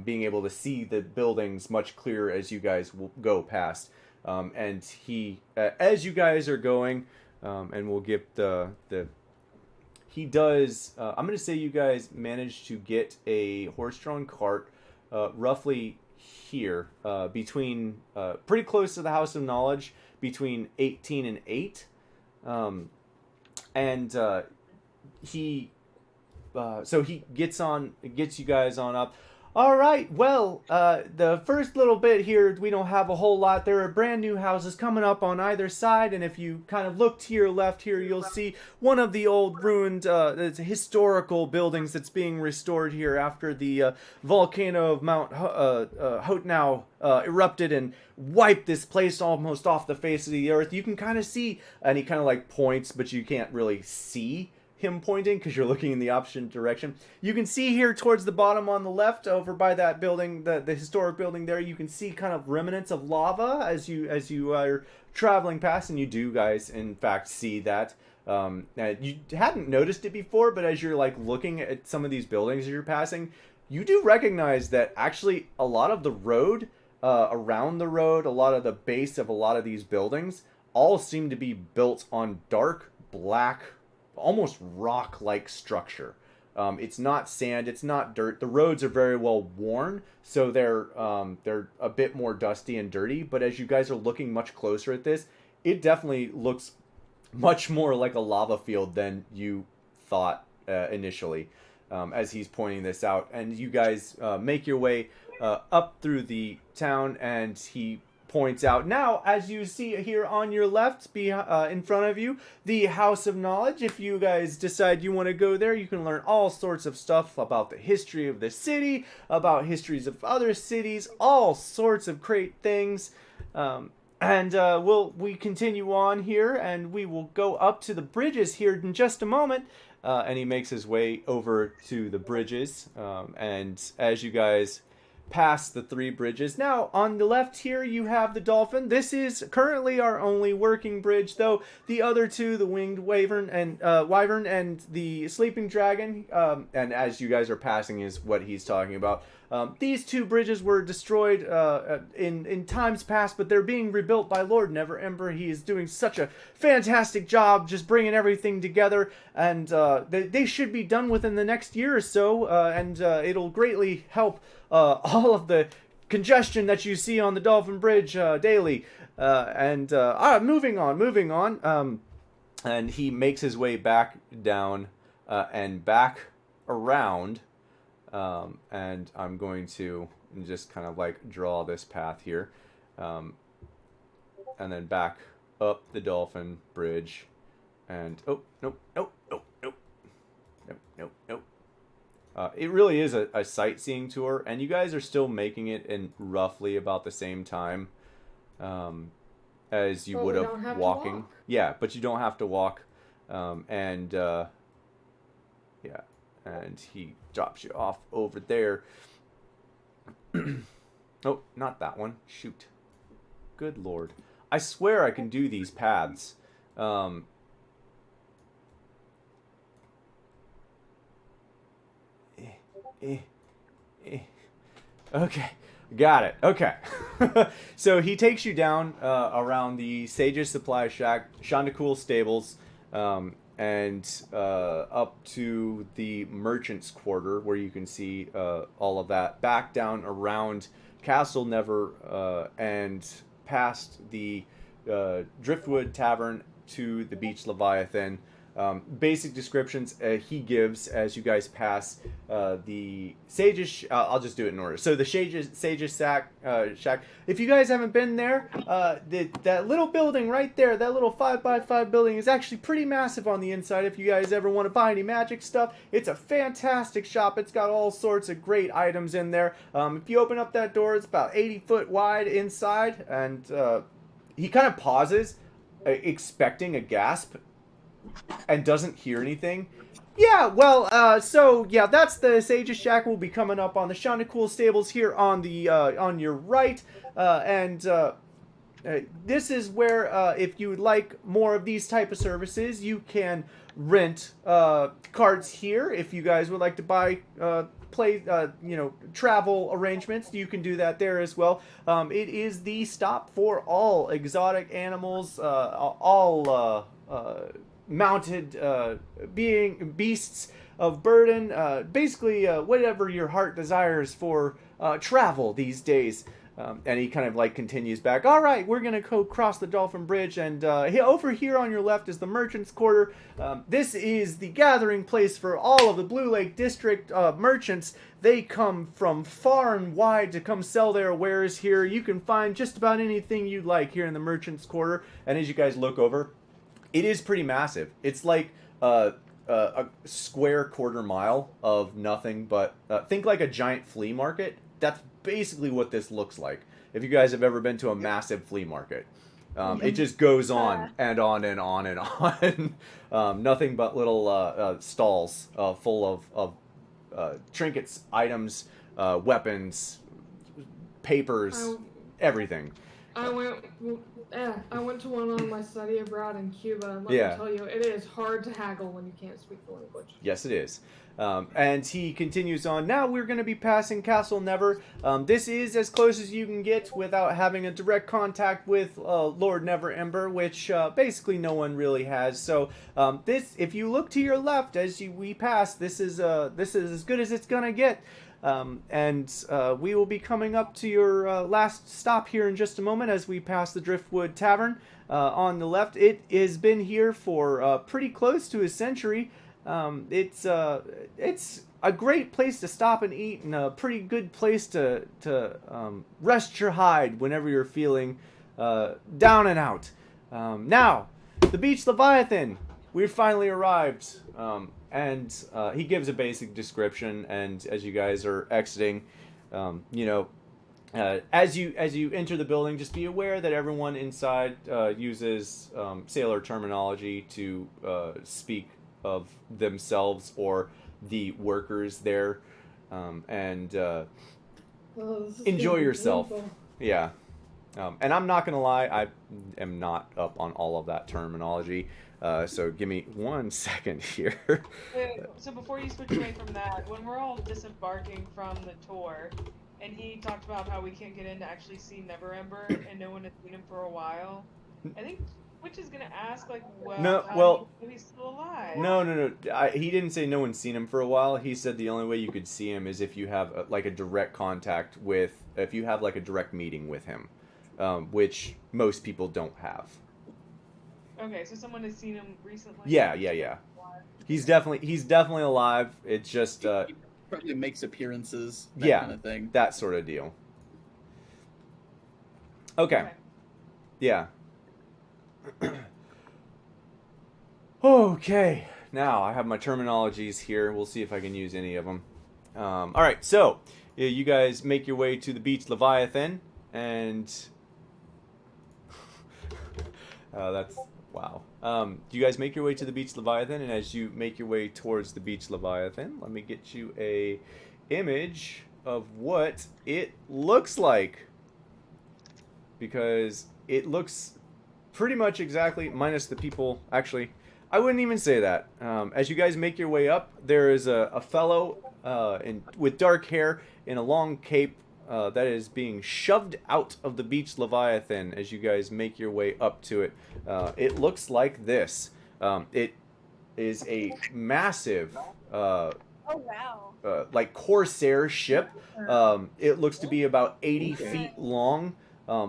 being able to see the buildings much clearer as you guys will go past. And he, as you guys are going, and we'll get he does, I'm going to say you guys managed to get a horse-drawn cart. Roughly, here, between pretty close to the House of Knowledge, between 18 and 8. And he so he gets you guys on up. All right, well, the first little bit here, we don't have a whole lot. There are brand new houses coming up on either side, and if you kind of look to your left here, you'll see one of the old ruined historical buildings that's being restored here after the volcano of Mount Hotnau erupted and wiped this place almost off the face of the earth. You can kind of see, and he kind of like points, but you can't really see him pointing because you're looking in the opposite direction. You can see here towards the bottom on the left, over by that building, the historic building there, you can see kind of remnants of lava as you are traveling past, and you do guys in fact see that. You hadn't noticed it before, but as you're like looking at some of these buildings as you're passing, you do recognize that actually a lot of the road, around the road, a lot of the base of a lot of these buildings all seem to be built on dark black, almost rock-like structure. It's not sand, it's not dirt. The roads are very well worn, so they're a bit more dusty and dirty. But as you guys are looking much closer at this, it definitely looks much more like a lava field than you thought initially, as he's pointing this out. And you guys make your way up through the town, and he points out, now, as you see here on your left, in front of you, the House of Knowledge. If you guys decide you want to go there, you can learn all sorts of stuff about the history of the city, about histories of other cities, all sorts of great things. We continue on here, and we will go up to the bridges here in just a moment. And he makes his way over to the bridges, and as you guys past the 3 bridges. Now, on the left here, you have the Dolphin. This is currently our only working bridge, though the other 2, the Winged Wyvern and the Sleeping Dragon, and as you guys are passing is what he's talking about. These 2 bridges were destroyed in times past, but they're being rebuilt by Lord Never Ember. He is doing such a fantastic job just bringing everything together, and they should be done within the next year or so, and it'll greatly help all of the congestion that you see on the Dolphin Bridge daily. Moving on. And he makes his way back down and back around. And I'm going to just kind of like draw this path here. And then back up the Dolphin Bridge. And, oh, nope. It really is a sightseeing tour, and you guys are still making it in roughly about the same time as you would have walking. Yeah, but you don't have to walk. And he drops you off over there. Oh, not that one. Shoot. Good Lord. I swear I can do these paths. Okay, got it. Okay. So he takes you down around the Sage's Supply Shack, Shandacool Stables, and up to the Merchant's Quarter, where you can see all of that. Back down around Castle Never and past the Driftwood Tavern to the Beach Leviathan. Basic descriptions he gives as you guys pass the Sage's. I'll just do it in order. So the Sage's Shack. If you guys haven't been there, that little building right there, that little 5x5 building, is actually pretty massive on the inside. If you guys ever want to buy any magic stuff, it's a fantastic shop. It's got all sorts of great items in there. If you open up that door, it's about 80 foot wide inside, and he kind of pauses, expecting a gasp, and doesn't hear anything. Yeah, well, so yeah, that's the Sage's Shack. Will be coming up on the Shandacool Stables here on the on your right, and this is where if you would like more of these type of services, you can rent carts here. If you guys would like to buy travel arrangements, you can do that there as well. It is the stop for all exotic animals, all mounted beasts, of burden, basically whatever your heart desires for travel these days. And he kind of like continues back. All right, we're gonna go cross the Dolphin Bridge, and over here on your left is the Merchants' Quarter. This is the gathering place for all of the Blue Lake District merchants. They come from far and wide to come sell their wares here. You can find just about anything you like here in the Merchants' Quarter. And as you guys look over, it is pretty massive. It's like a square quarter mile of nothing but think like a giant flea market. That's basically what this looks like. If you guys have ever been to a massive flea market, it just goes on and on and on and on. Nothing but little stalls full of trinkets, items, weapons, papers, everything. I went to one on my study abroad in Cuba, and let me tell you, it is hard to haggle when you can't speak the language. Yes, it is. And he continues on. Now we're going to be passing Castle Never. This is as close as you can get without having a direct contact with Lord Never Ember, which basically no one really has. So this, if you look to your left as we pass, this is as good as it's going to get. And we will be coming up to your last stop here in just a moment as we pass the Driftwood Tavern on the left. It has been here for pretty close to a century. It's a great place to stop and eat, and a pretty good place to rest your hide whenever you're feeling down and out. Now, the Beach Leviathan. We've finally arrived. And he gives a basic description, and as you guys are exiting, as you enter the building, just be aware that everyone inside uses sailor terminology to speak of themselves or the workers there, and enjoy yourself. Painful. Yeah. And I'm not going to lie, I am not up on all of that terminology. So give me 1 second here. So before you switch away from that, when we're all disembarking from the tour, and he talked about how we can't get in to actually see Never Ember, and no one has seen him for a while, I think Twitch is gonna ask, like, how do he's still alive? No. He didn't say no one's seen him for a while. He said the only way you could see him is if you have like a direct contact with, if you have like a direct meeting with him, which most people don't have. Okay, so someone has seen him recently? Yeah. He's definitely alive. It's just He probably makes appearances, that kind of thing. That sort of deal. Okay. Yeah. Okay. Now I have my terminologies here. We'll see if I can use any of them. All right. So you guys make your way to the Beach Leviathan, and that's. Wow. You guys make your way to the Beach Leviathan, and as you make your way towards the Beach Leviathan, let me get you a image of what it looks like. Because it looks pretty much exactly, minus the people, actually, I wouldn't even say that. As you guys make your way up, there is a fellow with dark hair in a long cape that is being shoved out of the Beach Leviathan as you guys make your way up to it. It looks like this. It is a massive, like Corsair ship. It looks to be about 80 feet long,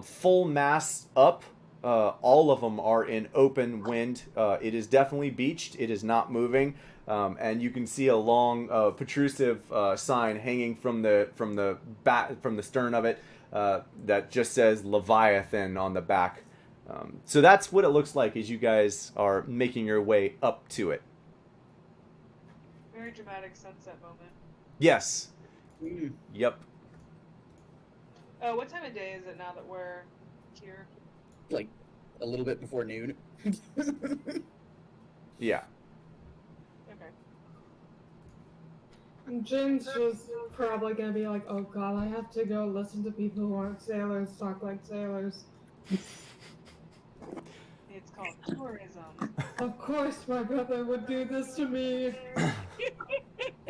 full masts up. All of them are in open wind. It is definitely beached. It is not moving. And you can see a long protrusive sign hanging from the stern of it that just says Leviathan on the back. So that's what it looks like as you guys are making your way up to it. Very dramatic sunset moment. Yes. Yep. What time of day is it now that we're here? Like a little bit before noon. Yeah. Jin's just probably gonna be like, oh god, I have to go listen to people who aren't sailors talk like sailors. It's called tourism. Of course my brother would do this to me.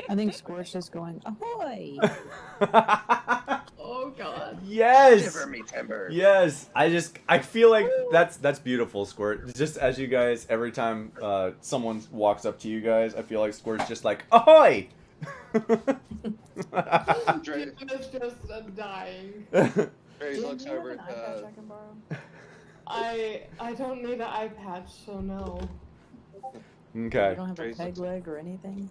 I think Scorch is going, ahoy! Oh god. god. Yes. Shiver me timber. Yes. I feel like that's beautiful, Squirt. Just as you guys, every time someone walks up to you guys, I feel like Squirt's just like, ahoy! Dre, It's just dying. Dre looks Do you have over an at eye patch I can borrow? I don't need an eye patch, so no. Okay. You don't have a Trace peg leg or anything?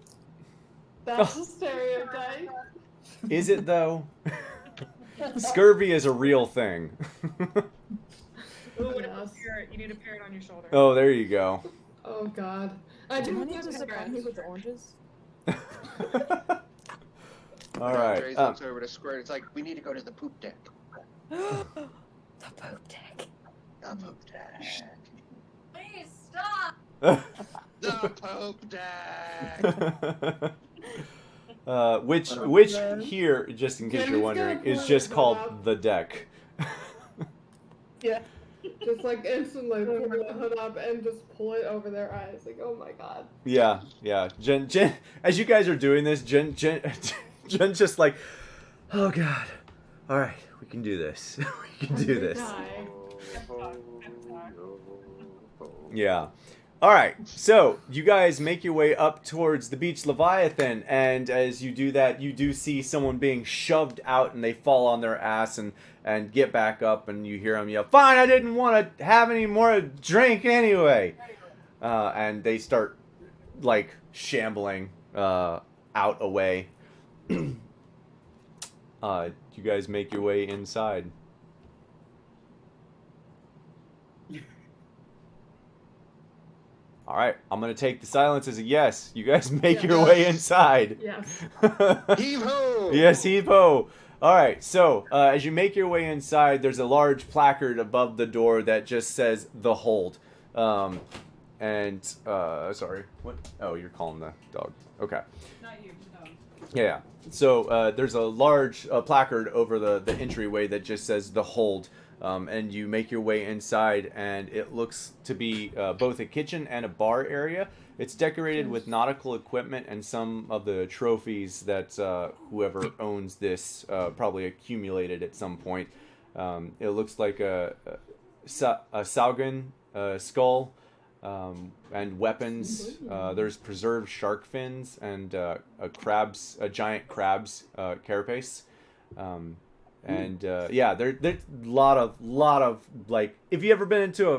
That's a stereotype. Is it though? Scurvy is a real thing. Ooh, what about Yes. parrot? You need a parrot on your shoulder. Oh, there you go. Oh god. I Do do I need have to supply you parrots. with oranges? All right. Dre looks over to Squirt. It's like, we need to go to the poop deck. The poop deck. The poop deck. Please stop. The poop deck. Which here, just in case Yeah, you're he's wondering, gonna is pull just it called up. the deck. Yeah. Just like instantly pull the hood up and just pull it over their eyes. Like, oh my god. Yeah, yeah. Jen, as you guys are doing this, Jen's just like, oh god. All right, we can do this. We can do this. Die. Yeah. All right. So you guys make your way up towards the Beach Leviathan, and as you do that, you do see someone being shoved out, and they fall on their ass and get back up, and you hear them yell, "Fine, I didn't want to have any more drink anyway," and they start like shambling out away. You guys make your way inside. All right, I'm gonna take the silence as a yes. You guys make your way inside. Yes. Heave ho! Yes, heave ho. All right, so as you make your way inside, there's a large placard above the door that just says "The Hold." Sorry, what? Oh, you're calling the dog. Okay. Not you, no. Yeah. So there's a large placard over the entryway that just says "The Hold." And you make your way inside, and it looks to be both a kitchen and a bar area. It's decorated with nautical equipment and some of the trophies that whoever owns this probably accumulated at some point. It looks like a Saugan skull and weapons. There's preserved shark fins and a giant crab's carapace. And yeah, there's a lot of like, if you ever been into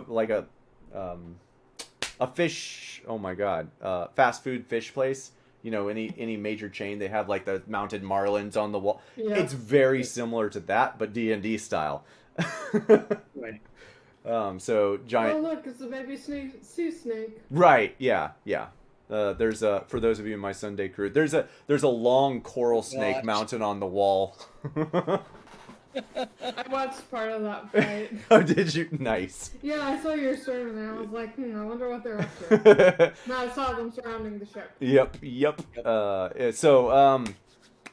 a fish, oh my god, fast food fish place, you know, any major chain, they have like the mounted marlins on the wall. Yeah. It's very similar to that, but D&D style. Right. So giant. Oh look, it's a baby sea snake. Right. Yeah. Yeah. There's for those of you in my Sunday crew, there's a long coral snake What? mounted on the wall. I watched part of that fight. Oh, did you? Nice. Yeah, I saw your sermon and I was like, I wonder what they're up to. No, I saw them surrounding the ship. Yep.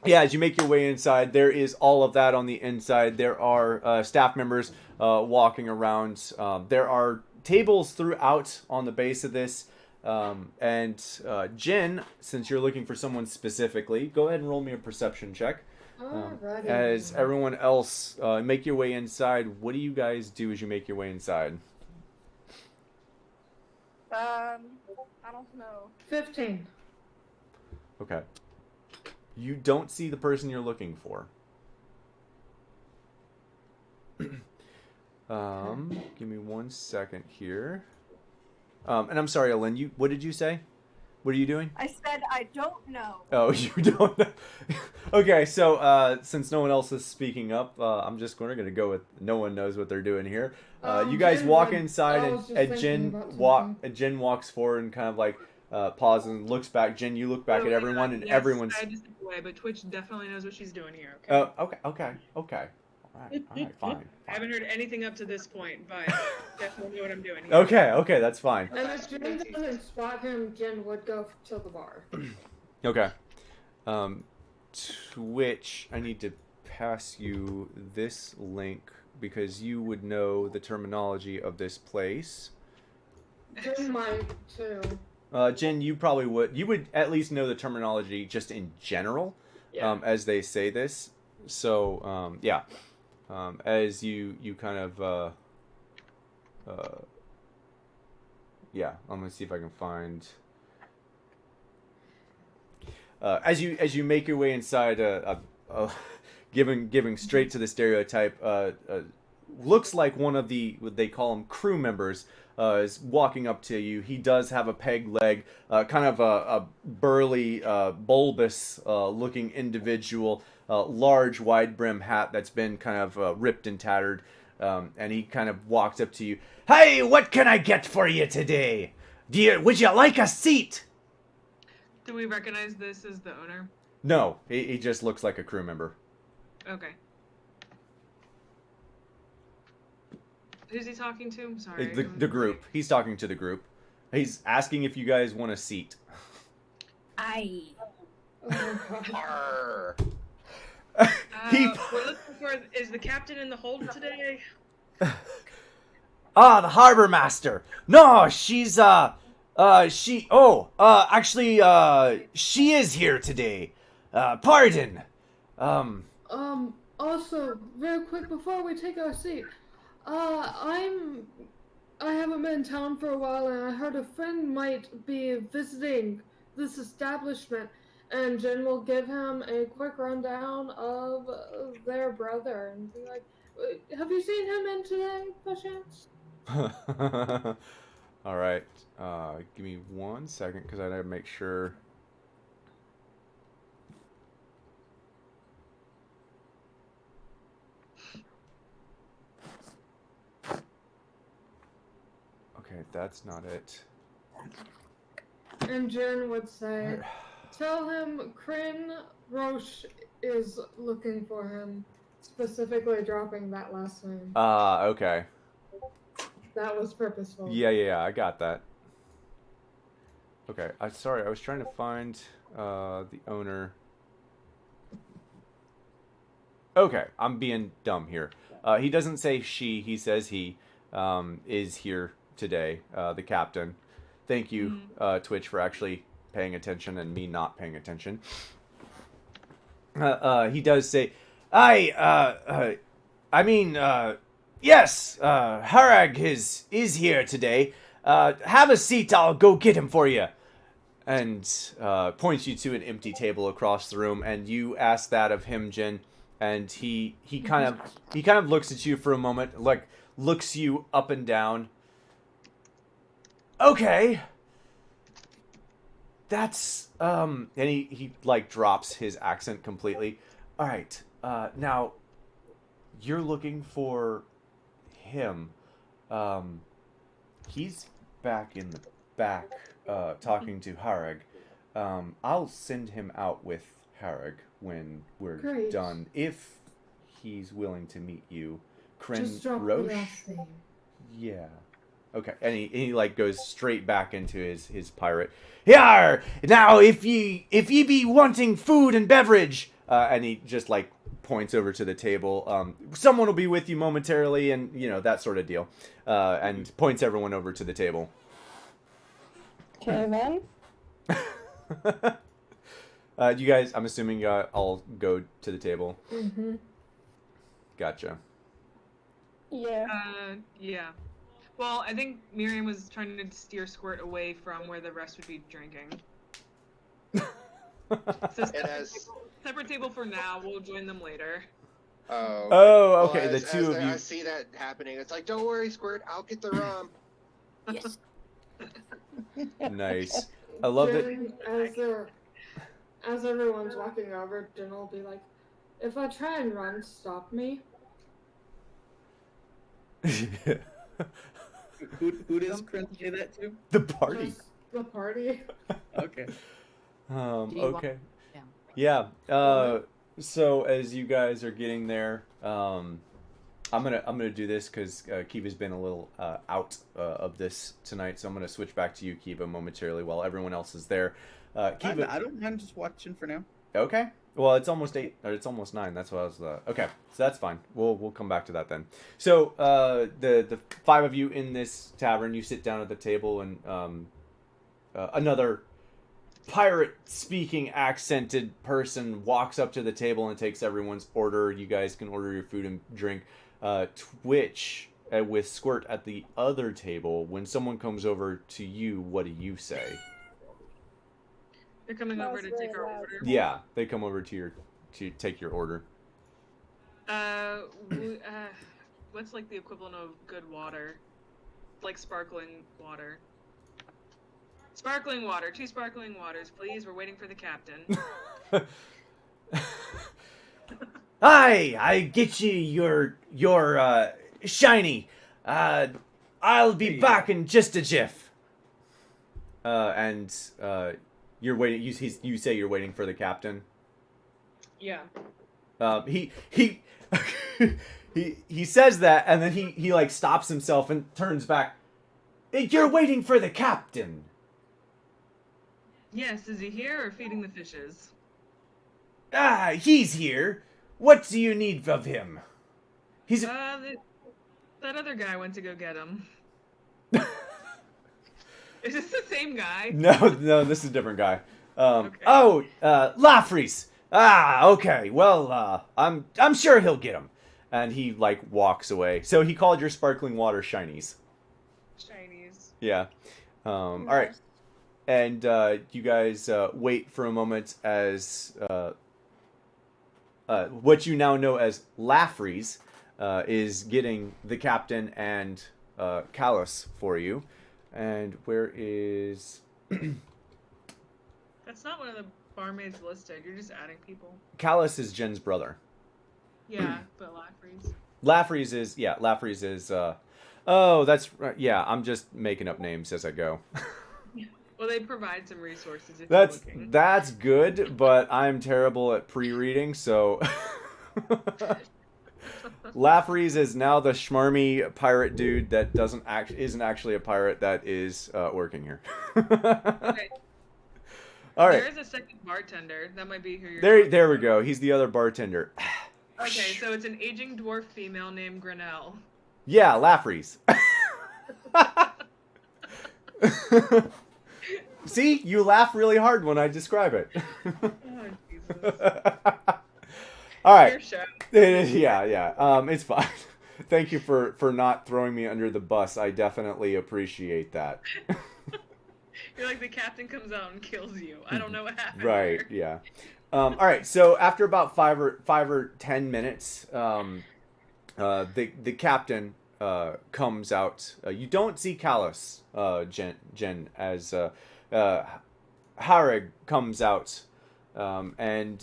Yeah, as you make your way inside, there is all of that on the inside. There are staff members walking around. There are tables throughout on the base of this. And Jen, since you're looking for someone specifically, go ahead and roll me a perception check. Alrighty. As everyone else make your way inside, what do you guys do as you make your way inside? I don't know. 15. Okay. You don't see the person you're looking for. Give me 1 second here. And I'm sorry, Ellen, what did you say? What are you doing? I said I don't know. Oh, you don't know. Okay, so since no one else is speaking up, I'm just going to go with no one knows what they're doing here. You guys Jen walk would- inside, I was just and thinking Jen about Jen walks forward and kind of like pauses and looks back. Jen, you look back Oh at my everyone, God, and yes, everyone's. I just away, but Twitch definitely knows what she's doing here. Okay. Okay. All right, fine. I haven't heard anything up to this point, but definitely know what I'm doing here. Okay, that's fine. And if Jen doesn't spot him, Jen would go to the bar. Okay. Twitch, I need to pass you this link because you would know the terminology of this place. Jen might too. Jen, you probably would. You would at least know the terminology just in general, Yeah. as they say this. So, yeah. as you kind of yeah, I'm gonna see if I can find. As you make your way inside, giving straight to the stereotype, looks like one of the what they call them crew members is walking up to you. He does have a peg leg, kind of a burly, bulbous looking individual, large wide brim hat that's been kind of ripped and tattered, and he kind of walks up to you. Hey, what can I get for you today? Would you like a seat? Do we recognize this as the owner? No, he just looks like a crew member. Okay. Who's he talking to? I'm sorry. The group. He's talking to the group. He's asking if you guys want a seat. Aye. Arr. We're looking for. Is the captain in the hold today? Ah, the harbor master. No, she's she is here today. Pardon. Also, real quick before we take our seat, I haven't been in town for a while, and I heard a friend might be visiting this establishment, and Jen will give him a quick rundown of their brother and be like, "Have you seen him in today, by chance?" All right. Give me 1 second because I gotta make sure. Okay, that's not it. And Jen would say, "Tell him Kryn Roche is looking for him," specifically dropping that last name. Okay. That was purposeful. Yeah, I got that. Okay, sorry, I was trying to find the owner. Okay, I'm being dumb here. He doesn't say she, he says he is here today, the captain. Thank you, Twitch, for actually paying attention and me not paying attention. He does say, yes, Harag is here today. Have a seat, I'll go get him for you. And points you to an empty table across the room, and you ask that of him, Jin, and he kind of looks at you for a moment, like looks you up and down. Okay. That's and he like drops his accent completely. All right. Now you're looking for him. He's back in the back talking to Harag. I'll send him out with Harag when we're done, if he's willing to meet you. Just drop Roche? the last name. Yeah. Okay, and he like goes straight back into his pirate. Yar! Now, if ye be wanting food and beverage, and he just like points over to the table. Someone will be with you momentarily, and you know that sort of deal. And points everyone over to the table. Okay, then. You guys, I'm assuming you all go to the table. Mm-hmm. Gotcha. Yeah. Yeah. Well, I think Miriam was trying to steer Squirt away from where the rest would be drinking. So separate table for now. We'll join them later. Oh, okay. Well, the two of you. I see that happening. It's like, don't worry, Squirt. I'll get the rum. Yes. Nice. I love that. As everyone's walking over, Jen will be like, "If I try and run, stop me." Who does Chris say that to? The party. Just the party. Okay. Okay. Yeah. So as you guys are getting there, I'm gonna do this because Kiva's been a little out of this tonight, so I'm gonna switch back to you, Kiva, momentarily while everyone else is there. Kiva, I don't mind just watching for now. Okay. Well, it's almost 8, or it's almost 9. That's what I was. Okay, so that's fine. We'll come back to that then. So the 5 of you in this tavern, you sit down at the table, and another pirate-speaking accented person walks up to the table and takes everyone's order. You guys can order your food and drink. Twitch with Squirt at the other table. When someone comes over to you, what do you say? They're coming over to take our order. Yeah, they come over to take your order. What's like the equivalent of good water? Like sparkling water. Sparkling water. 2 sparkling waters, please. We're waiting for the captain. Hi, I get you your shiny. I'll be back in just a jiff. And you're waiting. You say you're waiting for the captain. Yeah. He he says that, and then he like stops himself and turns back. You're waiting for the captain. Yes, is he here or feeding the fishes? He's here. What do you need of him? He's that other guy went to go get him. Is this the same guy? No, this is a different guy. Okay. Oh, Laffrey's. Okay. Well, I'm sure he'll get him. And he like walks away. So he called your sparkling water shinies. Shinies. Yeah. All right. And you guys wait for a moment as what you now know as Laffrey's is getting the captain and Callus for you. And where is... That's not one of the barmaids listed. You're just adding people. Callus is Jen's brother. Yeah, but Laffrey's. Laffrey's is... Oh, that's right. Yeah, I'm just making up names as I go. Well, they provide some resources if you're looking. That's good, but I'm terrible at pre-reading, so... Laffrey's is now the schmarmy pirate dude that isn't actually a pirate that is working here. Okay. All right. There is a second bartender. That might be who you're... There we go. He's the other bartender. Okay, so it's an aging dwarf female named Grinnell. Yeah, Laffrey's. See? You laugh really hard when I describe it. Oh, Jesus. All right. Your show. Yeah. It's fine. Thank you for not throwing me under the bus. I definitely appreciate that. You're like, the captain comes out and kills you. I don't know what happened. Right, yeah. All right, so after about 5 or 10 minutes, the captain comes out. You don't see Callus, Jen, as Harrig comes out, and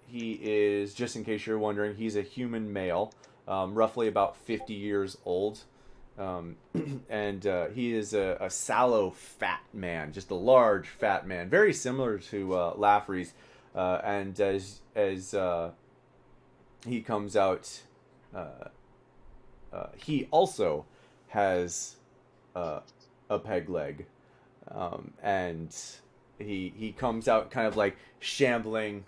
he is, just in case you're wondering, he's a human male, roughly about 50 years old. And he is a sallow, fat man, just a large, fat man, very similar to Laffrey's. And as he comes out, he also has a peg leg, and he comes out kind of like shambling.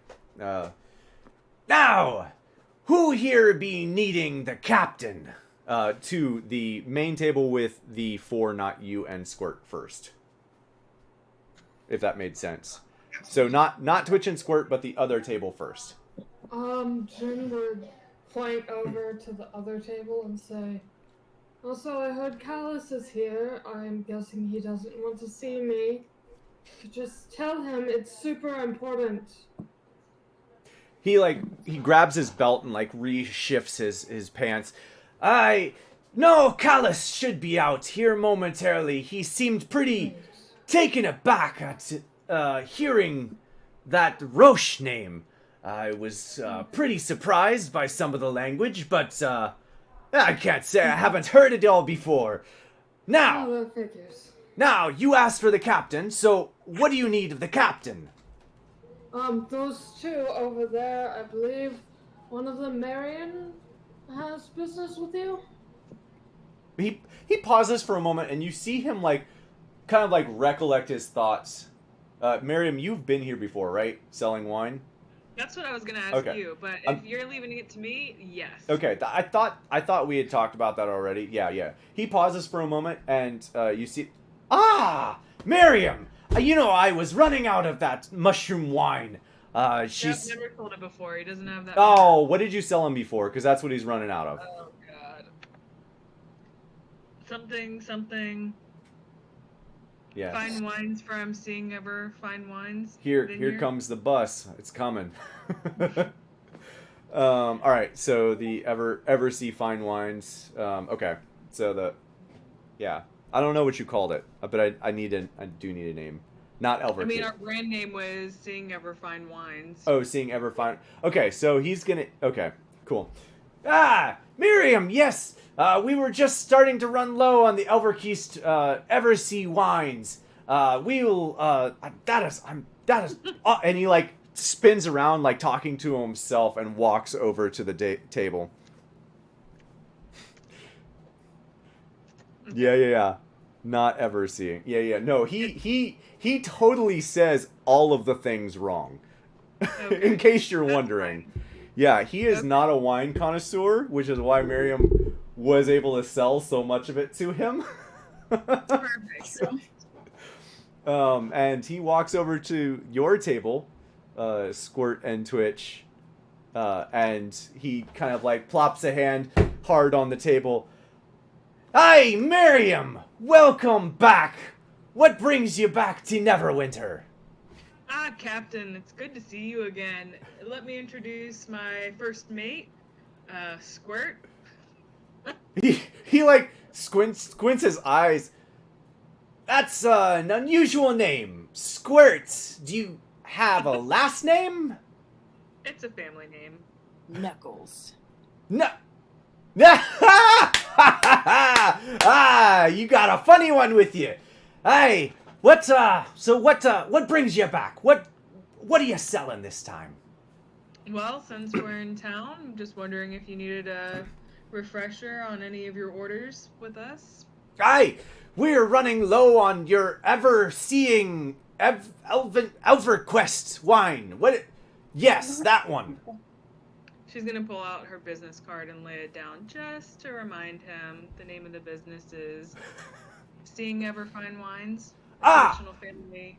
Now, who here be needing the captain? To the main table with the 4 not you and Squirt first. If that made sense. So not Twitch and Squirt, but the other table first. Jen would point over to the other table and say, also, I heard Callus is here. I'm guessing he doesn't want to see me. Just tell him it's super important. He grabs his belt and reshifts his pants. No, Callus should be out here momentarily. He seemed pretty taken aback at hearing that Roche name. I was pretty surprised by some of the language, but I can't say I haven't heard it all before. Now, you asked for the captain, so what do you need of the captain? Those two over there, I believe one of them, Marion, has business with you? He pauses for a moment, and you see him kind of recollect his thoughts. Miriam, you've been here before, right? Selling wine. That's what I was gonna ask you, but if you're leaving it to me, yes. Okay, I thought we had talked about that already. Yeah. He pauses for a moment, and you see, Miriam, You know, I was running out of that mushroom wine. She's... Yep, never sold it before. He doesn't have that. Oh, what did you sell him before? Because that's what he's running out of. Oh, God. Something. Yeah. Fine wines from Seeing Ever Fine Wines. Here comes the bus. It's coming. All right. So the Ever See Fine Wines. Okay. So yeah. I don't know what you called it, but I do need a name. Not Elver. I mean, our brand name was Seeing Ever Fine Wines. Oh, Seeing Ever Fine. Okay, so he's gonna. Okay, cool. Ah, Miriam. Yes. We were just starting to run low on the Elverkeist Eversea wines. We'll that is and he like spins around like talking to himself and walks over to the table. Yeah. Not ever seeing. Yeah. No, he totally says all of the things wrong. Okay. In case you're wondering. Yeah, he is not a wine connoisseur, which is why Miriam was able to sell so much of it to him. Perfect. And he walks over to your table, Squirt and Twitch, and he kind of like plops a hand hard on the table. Hi, Miriam! Welcome back! What brings you back to Neverwinter? Ah, Captain, it's good to see you again. Let me introduce my first mate, Squirt. He like squints his eyes. That's an unusual name. Squirt. Do you have a last name? It's a family name. Knuckles. No. Ah, you got a funny one with you. Hey, what brings you back? What are you selling this time? Well, since we're in town, I'm just wondering if you needed a refresher on any of your orders with us. Aye, we're running low on your ever-seeing ElverQuest wine. What? Yes, that one. She's gonna pull out her business card and lay it down just to remind him the name of the business is Seeing Ever Fine Wines. Family.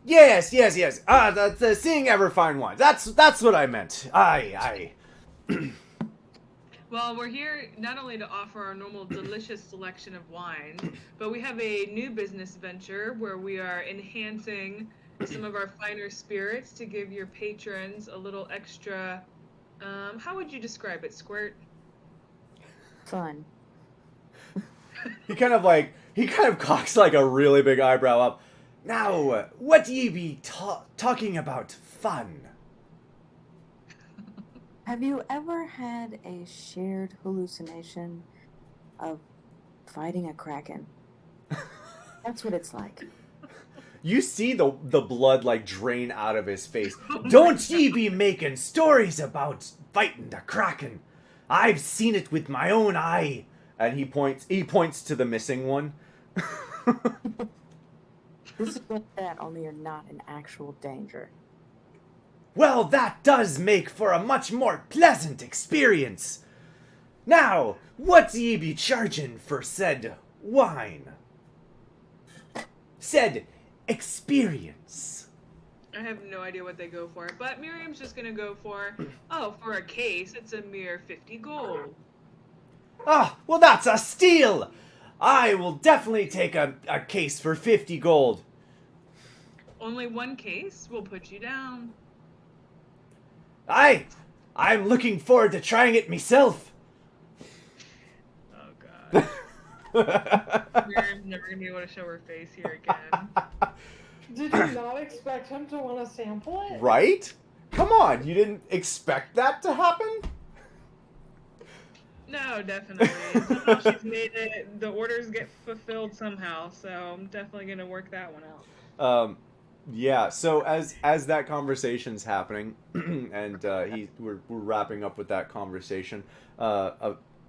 Yes. The Seeing Ever Fine Wines. That's what I meant. Aye. Well, we're here not only to offer our normal delicious selection of wines, but we have a new business venture where we are enhancing some of our finer spirits to give your patrons a little extra. How would you describe it, Squirt? Fun. He kind of cocks like a really big eyebrow up. Now, what do ye be talking about fun? Have you ever had a shared hallucination of fighting a kraken? That's what it's like. You see the blood like drain out of his face. Don't ye be making stories about fighting the kraken. I've seen it with my own eye. And he points to the missing one. This is like that, only you're not in actual danger. Well, that does make for a much more pleasant experience. Now, what do ye be charging for said wine? Said experience. I have no idea what they go for, but Miriam's just gonna go for a case, it's a mere 50 gold. Ah, well that's a steal! I will definitely take a case for 50 gold. Only one case? We'll put you down. I'm looking forward to trying it myself. Oh god. Miriam's never gonna be able to show her face here again. Did you not expect him to want to sample it? Right? Come on, you didn't expect that to happen? No, definitely. Somehow she's made it. The orders get fulfilled somehow, so I'm definitely gonna work that one out. Yeah. So as that conversation's happening, and we're wrapping up with that conversation.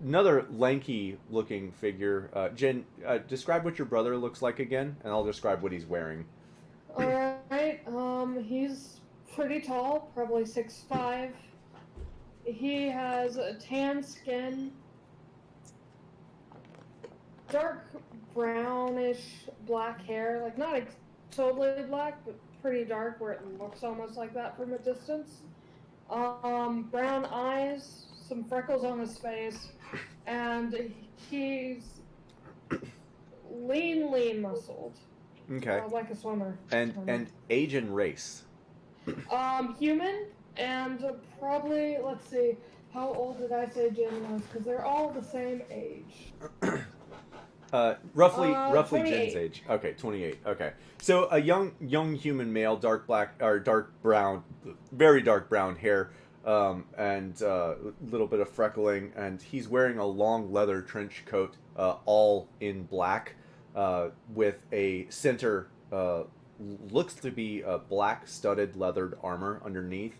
Another lanky-looking figure. Jen, describe what your brother looks like again, and I'll describe what he's wearing. All right. He's pretty tall, probably 6'5". He has a tan skin, dark brownish black hair, like not totally black, but pretty dark, where it looks almost like that from a distance. Brown eyes, some freckles on his face, and he's lean muscled. Okay. Like a swimmer. And age and race. Human, and probably, let's see, how old did I say Jin was? Because they're all the same age. Roughly 28. Jin's age. Okay, 28. Okay. So a young human male, dark black or dark brown, very dark brown hair, and a little bit of freckling, and he's wearing a long leather trench coat, all in black, with a center, looks to be a black studded leathered armor underneath,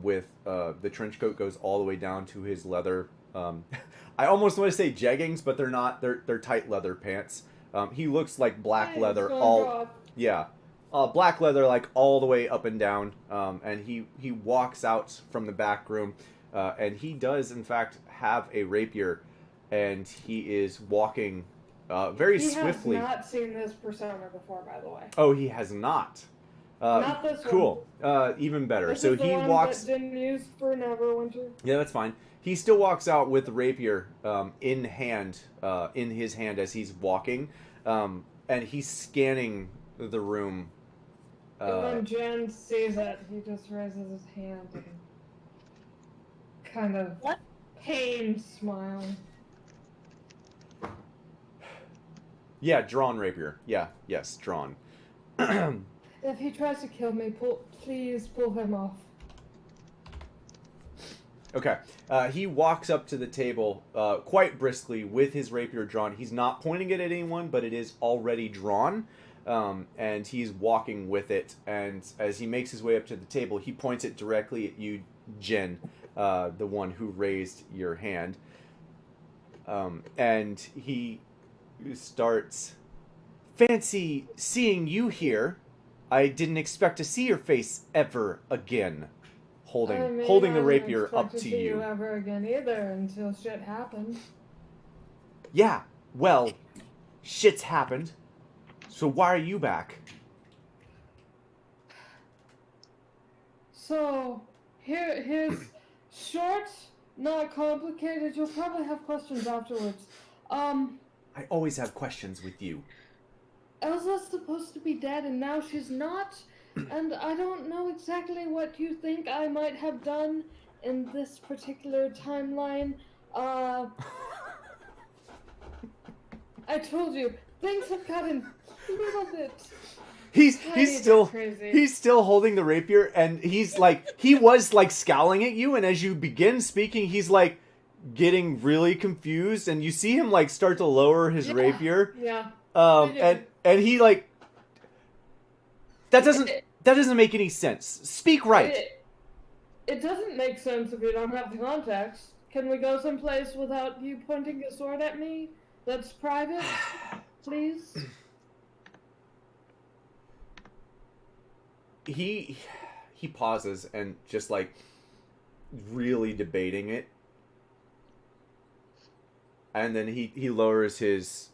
with the trench coat goes all the way down to his leather. I almost want to say jeggings, but they're not. They're tight leather pants. He looks like black leather all. Yeah, black leather like all the way up and down. And he walks out from the back room, and he does in fact have a rapier, and he is walking very swiftly. He has not seen this persona before, by the way. Oh, he has not. Not this cool. Even better. This so is the he one walks. that Jin used for Neverwinter. Yeah, that's fine. He still walks out with the rapier in his hand as he's walking, and he's scanning the room. And when Jen sees it, he just raises his hand and kind of pained smile. Yeah, drawn rapier. Yeah, yes, drawn. If he tries to kill me, please pull him off. Okay. He walks up to the table quite briskly with his rapier drawn. He's not pointing it at anyone, but it is already drawn. And he's walking with it. And as he makes his way up to the table, he points it directly at you, Jen, the one who raised your hand. And he starts, "Fancy seeing you here. I didn't expect to see your face ever again." Holding the rapier up to see you. you ever again either until shit happened. Yeah, well, shit's happened. So why are you back? So, here's short, not complicated. You'll probably have questions afterwards. I always have questions with you. Elsa's supposed to be dead and now she's not. And I don't know exactly what you think I might have done in this particular timeline. I told you, things have gotten a little bit... He's still holding the rapier, and he was scowling at you, and as you begin speaking, he's getting really confused, and you see him start to lower his rapier. Yeah. And he that doesn't make any sense. Speak right. It doesn't make sense if you don't have the context. Can we go someplace without you pointing a sword at me? That's private, please. He pauses and just really debating it, and then he lowers his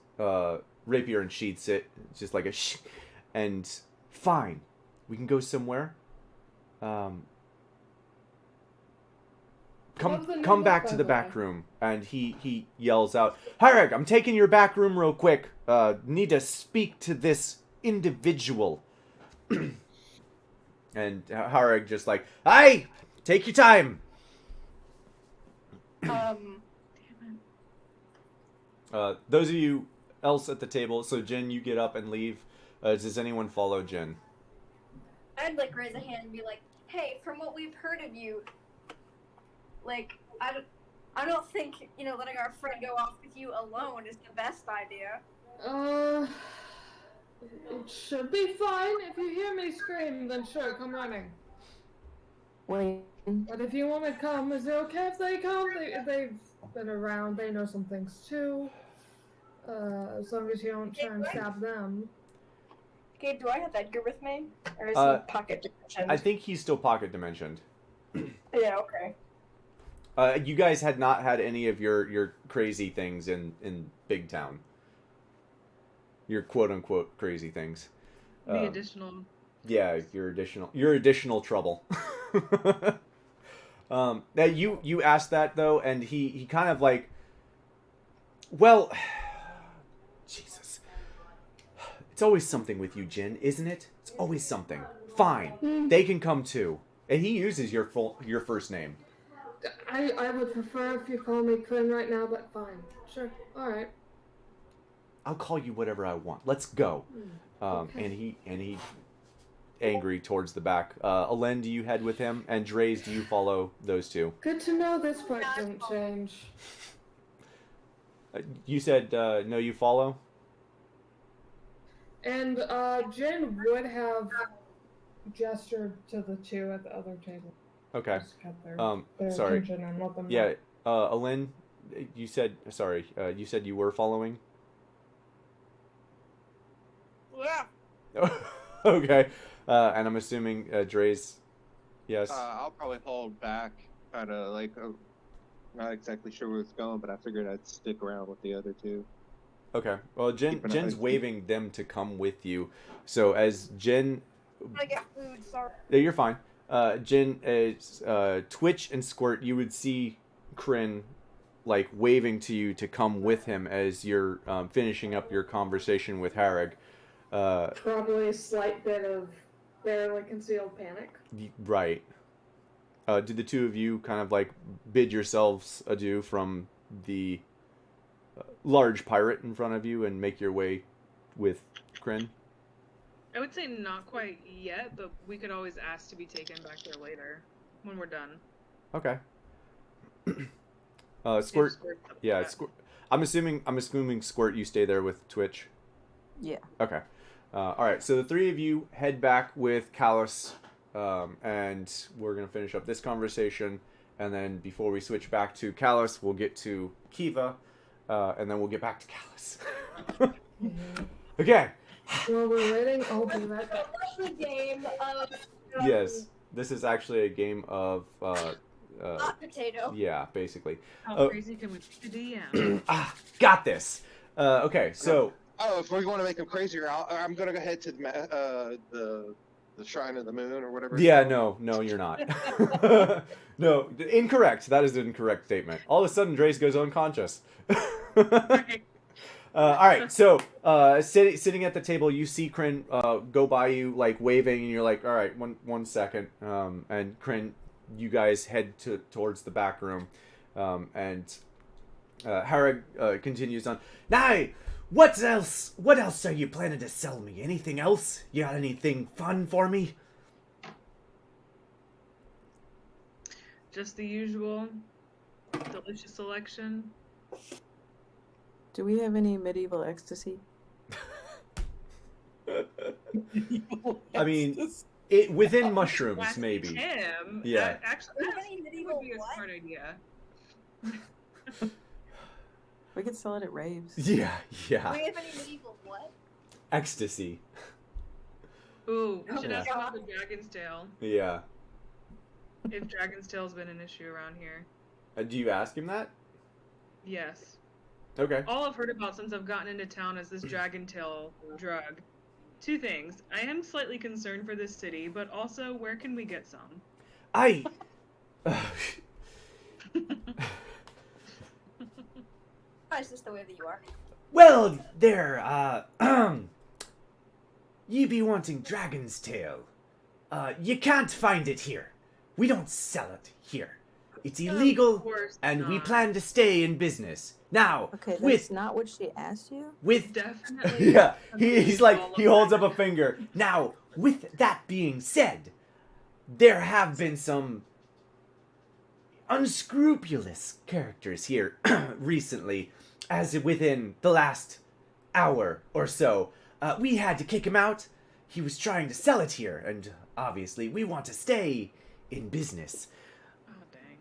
rapier and sheaths it, just like a shh, and fine, we can go somewhere. Come back to the back room. And he yells out, "Harag, I'm taking your back room real quick. Need to speak to this individual." And Harag just "Aye, take your time." Those of you else at the table, so Jen, you get up and leave. Does anyone follow Jen? I'd raise a hand and be like, "Hey, from what we've heard of you, I don't think letting our friend go off with you alone is the best idea." It should be fine. If you hear me scream, then sure, come running. Wait. But if you want to come, is it okay if they come? They've been around. They know some things too. As long as you don't try and stab them. Gabe, do I have Edgar with me? Or is he pocket dimensioned? I think he's still pocket dimensioned. Yeah, okay. You guys had not had any of your crazy things in Big Town. Your quote-unquote crazy things. The additional. Yeah, your additional trouble. Now you asked that though, and he kind of like, well, Jesus, it's always something with you, Jin, isn't it? It's always something. Fine, they can come too. And he uses your first name. I would prefer if you call me Quinn right now, but fine. Sure. All right. I'll call you whatever I want. Let's go. Okay. And he angry towards the back. Alen, do you head with him? And Dre's, do you follow those two? Good to know this part didn't change. You said no, you follow? And Jen would have gestured to the two at the other table. Okay. Just cut their Sorry. attention and let them Yeah. Alen, you said you said you were following? Yeah. Okay. And I'm assuming Dre's yes. I'll probably hold back, kind of like, not exactly sure where it's going, but I figured I'd stick around with the other two. Okay. Well, Jen's waving them to come with you. So as Jen... I get food, sorry. Yeah, you're fine. Jen, is Twitch and Squirt, you would see Kryn like waving to you to come with him as you're finishing up your conversation with Harrig. Probably a slight bit of barely concealed panic. Right. Do the two of you kind of like bid yourselves adieu from the large pirate in front of you and make your way with Kryn? I would say not quite yet, but we could always ask to be taken back there later when we're done. Okay. Squirt. Yeah, that. Squirt. I'm assuming Squirt, you stay there with Twitch. Yeah. Okay. All right. So the three of you head back with Callus, and we're gonna finish up this conversation, and then before we switch back to Callus, we'll get to Kiva, and then we'll get back to Callus. Okay. While we're waiting, I'll be right back. What's the game of... Yes, this is actually a game of hot potato. yeah, basically. How crazy can we be the DM? Got this. Okay, so Oh, if we want to make him crazier, I'm gonna go head to the Shrine of the Moon or whatever. yeah, no, you're not. No, incorrect. That is an incorrect statement. All of a sudden, Drace goes unconscious. All right, so sitting at the table, you see Kryn go by you, like waving, and you're like, all right, one second. And Kryn, you guys head towards the back room, and Harrig continues on. Now, what else are you planning to sell me? Anything else? You got anything fun for me? Just the usual delicious selection. Do we have any medieval ecstasy? I mean, it within mushrooms, Ask maybe. Him. Yeah. Actually, Any that medieval would be a what? smart idea. We could sell it at raves. Yeah. Do we have any medieval what? Ecstasy. Ooh, we should Yeah. ask about the dragon's tail. Yeah. If dragon's tail's been an issue around here. Do you ask him that? Yes. Okay. All I've heard about since I've gotten into town is this dragon tail drug. Two things. I am slightly concerned for this city, but also, where can we get some? Why is this the way that you are? Well, there, you be wanting dragon's tail. You can't find it here. We don't sell it here. It's illegal, Of course and we not. plan to stay in business. Now, Okay, that's with not what she asked you? Definitely. yeah, he's like, all he of holds that. up a finger. Now, with that being said, there have been some unscrupulous characters here recently, as within the last hour or so. We had to kick him out. He was trying to sell it here, and obviously we want to stay in business. Oh, dang.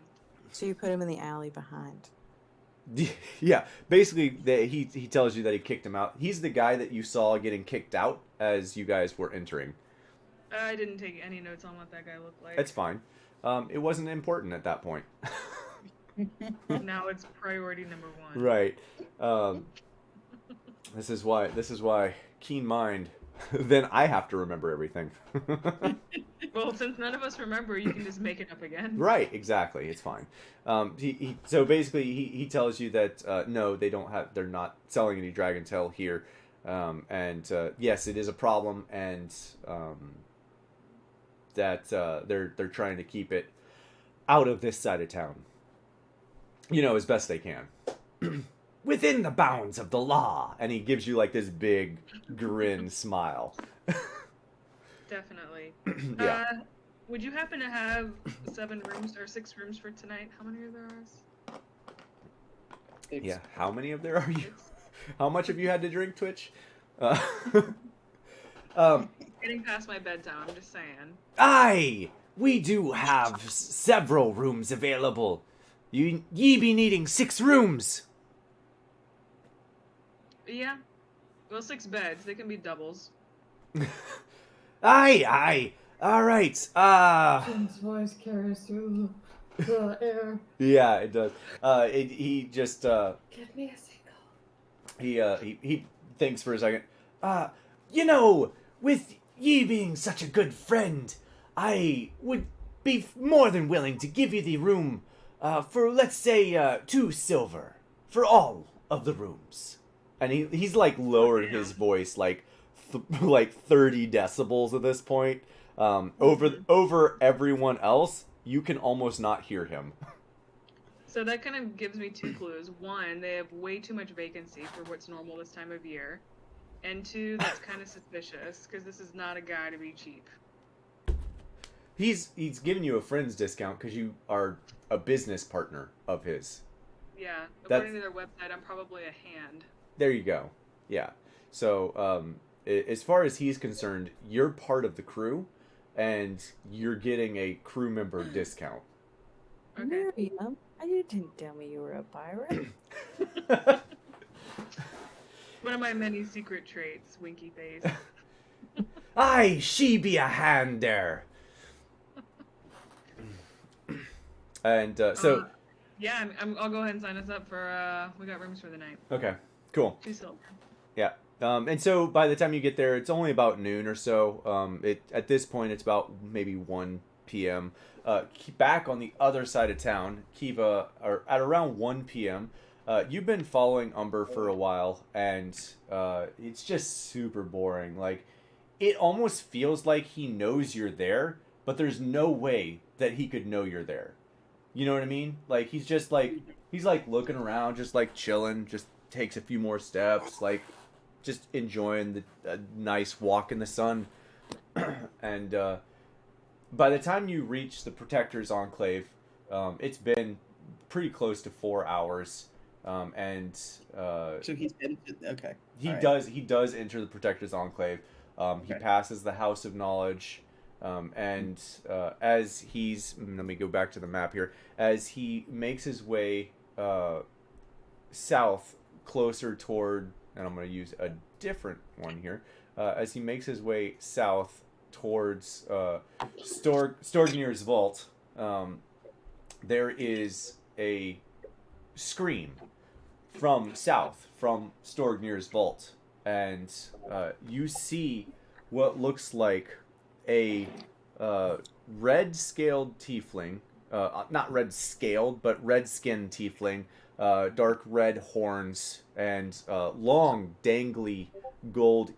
So you put him in the alley behind. Yeah, basically, he tells you that he kicked him out. He's the guy that you saw getting kicked out as you guys were entering. I didn't take any notes on what that guy looked like. That's fine. It wasn't important at that point. Now it's priority number one. Right. This is why keen mind Then I have to remember everything. Well, since none of us remember, you can just make it up again. Right, exactly. It's fine. So basically, he tells you that no, they're not selling any Dragon Tail here, and yes, it is a problem, and that they're trying to keep it out of this side of town, as best they can. Within the bounds of the law. And he gives you like this big grin smile. Definitely. Yeah. Would you happen to have 7 rooms or 6 rooms for tonight? How many are there? Yeah, how many of there are you? How much have you had to drink, Twitch? Getting past my bedtime, I'm just saying. Aye! We do have several rooms available. Ye be needing 6 rooms. Yeah. Well, 6 beds. They can be doubles. Aye. All right. Jen's voice carries through the air. Yeah, it does. He just Give me a single. he thinks for a second. With ye being such a good friend, I would be more than willing to give you the room for, let's say, 2 silver for all of the rooms. And he's like lowered his voice like 30 decibels at this point. Over everyone else, you can almost not hear him. So that kind of gives me 2 clues. 1, they have way too much vacancy for what's normal this time of year. And 2, that's kind of suspicious, because this is not a guy to be cheap. He's giving you a friend's discount because you are a business partner of his. Yeah, according to their website, I'm probably a hand. There you go. Yeah. So, as far as he's concerned, you're part of the crew, and you're getting a crew member discount. Okay. Miriam, you didn't tell me you were a pirate. One of my many secret traits, winky face. Aye, she be a hand there. And so... yeah, I'll go ahead and sign us up for, we got rooms for the night. Okay, cool. 2 silver. Yeah. And so by the time you get there, it's only about noon or so. At this point, it's about maybe 1 p.m. Back on the other side of town, Kiva, or at around 1 p.m., you've been following Umber for a while, and it's just super boring. Like, it almost feels like he knows you're there, but there's no way that he could know you're there. You know what I mean? Like, he's just like, looking around, just like chilling, just takes a few more steps, like, just enjoying the nice walk in the sun. And by the time you reach the Protector's Enclave, it's been pretty close to 4 hours. So he's been okay. He does enter the Protector's Enclave. He passes the House of Knowledge, and as he's, let me go back to the map here, as he makes his way south, closer toward, and I'm going to use a different one here, as he makes his way south towards Storgnir's vault, there is a scream from south, from Storgnir's vault, and you see what looks like a red-scaled tiefling, not red-scaled, but red-skinned tiefling, dark red horns, and long, dangly gold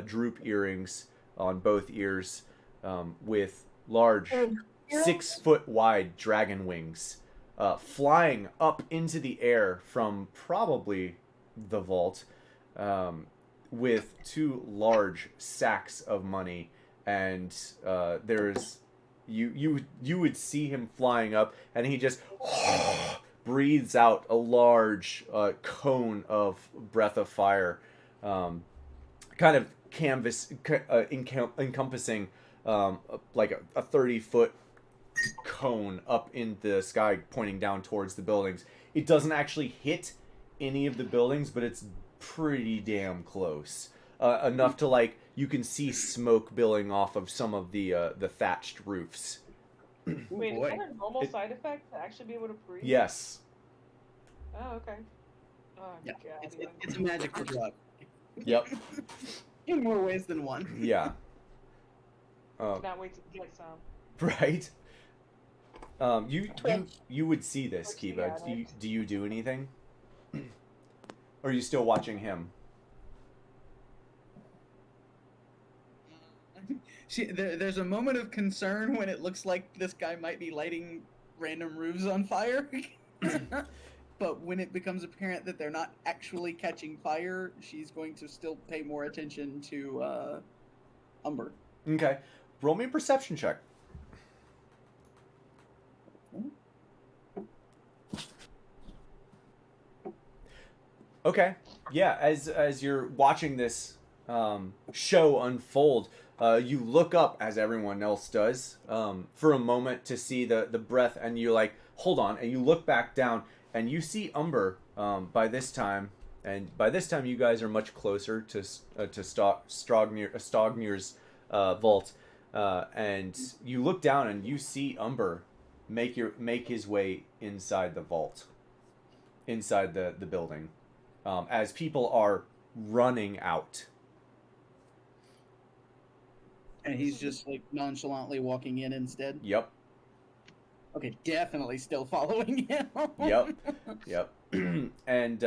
droop earrings on both ears, with large 6-foot-wide dragon wings, flying up into the air from probably the vault, with 2 large sacks of money, and there's you would see him flying up, and he just breathes out a large cone of breath of fire, kind of encompassing like a 30-foot cone up in the sky, pointing down towards the buildings. It doesn't actually hit any of the buildings, but it's pretty damn close, enough to, like, you can see smoke billowing off of some of the thatched roofs. Wait, is that a normal side effect to actually be able to breathe? Yes. Oh, okay. Oh, Yeah, God. it's a magical drug. Yep. In more ways than one. Yeah. Cannot wait to get some. Right. You would see this, Kiva. Do you do anything? Or are you still watching him? There's a moment of concern when it looks like this guy might be lighting random roofs on fire. But when it becomes apparent that they're not actually catching fire, she's going to still pay more attention to Umber. Okay. Roll me a perception check. Okay. Yeah, as you're watching this show unfold, you look up, as everyone else does, for a moment to see the breath, and you're like, hold on, and you look back down, and you see Umber by this time, and by this time you guys are much closer to Stognir's vault, and you look down and you see Umber make his way inside the vault, inside the building, as people are running out. And he's just like nonchalantly walking in instead. Yep. Okay, definitely still following him. Yep. And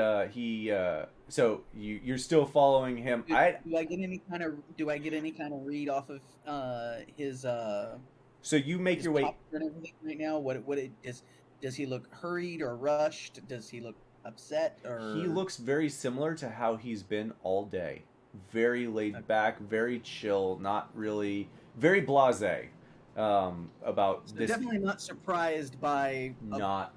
so you're still following him. Do I get any kind of read off of his So you make your way and everything right now? Does he look hurried or rushed? Does he look upset or He looks very similar to how he's been all day. Very laid back, very chill, not really very blasé about so this. Definitely not surprised by Not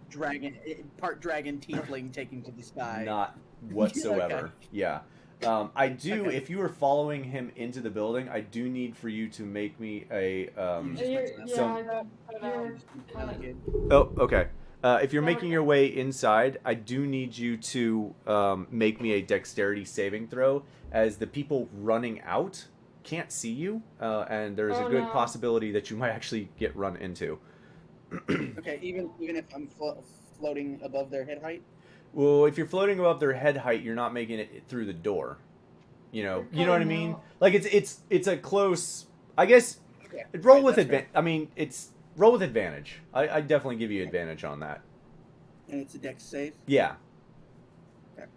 part dragon tiefling taking to the sky. Not whatsoever. Okay. Yeah. I do. Okay. If you are following him into the building, I do need for you to make me a Oh, okay. If you're making your way inside, I do need you to make me a dexterity saving throw, as the people running out can't see you, and there's a good possibility that you might actually get run into. Okay, even if I'm floating above their head height? Well, if you're floating above their head height, you're not making it through the door. You know what I mean? Like it's a close. I guess roll with advantage. I mean, roll with advantage. I definitely give you advantage on that. And it's a dex save? Yeah. Okay.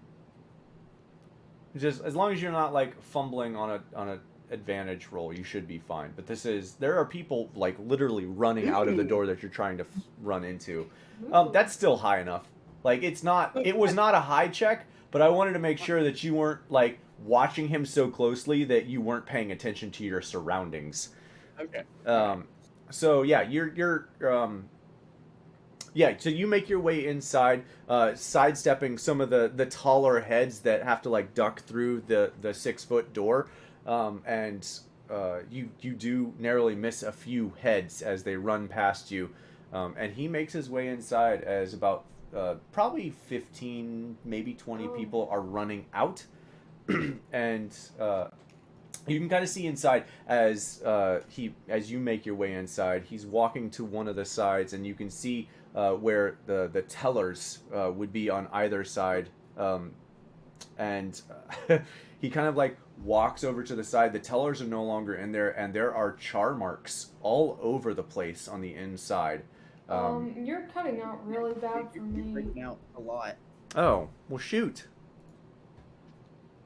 Just as long as you're not like fumbling on a advantage roll, you should be fine. But there are people like literally running out of the door that you're trying to run into. That's still high enough. Like it was not a high check, but I wanted to make sure that you weren't like watching him so closely that you weren't paying attention to your surroundings. Okay. So yeah, so you make your way inside, sidestepping some of the taller heads that have to like duck through the 6-foot door, and you do narrowly miss a few heads as they run past you, and he makes his way inside as about probably 15, maybe 20 people are running out, and you can kind of see inside as you make your way inside. He's walking to one of the sides, and you can see where the tellers would be on either side, and he kind of like walks over to the side. The tellers are no longer in there, and there are char marks all over the place on the inside. You're cutting out really bad for me. You're breaking out a lot. Oh, well, shoot.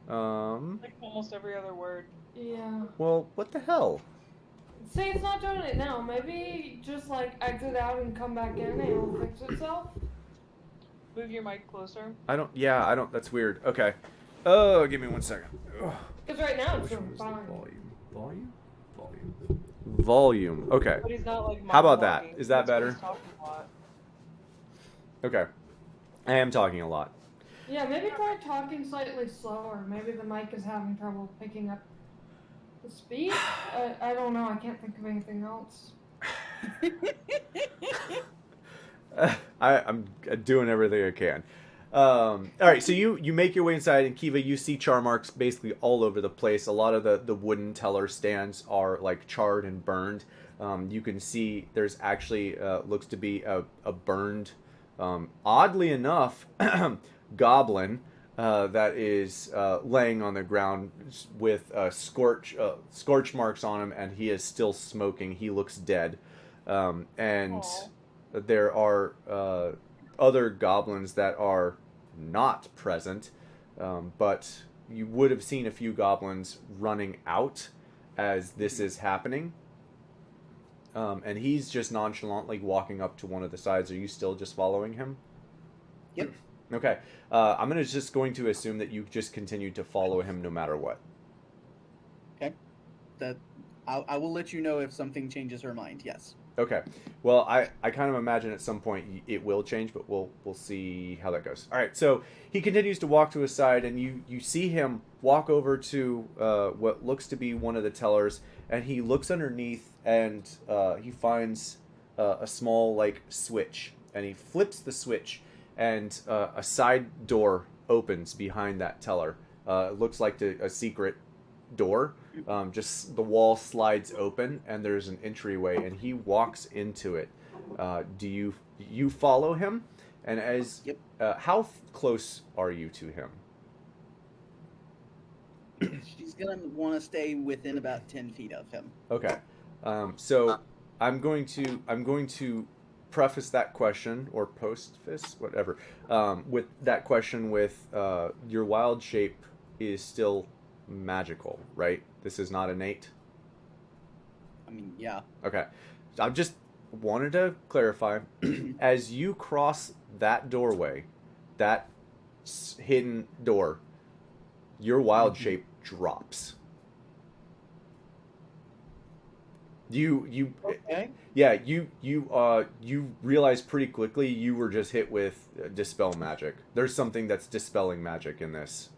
Like almost every other word. Yeah. Well, what the hell? See, it's not doing it now. Maybe just like exit out and come back in and it'll fix itself. Move your mic closer. That's weird. Okay. Oh, give me 1 second. Because right now it's doing fine. Volume. Okay. But he's not like how about that? monologuing. Is that That's why better? he's talking a lot. Okay. I am talking a lot. Yeah, maybe try talking slightly slower. Maybe the mic is having trouble picking up the speed. I don't know. I can't think of anything else. I'm doing everything I can. All right, so you make your way inside, and Kiva, you see char marks basically all over the place. A lot of the wooden teller stands are like charred and burned. You can see there's actually looks to be a burned, oddly enough, goblin that is laying on the ground with scorch marks on him, and he is still smoking. He looks dead. And Aw. there are other goblins that are not present, but you would have seen a few goblins running out as this is happening. And he's just nonchalantly walking up to one of the sides. Are you still just following him? Yep. Okay. I'm just going to assume that you just continued to follow him no matter what. Okay. That I will let you know if something changes her mind. Yes. Okay. Well, I kind of imagine at some point it will change, but we'll see how that goes. All right. So he continues to walk to his side, and you see him walk over to what looks to be one of the tellers, and he looks underneath, and he finds a small like switch, and he flips the switch, and a side door opens behind that teller. It looks like a secret door. Just the wall slides open, and there's an entryway, and he walks into it. Do you follow him? And as Yep. How close are you to him? She's gonna want to stay within about 10 feet of him. Okay. So I'm going to preface that question, or postface, whatever, with that question with your wild shape is still magical, right? This is not innate. I mean, yeah. Okay. I just wanted to clarify. As you cross that doorway, that hidden door, your wild shape drops. You Okay. yeah, you realize pretty quickly you were just hit with dispel magic. There's something that's dispelling magic in this.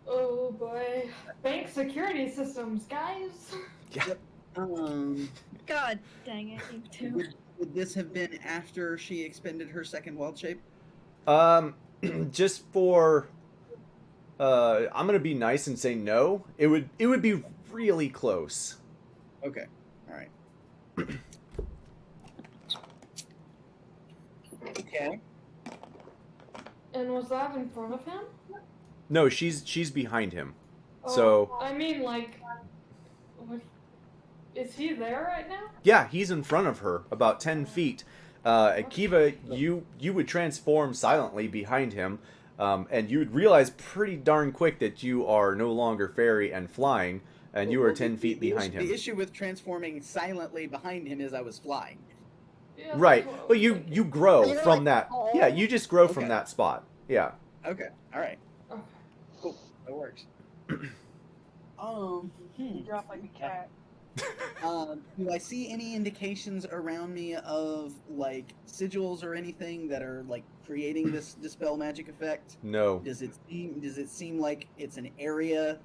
Oh boy. Bank security systems, guys. Yeah. God dang it, you two. Would this have been after she expended her second wild shape? Just for I'm gonna be nice and say no. It would be really close. Okay. All right. Okay. And was that in front of him? No, she's behind him. So I mean, like, what, is he there right now? yeah, he's in front of her, about 10 feet. Kiva, you would transform silently behind him, and you would realize pretty darn quick that you are no longer fairy and flying, and you are 10 feet behind him. The issue with transforming silently behind him is I was flying. Yeah, Right. that's what- Well, you grow You're from like, that. "Oh." Yeah, you just grow from Okay. that spot. Yeah. Okay. All right. Okay. Cool. That works. You drop like a cat. Do I see any indications around me of like sigils or anything that are like creating this dispel magic effect? No. Does it seem like it's an area?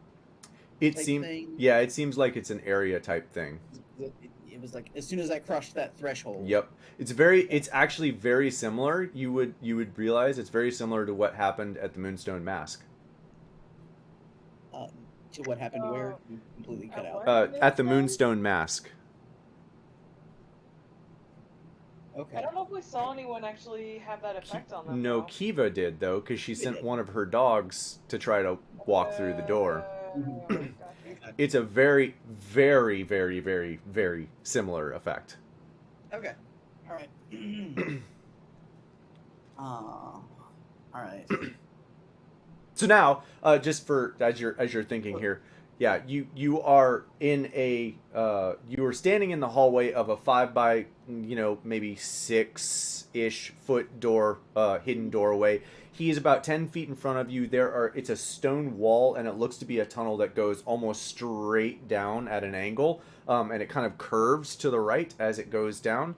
It type seems thing? Yeah, it seems like it's an area type thing. It was like as soon as I crushed that threshold. Yep. It's actually very similar. You would realize it's very similar to what happened at the Moonstone Mask. To what happened where you completely cut out. At the Moonstone Mask. Okay. I don't know if we saw anyone actually have that effect on them. No, though. Kiva did though, because she sent one of her dogs to try to walk through the door. Gotcha. It's a very, very, very, very, very similar effect. Okay. All right. All right. So now, just for as you're thinking here, yeah, you are in a you are standing in the hallway of a 5 by maybe 6-ish foot door, hidden doorway. He is about 10 feet in front of you. It's a stone wall, and it looks to be a tunnel that goes almost straight down at an angle, and it kind of curves to the right as it goes down.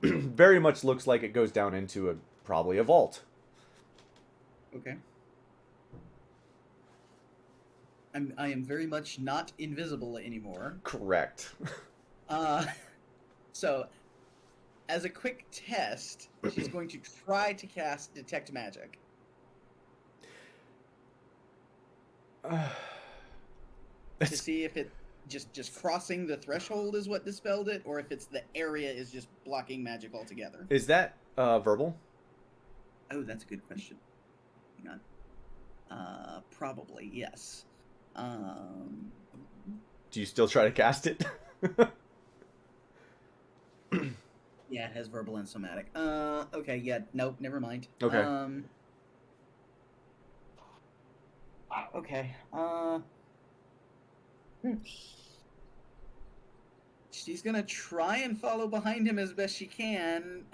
Very much looks like it goes down into probably a vault. Okay. I am very much not invisible anymore. Correct. So, as a quick test, she's going to try to cast Detect Magic. To see if it just crossing the threshold is what dispelled it, or if it's the area is just blocking magic altogether. Is that verbal? Oh, that's a good question. Hang on. Probably yes. Do you still try to cast it? Yeah, it has verbal and somatic. Okay, yeah, nope, never mind. Okay. Okay. She's gonna try and follow behind him as best she can,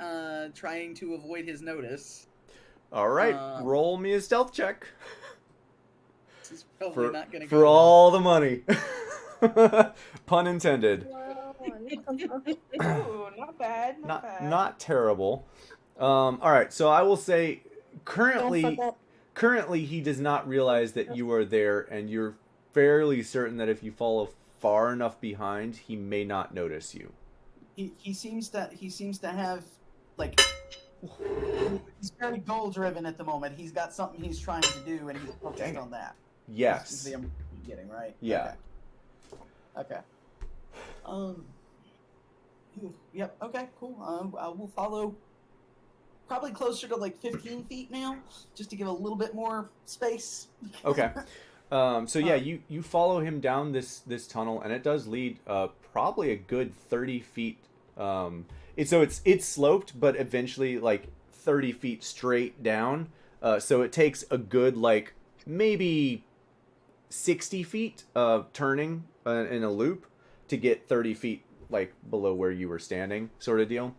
trying to avoid his notice. All right, roll me a stealth check. This is probably not gonna go for all the money. Pun intended. Ooh, not bad. Not bad. Not terrible. All right, so I will say currently he does not realize that you are there, and you're fairly certain that if you follow far enough behind, he may not notice you. He seems to have, like, he's very goal driven at the moment. He's got something he's trying to do, and he's focused on that. Yes. This is the impression I'm getting, right? Yeah. Okay. Yep. Okay. Cool. I will follow. Probably closer to like 15 feet now, just to give a little bit more space. Okay. So yeah, you follow him down this tunnel, and it does lead probably a good 30 feet. It's sloped, but eventually like 30 feet straight down. So it takes a good like maybe 60 feet of turning in a loop to get 30 feet like below where you were standing, sort of deal,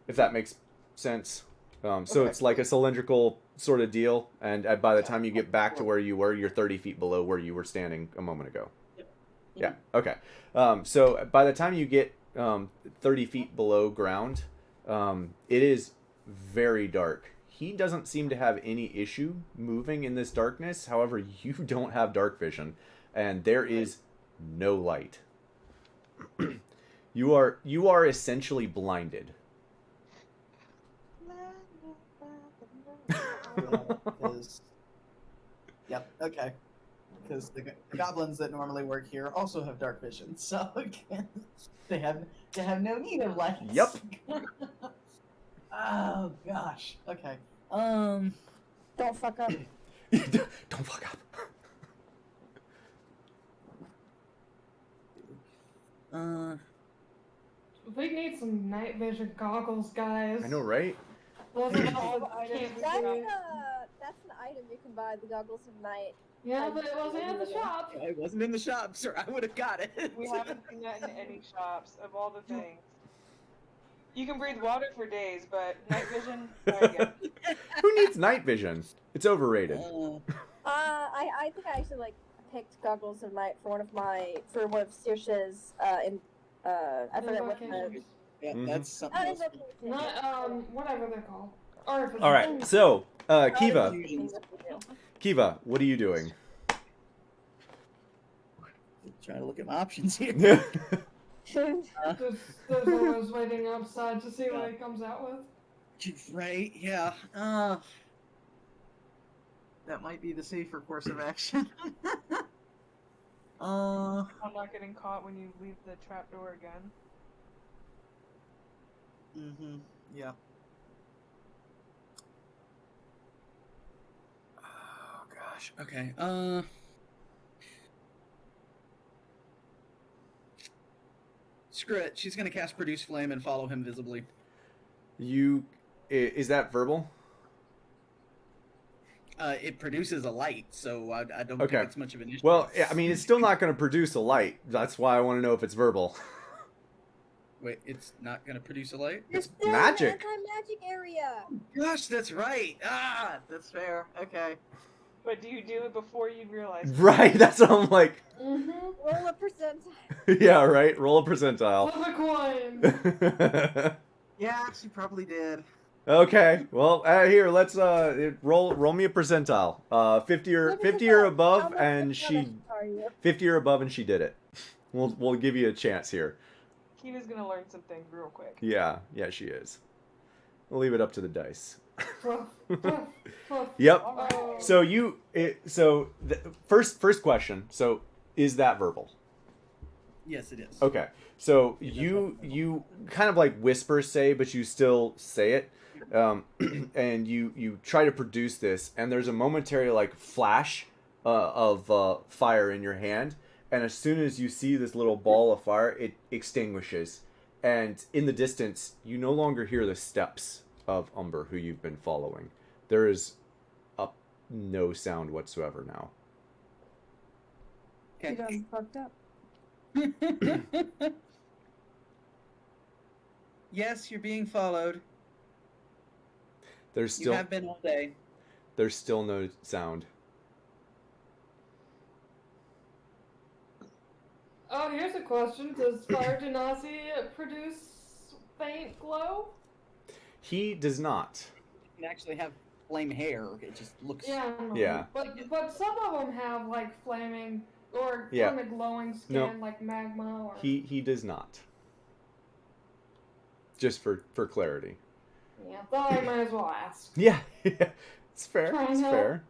if that makes sense. So it's like a cylindrical sort of deal, and by the time you get back to where you were, you're 30 feet below where you were standing a moment ago. Yep. Yeah, okay. So by the time you get 30 feet below ground, it is very dark. He doesn't seem to have any issue moving in this darkness. However, you don't have dark vision, and there is no light. You are essentially blinded. Yep. Okay. Because the goblins that normally work here also have dark vision, so they have no need of lights. Yep. Oh gosh. Okay. Don't fuck up. Don't fuck up. We need some night vision goggles, guys. I know, right? Those are all the items we That's got. that's an item you can buy, the goggles of night. Yeah, but it wasn't in the shop. It wasn't in the shop, sir. I would have got it. We haven't seen that in any shops of all the things. You can breathe water for days, but night vision, try again. Who needs night vision? It's overrated. I think I actually picked goggles of night for one of Saoirse's I forget what the Yeah, that's something not else. invocation. Whatever they're called. Or if it's All right, so Kiva, Kiva. what are you doing? Trying to look at my options here. There's always waiting outside to see what he comes out with. Right, yeah. That might be the safer course of action. I'm not getting caught when you leave the trapdoor again. Mm-hmm. Yeah. Oh gosh. Okay. Screw it. She's gonna cast Produce Flame and follow him visibly. Is that verbal? It produces a light, so I don't Okay. think it's much of an issue. Well, I mean, it's still not going to produce a light. That's why I want to know if it's verbal. Wait, it's not gonna produce a light? You're still magic. in the anti-magic area. Gosh, that's right. That's fair. Okay. But do you do it before you realize? Right, that's what I'm like. Mm-hmm. Roll a percentile. Yeah, right. Roll a percentile. Flip a coin. Yeah, she probably did. Okay, well, here, let's roll me a percentile. 50 or above, and she 50 or above, and she did it. We'll give you a chance here. Kiva's gonna learn something real quick. Yeah, she is. We'll leave it up to the dice. Fluff. Yep. Oh. So first question. So is that verbal? Yes, it is. Okay. So you kind of like whisper say, but you still say it. and you try to produce this, and there's a momentary like flash of fire in your hand, and as soon as you see this little ball of fire, it extinguishes, and in the distance, you no longer hear the steps of Umber, who you've been following. There is no sound whatsoever now. You done fucked up. Yes, you're being followed. There's still You have been all day. There's still no sound. Oh, here's a question. Does Fire Genasi produce faint glow? He does not. You can actually have flame hair. It just looks... Yeah. But some of them have, like, flaming or kind of glowing skin, like magma. Or... He does not. Just for clarity. Yeah, thought I might as well ask. Yeah, it's fair. It's fair.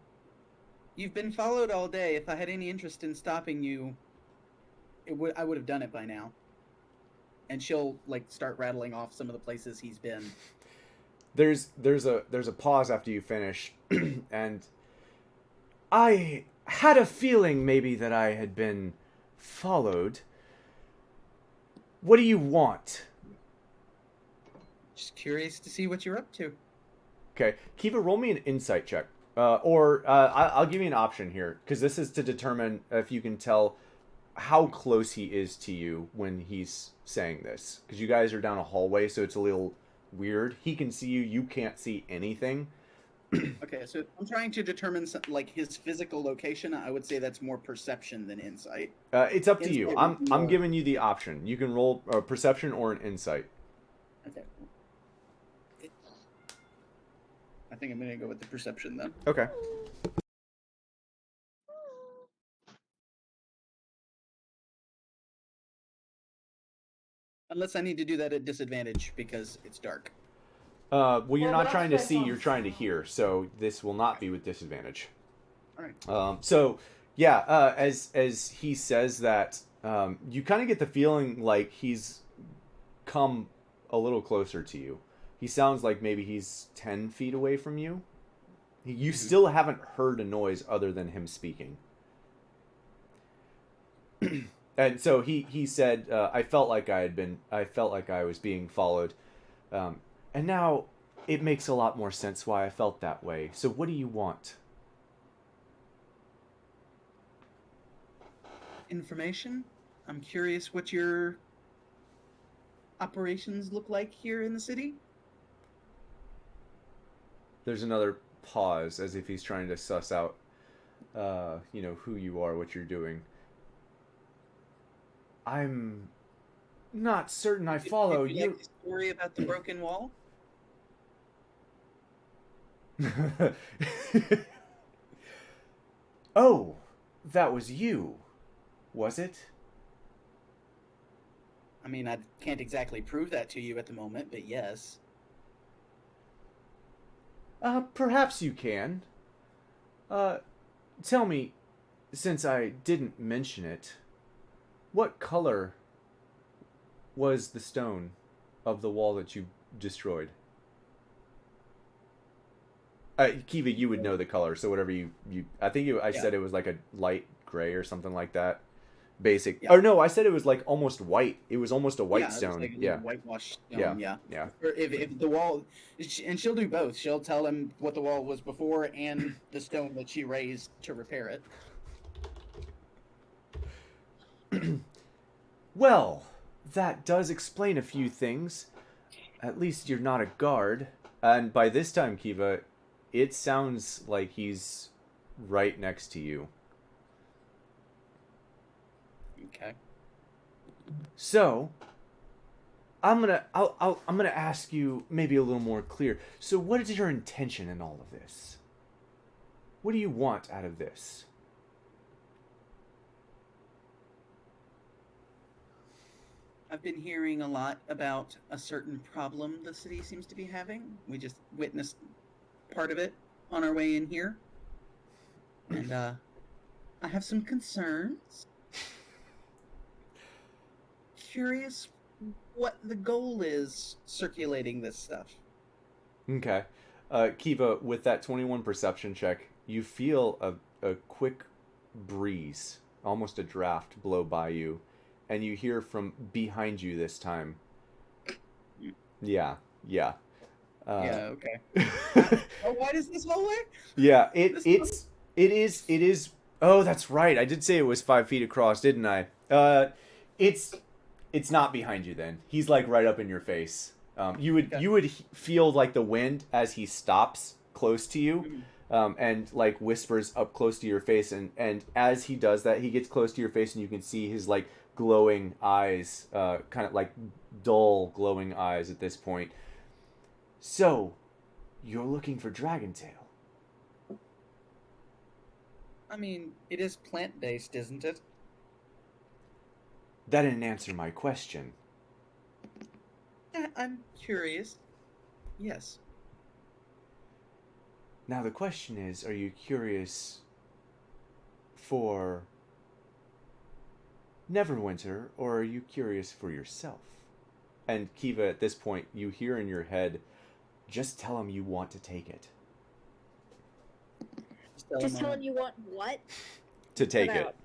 You've been followed all day. If I had any interest in stopping you, I would have done it by now. And she'll like start rattling off some of the places he's been. There's a pause after you finish, and I had a feeling maybe that I had been followed. What do you want? Just curious to see what you're up to. Okay, Kiva, roll me an insight check. I'll give you an option here, because this is to determine if you can tell how close he is to you when he's saying this. Because you guys are down a hallway, so it's a little weird. He can see you, you can't see anything. Okay, so I'm trying to determine like his physical location. I would say that's more perception than insight. It's up to Insight you. would be I'm more- giving you the option. You can roll a perception or an insight. Okay. I think I'm gonna go with the perception then. Okay. Unless I need to do that at disadvantage because it's dark. Well, you're Well, not that's trying to my see, thought. you're trying to hear, so this will not be with disadvantage. All right. So, yeah, as he says that, you kind of get the feeling like he's come a little closer to you. He sounds like maybe he's 10 feet away from you. You still haven't heard a noise other than him speaking. And so he said, I felt like I was being followed. And now it makes a lot more sense why I felt that way. So what do you want? Information? I'm curious what your operations look like here in the city. There's another pause as if he's trying to suss out, who you are, what you're doing. I'm not certain I follow Did you like the story about the broken wall? Oh, that was you, was it? I mean, I can't exactly prove that to you at the moment, but yes. Perhaps you can. Tell me, since I didn't mention it, what color was the stone of the wall that you destroyed? Kiva, you would know the color, so whatever I think I said it was like a light gray or something like that. Basic. Yeah. Or no, I said it was like almost white. It was almost a white It was stone. like a Yeah. whitewashed stone, Yeah. Or if the wall, and she'll do both. She'll tell him what the wall was before and the stone that she raised to repair it. Well, that does explain a few things. At least you're not a guard. And by this time, Kiva, it sounds like he's right next to you. Okay. So, I'm gonna ask you maybe a little more clear. So, what is your intention in all of this? What do you want out of this? I've been hearing a lot about a certain problem the city seems to be having. We just witnessed part of it on our way in here. And I have some concerns. Curious what the goal is circulating this stuff. Okay. Kiva, with that 21 perception check, you feel a quick breeze, almost a draft, blow by you, and you hear from behind you this time. Yeah, yeah. Yeah, okay. Oh, why does this hallway? Yeah, it is. Oh, that's right. I did say it was 5 feet across, didn't I? It's not behind you. Then he's like right up in your face. You would feel like the wind as he stops close to you, and like whispers up close to your face, and as he does that, he gets close to your face, and you can see his like glowing eyes, kind of like dull glowing eyes at this point. So, you're looking for Dragontail. I mean, it is plant-based, isn't it? That didn't answer my question. I'm curious. Yes. Now the question is, are you curious for Neverwinter, or are you curious for yourself? And Kiva, at this point, you hear in your head, just tell him you want to take it. Just tell him you want what? To take it.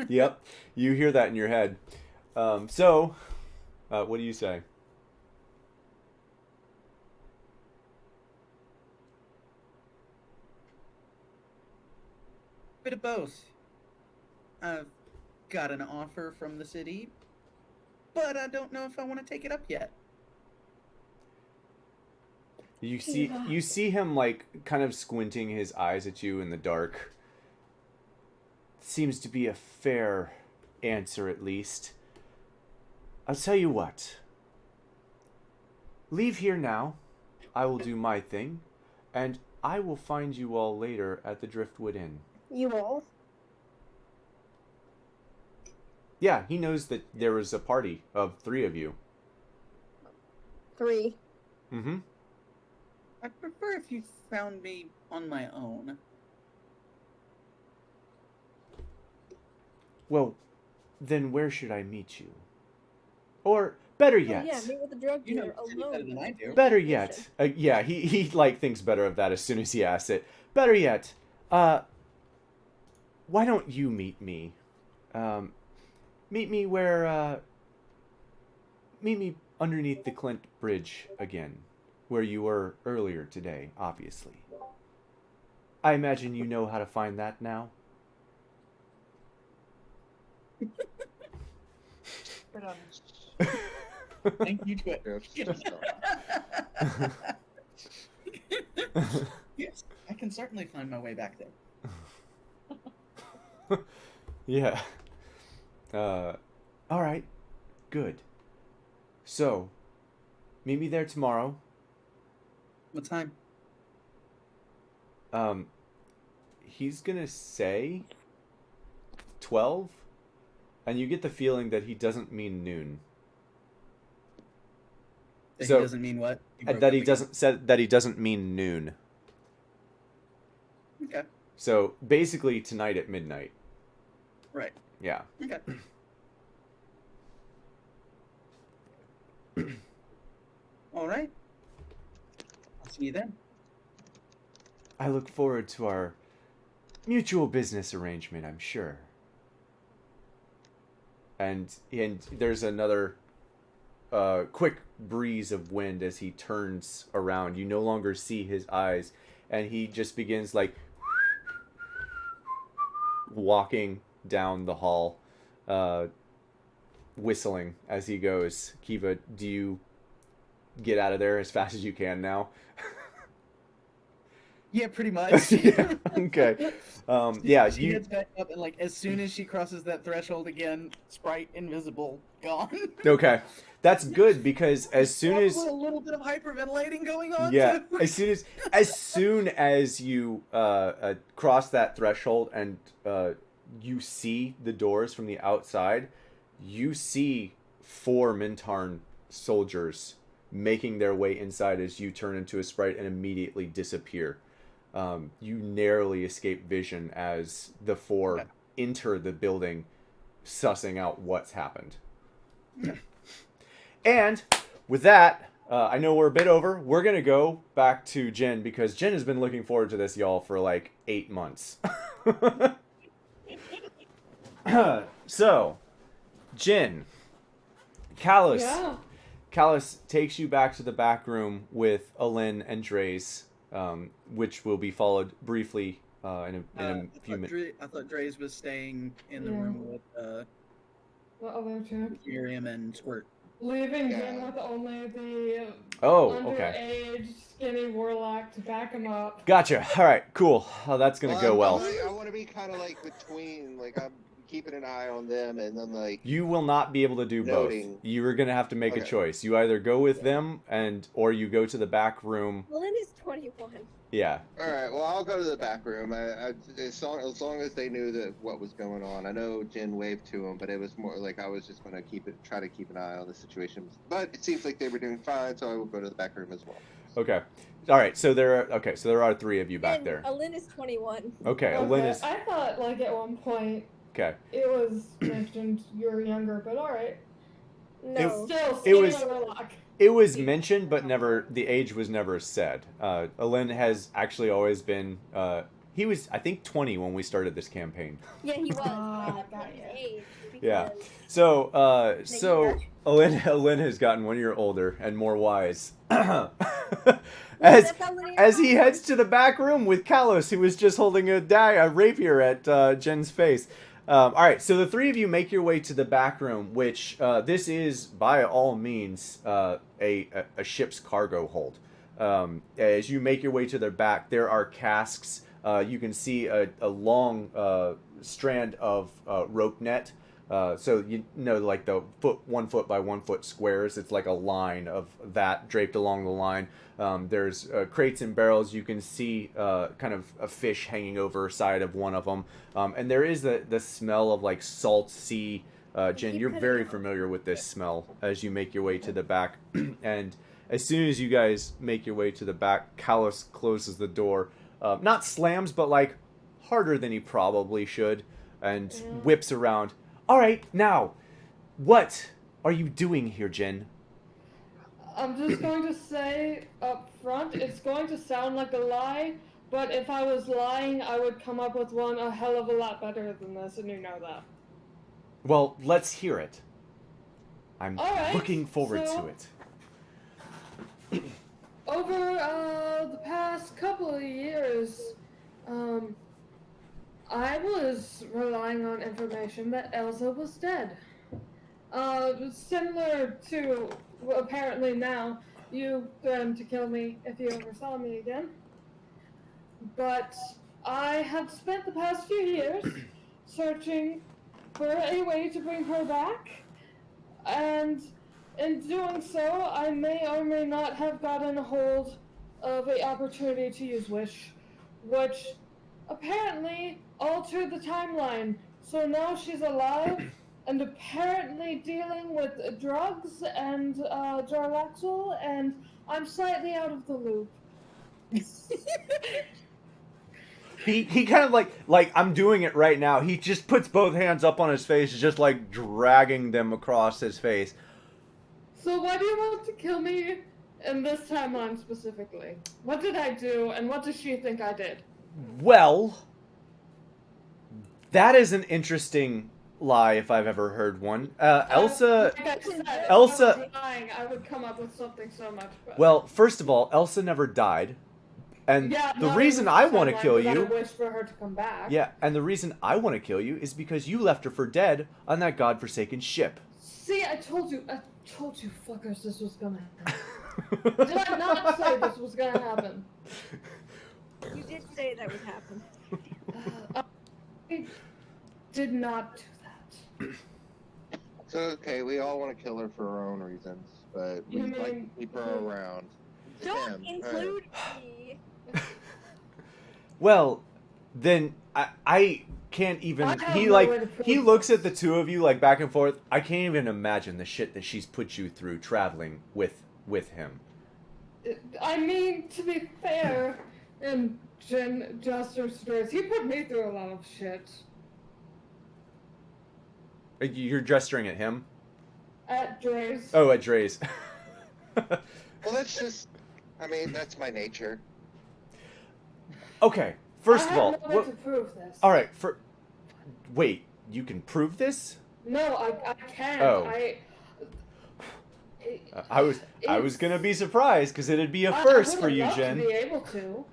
Yep, you hear that in your head. What do you say? Bit of both. I've got an offer from the city, but I don't know if I want to take it up yet. You see him like kind of squinting his eyes at you in the dark. Seems to be a fair answer, at least. I'll tell you what. Leave here now. I will do my thing, and I will find you all later at the Driftwood Inn. You all? Yeah, he knows that there was a party of 3 of you. 3. Mm-hmm. I'd prefer if you found me on my own. Well, then where should I meet you? Or better yet, yeah, meet with the drug dealer alone. Better than I do. Better yet, yeah, he like thinks better of that as soon as he asks it. Better yet, why don't you meet me? Meet me where, meet me underneath the Clint Bridge again, where you were earlier today, obviously. I imagine you know how to find that now? Thank you, Twit. Yes, I can certainly find my way back there. Yeah. Alright. Good. So, meet me there tomorrow. What time? He's gonna say 12, and you get the feeling that he doesn't mean noon. He doesn't mean what? That he doesn't mean noon. Okay. So basically tonight at midnight. Right. Yeah. Okay. All right. I'll see you then. I look forward to our mutual business arrangement, I'm sure. And there's another quick breeze of wind as he turns around. You no longer see his eyes, and he just begins like walking down the hall, whistling as he goes. Kiva, do you get out of there as fast as you can now? Yeah, pretty much. Yeah, okay. Yeah, she gets back up, and like as soon as she crosses that threshold again, sprite invisible, gone. Okay, that's good because as soon as a little bit of hyperventilating going on. Yeah, too. as soon as you cross that threshold and you see the doors from the outside, you see 4 Mintarn soldiers making their way inside as you turn into a sprite and immediately disappear. You narrowly escape vision as the 4 enter the building, sussing out what's happened. And with that, I know we're a bit over. We're going to go back to Jen because Jen has been looking forward to this, y'all, for like 8 months. So, Jen, Callus. Yeah. Callus takes you back to the back room with Alin and Draze, which will be followed briefly in a few minutes. I thought Draze was staying in the Yeah. room with The other two. Miriam and Squirt. Leaving Yeah. him with only the Okay. underage skinny warlock to back him up. Gotcha. All right, cool. Oh, that's going to go well. I want to be kind of like between, like I'm keeping an eye on them, and then like You will not be able to do Noting. both. You are going to have to make a Okay. choice. You either go with them or you go to the back room. Lynn is 21. Yeah. All right. Well, I'll go to the back room. As long as they knew that what was going on. I know Jen waved to them, but it was more like I was just going to try to keep an eye on the situation. But it seems like they were doing fine, so I will go to the back room as well. Okay. All right. So there are 3 of you back And there. Lynn is 21. Okay. Alin is I thought like at one point okay. it was mentioned you were younger, but alright. No. Still, It skinny was- warlock. It was mentioned, but the age was never said. Alin has actually always been. He was, I think, 20 when we started this campaign. Yeah, he was. Ah, Got got ya. age. Yeah. because- So Alin has gotten 1 year older and more wise. As he heads to the back room with Kalos, who was just holding a rapier at Jen's face. All right, so the 3 of you make your way to the back room, which this is by all means a ship's cargo hold. As you make your way to the back, there are casks. You can see a long strand of rope net. So you know, like the 1 foot by 1 foot squares. It's like a line of that draped along the line. There's crates and barrels. You can see kind of a fish hanging over side of one of them. And there is the smell of like salt sea. Jen, you're very familiar with this smell as you make your way to the back. And as soon as you guys make your way to the back, Callus closes the door. Not slams, but like harder than he probably should. And whips around. All right, now, what are you doing here, Jen? I'm just going to say up front, it's going to sound like a lie, but if I was lying, I would come up with one a hell of a lot better than this, and you know that. Well, let's hear it. I'm All right, looking forward so- to it. Over the past couple of years, I was relying on information that Elsa was dead. Similar to, well, apparently now, you threatened to kill me if you ever saw me again. But I had spent the past few years searching for a way to bring her back, and in doing so, I may or may not have gotten a hold of an opportunity to use Wish, which apparently altered the timeline. So now she's alive and apparently dealing with drugs and Jarlaxle, and I'm slightly out of the loop. He kind of like I'm doing it right now. He just puts both hands up on his face, just like dragging them across his face. So why do you want to kill me in this timeline specifically? What did I do, and what does she think I did? Well, that is an interesting lie if I've ever heard one. Elsa. Like I said, Elsa- if I was lying, I would come up with something so much better. Well, first of all, Elsa never died, and Yeah, the not reason in this I want to timeline, kill 'cause I you. wish for her to come back. Yeah, and the reason I want to kill you is because you left her for dead on that godforsaken ship. See, I told you fuckers this was gonna happen. Did I not say this was gonna happen? You did say that would happen. I did not do that. So okay, we all want to kill her for our own reasons, but You we'd like mean- to keep her around. Don't Damn, include me. Well, then I can't even. I have He no way to prove he looks this. at the two of you like back and forth. I can't even imagine the shit that she's put you through traveling with him. I mean, to be fair, and Jen Juster's stories, he put me through a lot of shit. You're gesturing at him? At Dre's. Oh, at Dre's. Well, that's my nature. Okay, first of all... I have no way to prove this. Alright, wait, you can prove this? No, I can't. Oh. I was gonna be surprised, because it'd be a first for you, Jen. I would love to be able to.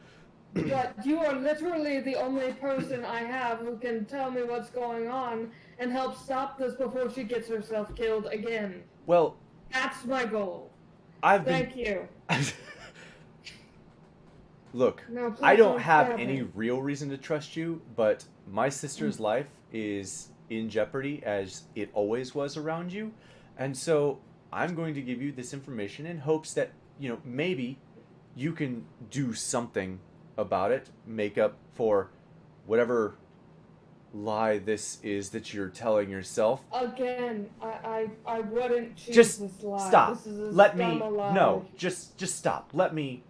But you are literally the only person I have who can tell me what's going on and help stop this before she gets herself killed again. Well... That's my goal. Thank you. Look, no, I don't have any real reason to trust you, but my sister's life is in jeopardy as it always was around you. And so I'm going to give you this information in hopes that, maybe you can do something about it, make up for whatever lie this is that you're telling yourself. Again, I wouldn't choose just this lie. Stop. This is Let me a lie. No, just stop. Let me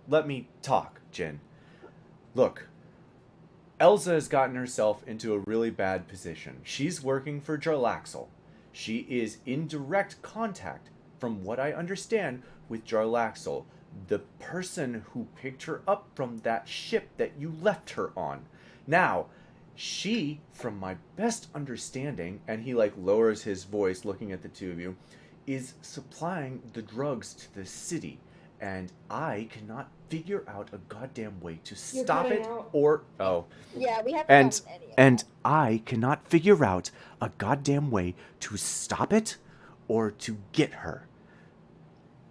talk, Jen. Look, Elsa has gotten herself into a really bad position. She's working for Jarlaxle. She is in direct contact, from what I understand, with Jarlaxle, the person who picked her up from that ship that you left her on. Now, she, from my best understanding, and he lowers his voice looking at the two of you, is supplying the drugs to the city, and I cannot figure out a goddamn way to stop it or... Oh. Yeah, we haven't gotten any. And I cannot figure out a goddamn way to stop it or to get her.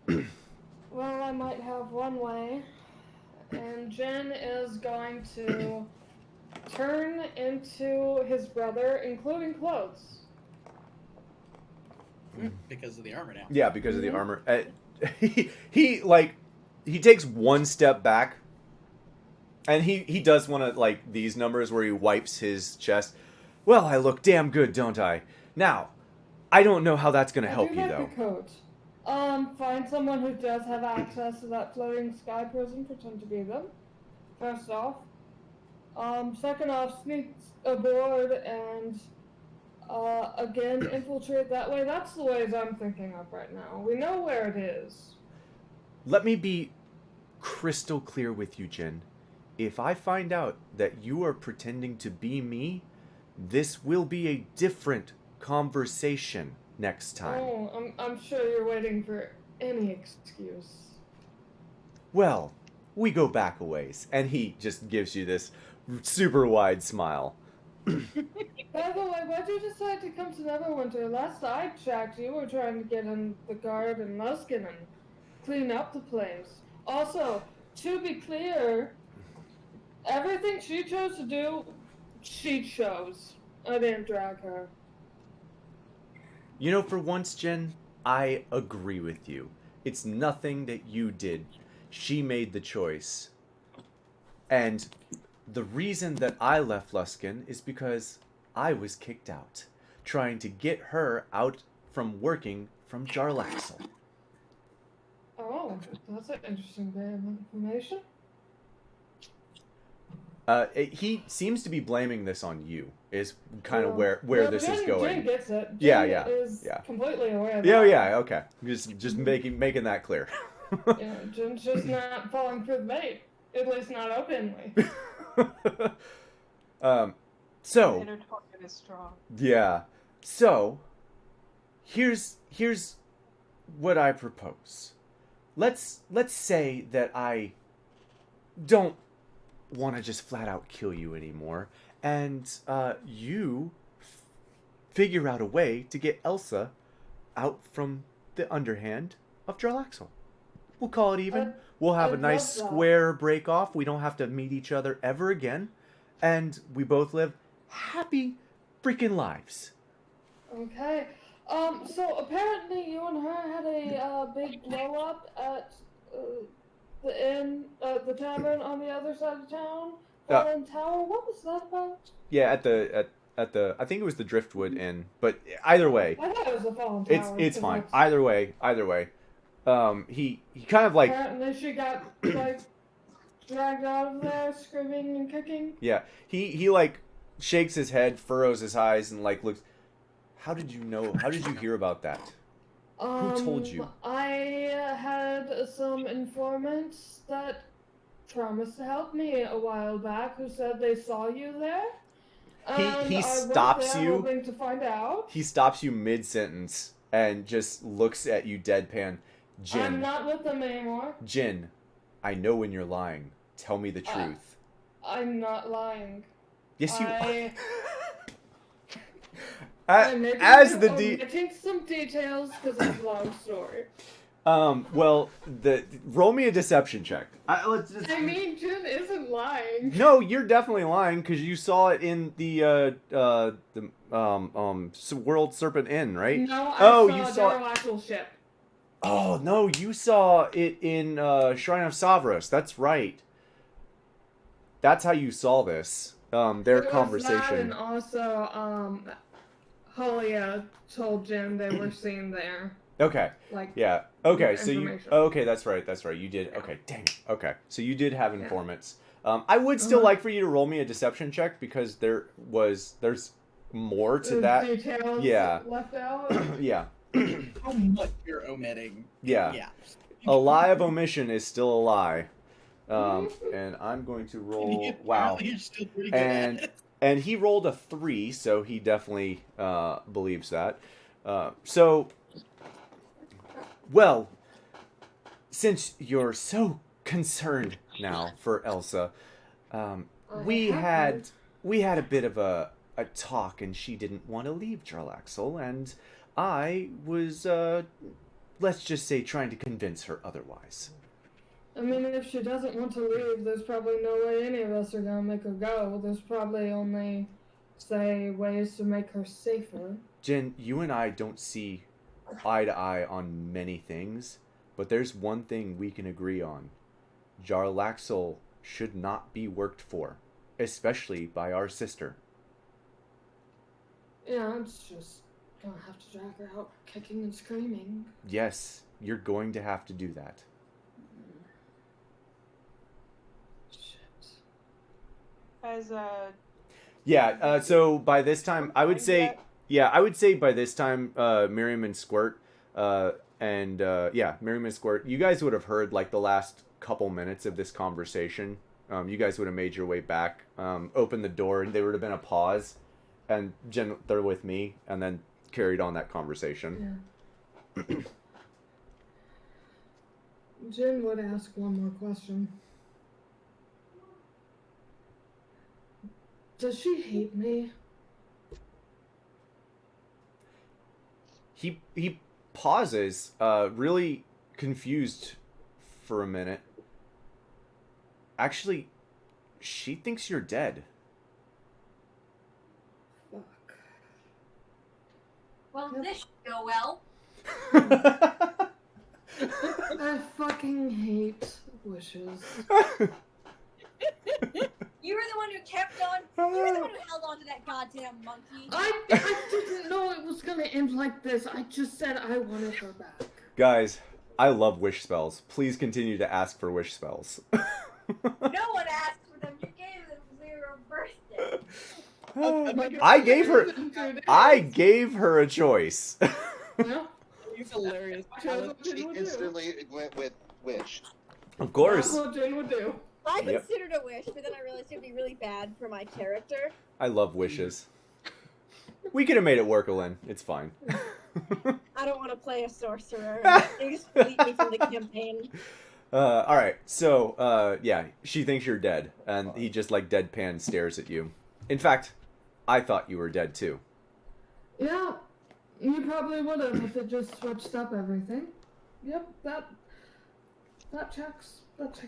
Well, I might have one way, and Jen is going to turn into his brother, including clothes. Because of the armor now. Yeah, because of the armor. He takes one step back, and he does one of these numbers where he wipes his chest. Well, I look damn good, don't I? Now, I don't know how that's gonna help you though. The coat. Find someone who does have access to that floating sky prison, pretend to be them. First off. Second off, sneak aboard and, again, infiltrate that way. That's the ways I'm thinking of right now. We know where it is. Let me be crystal clear with you, Jen. If I find out that you are pretending to be me, this will be a different conversation next time. Oh, I'm sure you're waiting for any excuse. Well, we go back a ways, and he just gives you this super wide smile. By the way, why'd you decide to come to Neverwinter? Last I checked, you were trying to get in the guard in Luskin and clean up the place. Also, to be clear, everything she chose to do, she chose. I didn't drag her. For once, Jen, I agree with you. It's nothing that you did. She made the choice. And the reason that I left Luskin is because I was kicked out, trying to get her out from working from Jarlaxle. Oh, that's an interesting bit of information. He seems to be blaming this on you, is kind of where this is going. Jen gets it. Jen is completely aware of that. Yeah, yeah, okay. Just making that clear. Yeah, Jen's just not falling for the bait. At least not openly. So Inner target is strong. Yeah. So here's what I propose. Let's say that I don't want to just flat out kill you anymore, and you figure out a way to get Elsa out from the underhand of Jarlaxle. We'll call it even. We'll have a nice square break off. We don't have to meet each other ever again, and we both live happy freaking lives. Okay. So apparently you and her had a big blow up at the inn, the tavern on the other side of town, Fallen Tower. What was that about? Yeah, at the I think it was the Driftwood Inn, but either way, I thought it was the Fallen Tower. It's fine. Either way. He kind of apparently she got dragged out of there, screaming and kicking. Yeah, he shakes his head, furrows his eyes, and looks. How did you know? How did you hear about that? Who told you? I had some informants that promised to help me a while back who said they saw you there. He stops you. Hoping to find out. He stops you mid-sentence and just looks at you deadpan. Jin. I'm not with them anymore. Jin, I know when you're lying. Tell me the truth. I'm not lying. Yes, you are. Maybe As the omitting some details because it's a long story. Well, roll me a deception check. I mean, Jin isn't lying. No, you're definitely lying because you saw it in the World Serpent Inn, right? No, I saw you saw actual ship. Oh no, you saw it in Shrine of Savros. That's right. That's how you saw this. Their conversation. That and also, Holia told Jin they were seen there. Okay. Like, yeah. Okay. So you. Okay, that's right. That's right. You did. Okay. Dang it. Okay. So you did have informants. I would still like for you to roll me a deception check because there's more to that. Details left out. Yeah. How much you're omitting? Yeah. Yeah. A lie of omission is still a lie. And I'm going to roll. Wow. You're still pretty good at it. And he rolled a 3, so he definitely believes that. So, well, since you're so concerned now for Elsa, we had a bit of a talk, and she didn't want to leave Jarlaxle, and I was, let's just say, trying to convince her otherwise. I mean, if she doesn't want to leave, there's probably no way any of us are gonna make her go. There's probably only, say, ways to make her safer. Jin, you and I don't see eye to eye on many things, but there's one thing we can agree on. Jarlaxle should not be worked for, especially by our sister. Yeah, it's just gonna have to drag her out kicking and screaming. Yes, you're going to have to do that. So by this time, I would say by this time, Miriam and Squirt, Miriam and Squirt, you guys would have heard like the last couple minutes of this conversation. You guys would have made your way back, opened the door, and there would have been a pause, and Jen, they're with me, and then carried on that conversation. Yeah. Jen would ask one more question. Does she hate me? He pauses, really confused for a minute. Actually, she thinks you're dead. Fuck. Well, this should go well. I fucking hate wishes. You were the one who kept on. You were the one who held on to that goddamn monkey. I didn't know it was gonna end like this. I just said I wanted her back. Guys, I love wish spells. Please continue to ask for wish spells. No one asked for them. You gave them for your birthday. I gave her a choice. Yeah. He's hilarious. She instantly went with wish. Of course. That's what Jane would do. I considered a wish, but then I realized it would be really bad for my character. I love wishes. We could have made it work, Alen. It's fine. I don't want to play a sorcerer. They just delete me from the campaign. Alright, so, she thinks you're dead, and he just, like, deadpan stares at you. In fact, I thought you were dead, too. Yeah, you probably would have if it just switched up everything. Yep, that checks out.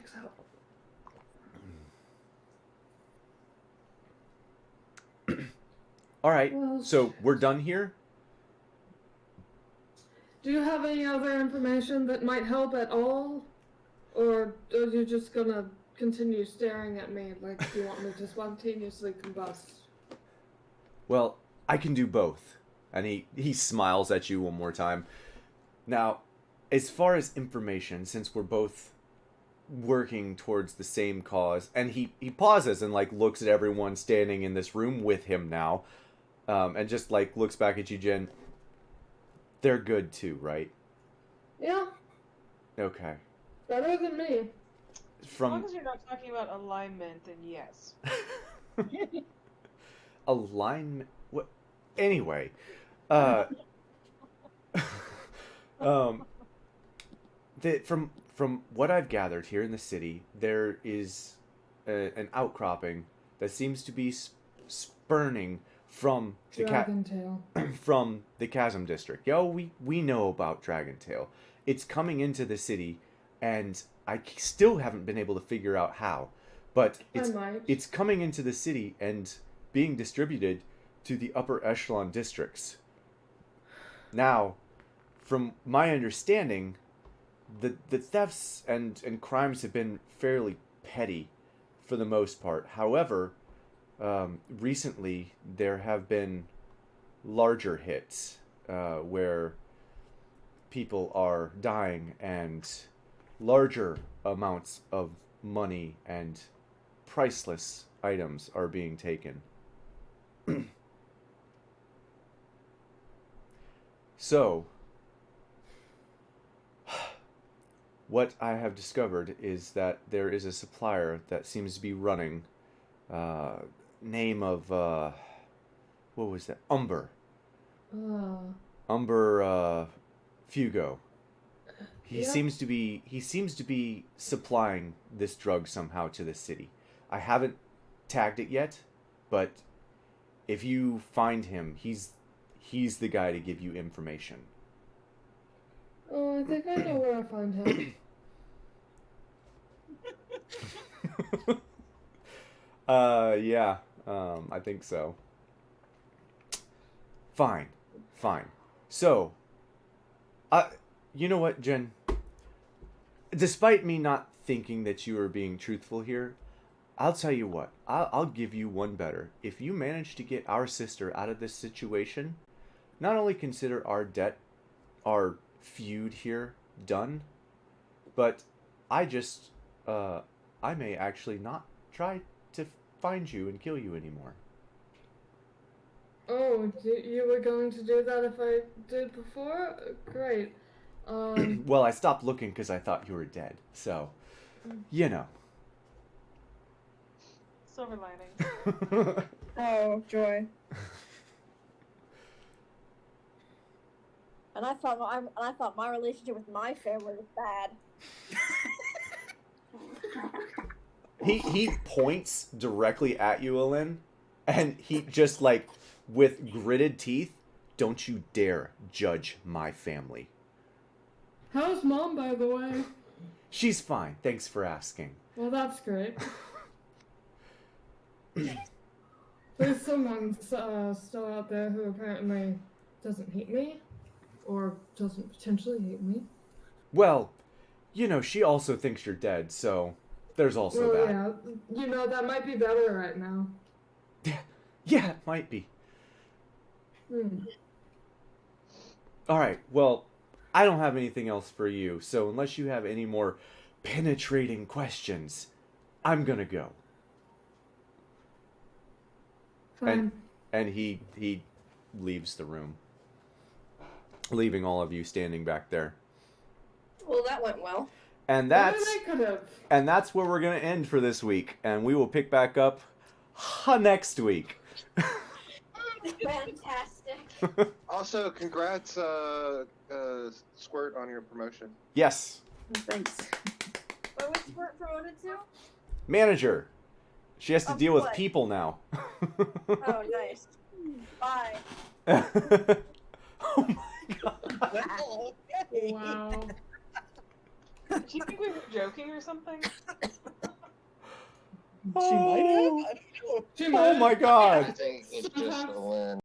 Alright, Well, so we're done here? Do you have any other information that might help at all? Or are you just gonna continue staring at me like you want me to spontaneously combust? Well, I can do both. And he smiles at you one more time. Now, as far as information, since we're both working towards the same cause, and he pauses and like looks at everyone standing in this room with him now. and just like looks back at you, Jen. They're good too, right? Yeah. Okay. Better than me. As long as you're not talking about alignment, then yes. Alignment. What? Anyway, from what I've gathered here in the city, there is an outcropping that seems to be spurning from Dragon from the Chasm District. Yo, we know about Dragontail. It's coming into the city, and I still haven't been able to figure out how. But it's coming into the city and being distributed to the upper echelon districts. Now, from my understanding, the thefts and crimes have been fairly petty for the most part. However, recently there have been larger hits where people are dying and larger amounts of money and priceless items are being taken. So, what I have discovered is that there is a supplier that seems to be running, name of, what was that? Umber. Umber, Fugo. He seems to be supplying this drug somehow to the city. I haven't tagged it yet, but if you find him, he's the guy to give you information. Oh, I think I know where I find him. Yeah, I think so. Fine. So, you know what, Jen? Despite me not thinking that you are being truthful here, I'll tell you what. I'll give you one better. If you manage to get our sister out of this situation, not only consider our feud here done, but I may actually not try to find you and kill you anymore. Oh, you were going to do that if I did before? Great. Well, I stopped looking because I thought you were dead, so, you know. Silver lining. Oh, joy. And I thought my relationship with my family was bad. He points directly at you, Alin, and he just like with gritted teeth, don't you dare judge my family. How's Mom, by the way? She's fine, thanks for asking. Well, that's great. There's someone still out there who apparently doesn't hate me. Or doesn't potentially hate me. Well, you know, she also thinks you're dead, so there's also that. Yeah, you know, that might be better right now. Yeah, it might be. Alright, well, I don't have anything else for you, so unless you have any more penetrating questions, I'm gonna go. Fine. And he leaves the room, leaving all of you standing back there. Well, that went well. And that's where we're gonna end for this week, and we will pick back up next week. Fantastic. Also, congrats, Squirt, on your promotion. Yes. Thanks. What was Squirt promoted to? Manager. She has to deal with people now. Oh, nice. Bye. Oh my god. Wow. Did you think we were joking or something? She might have. I don't know. Oh my god. I think it's just a win.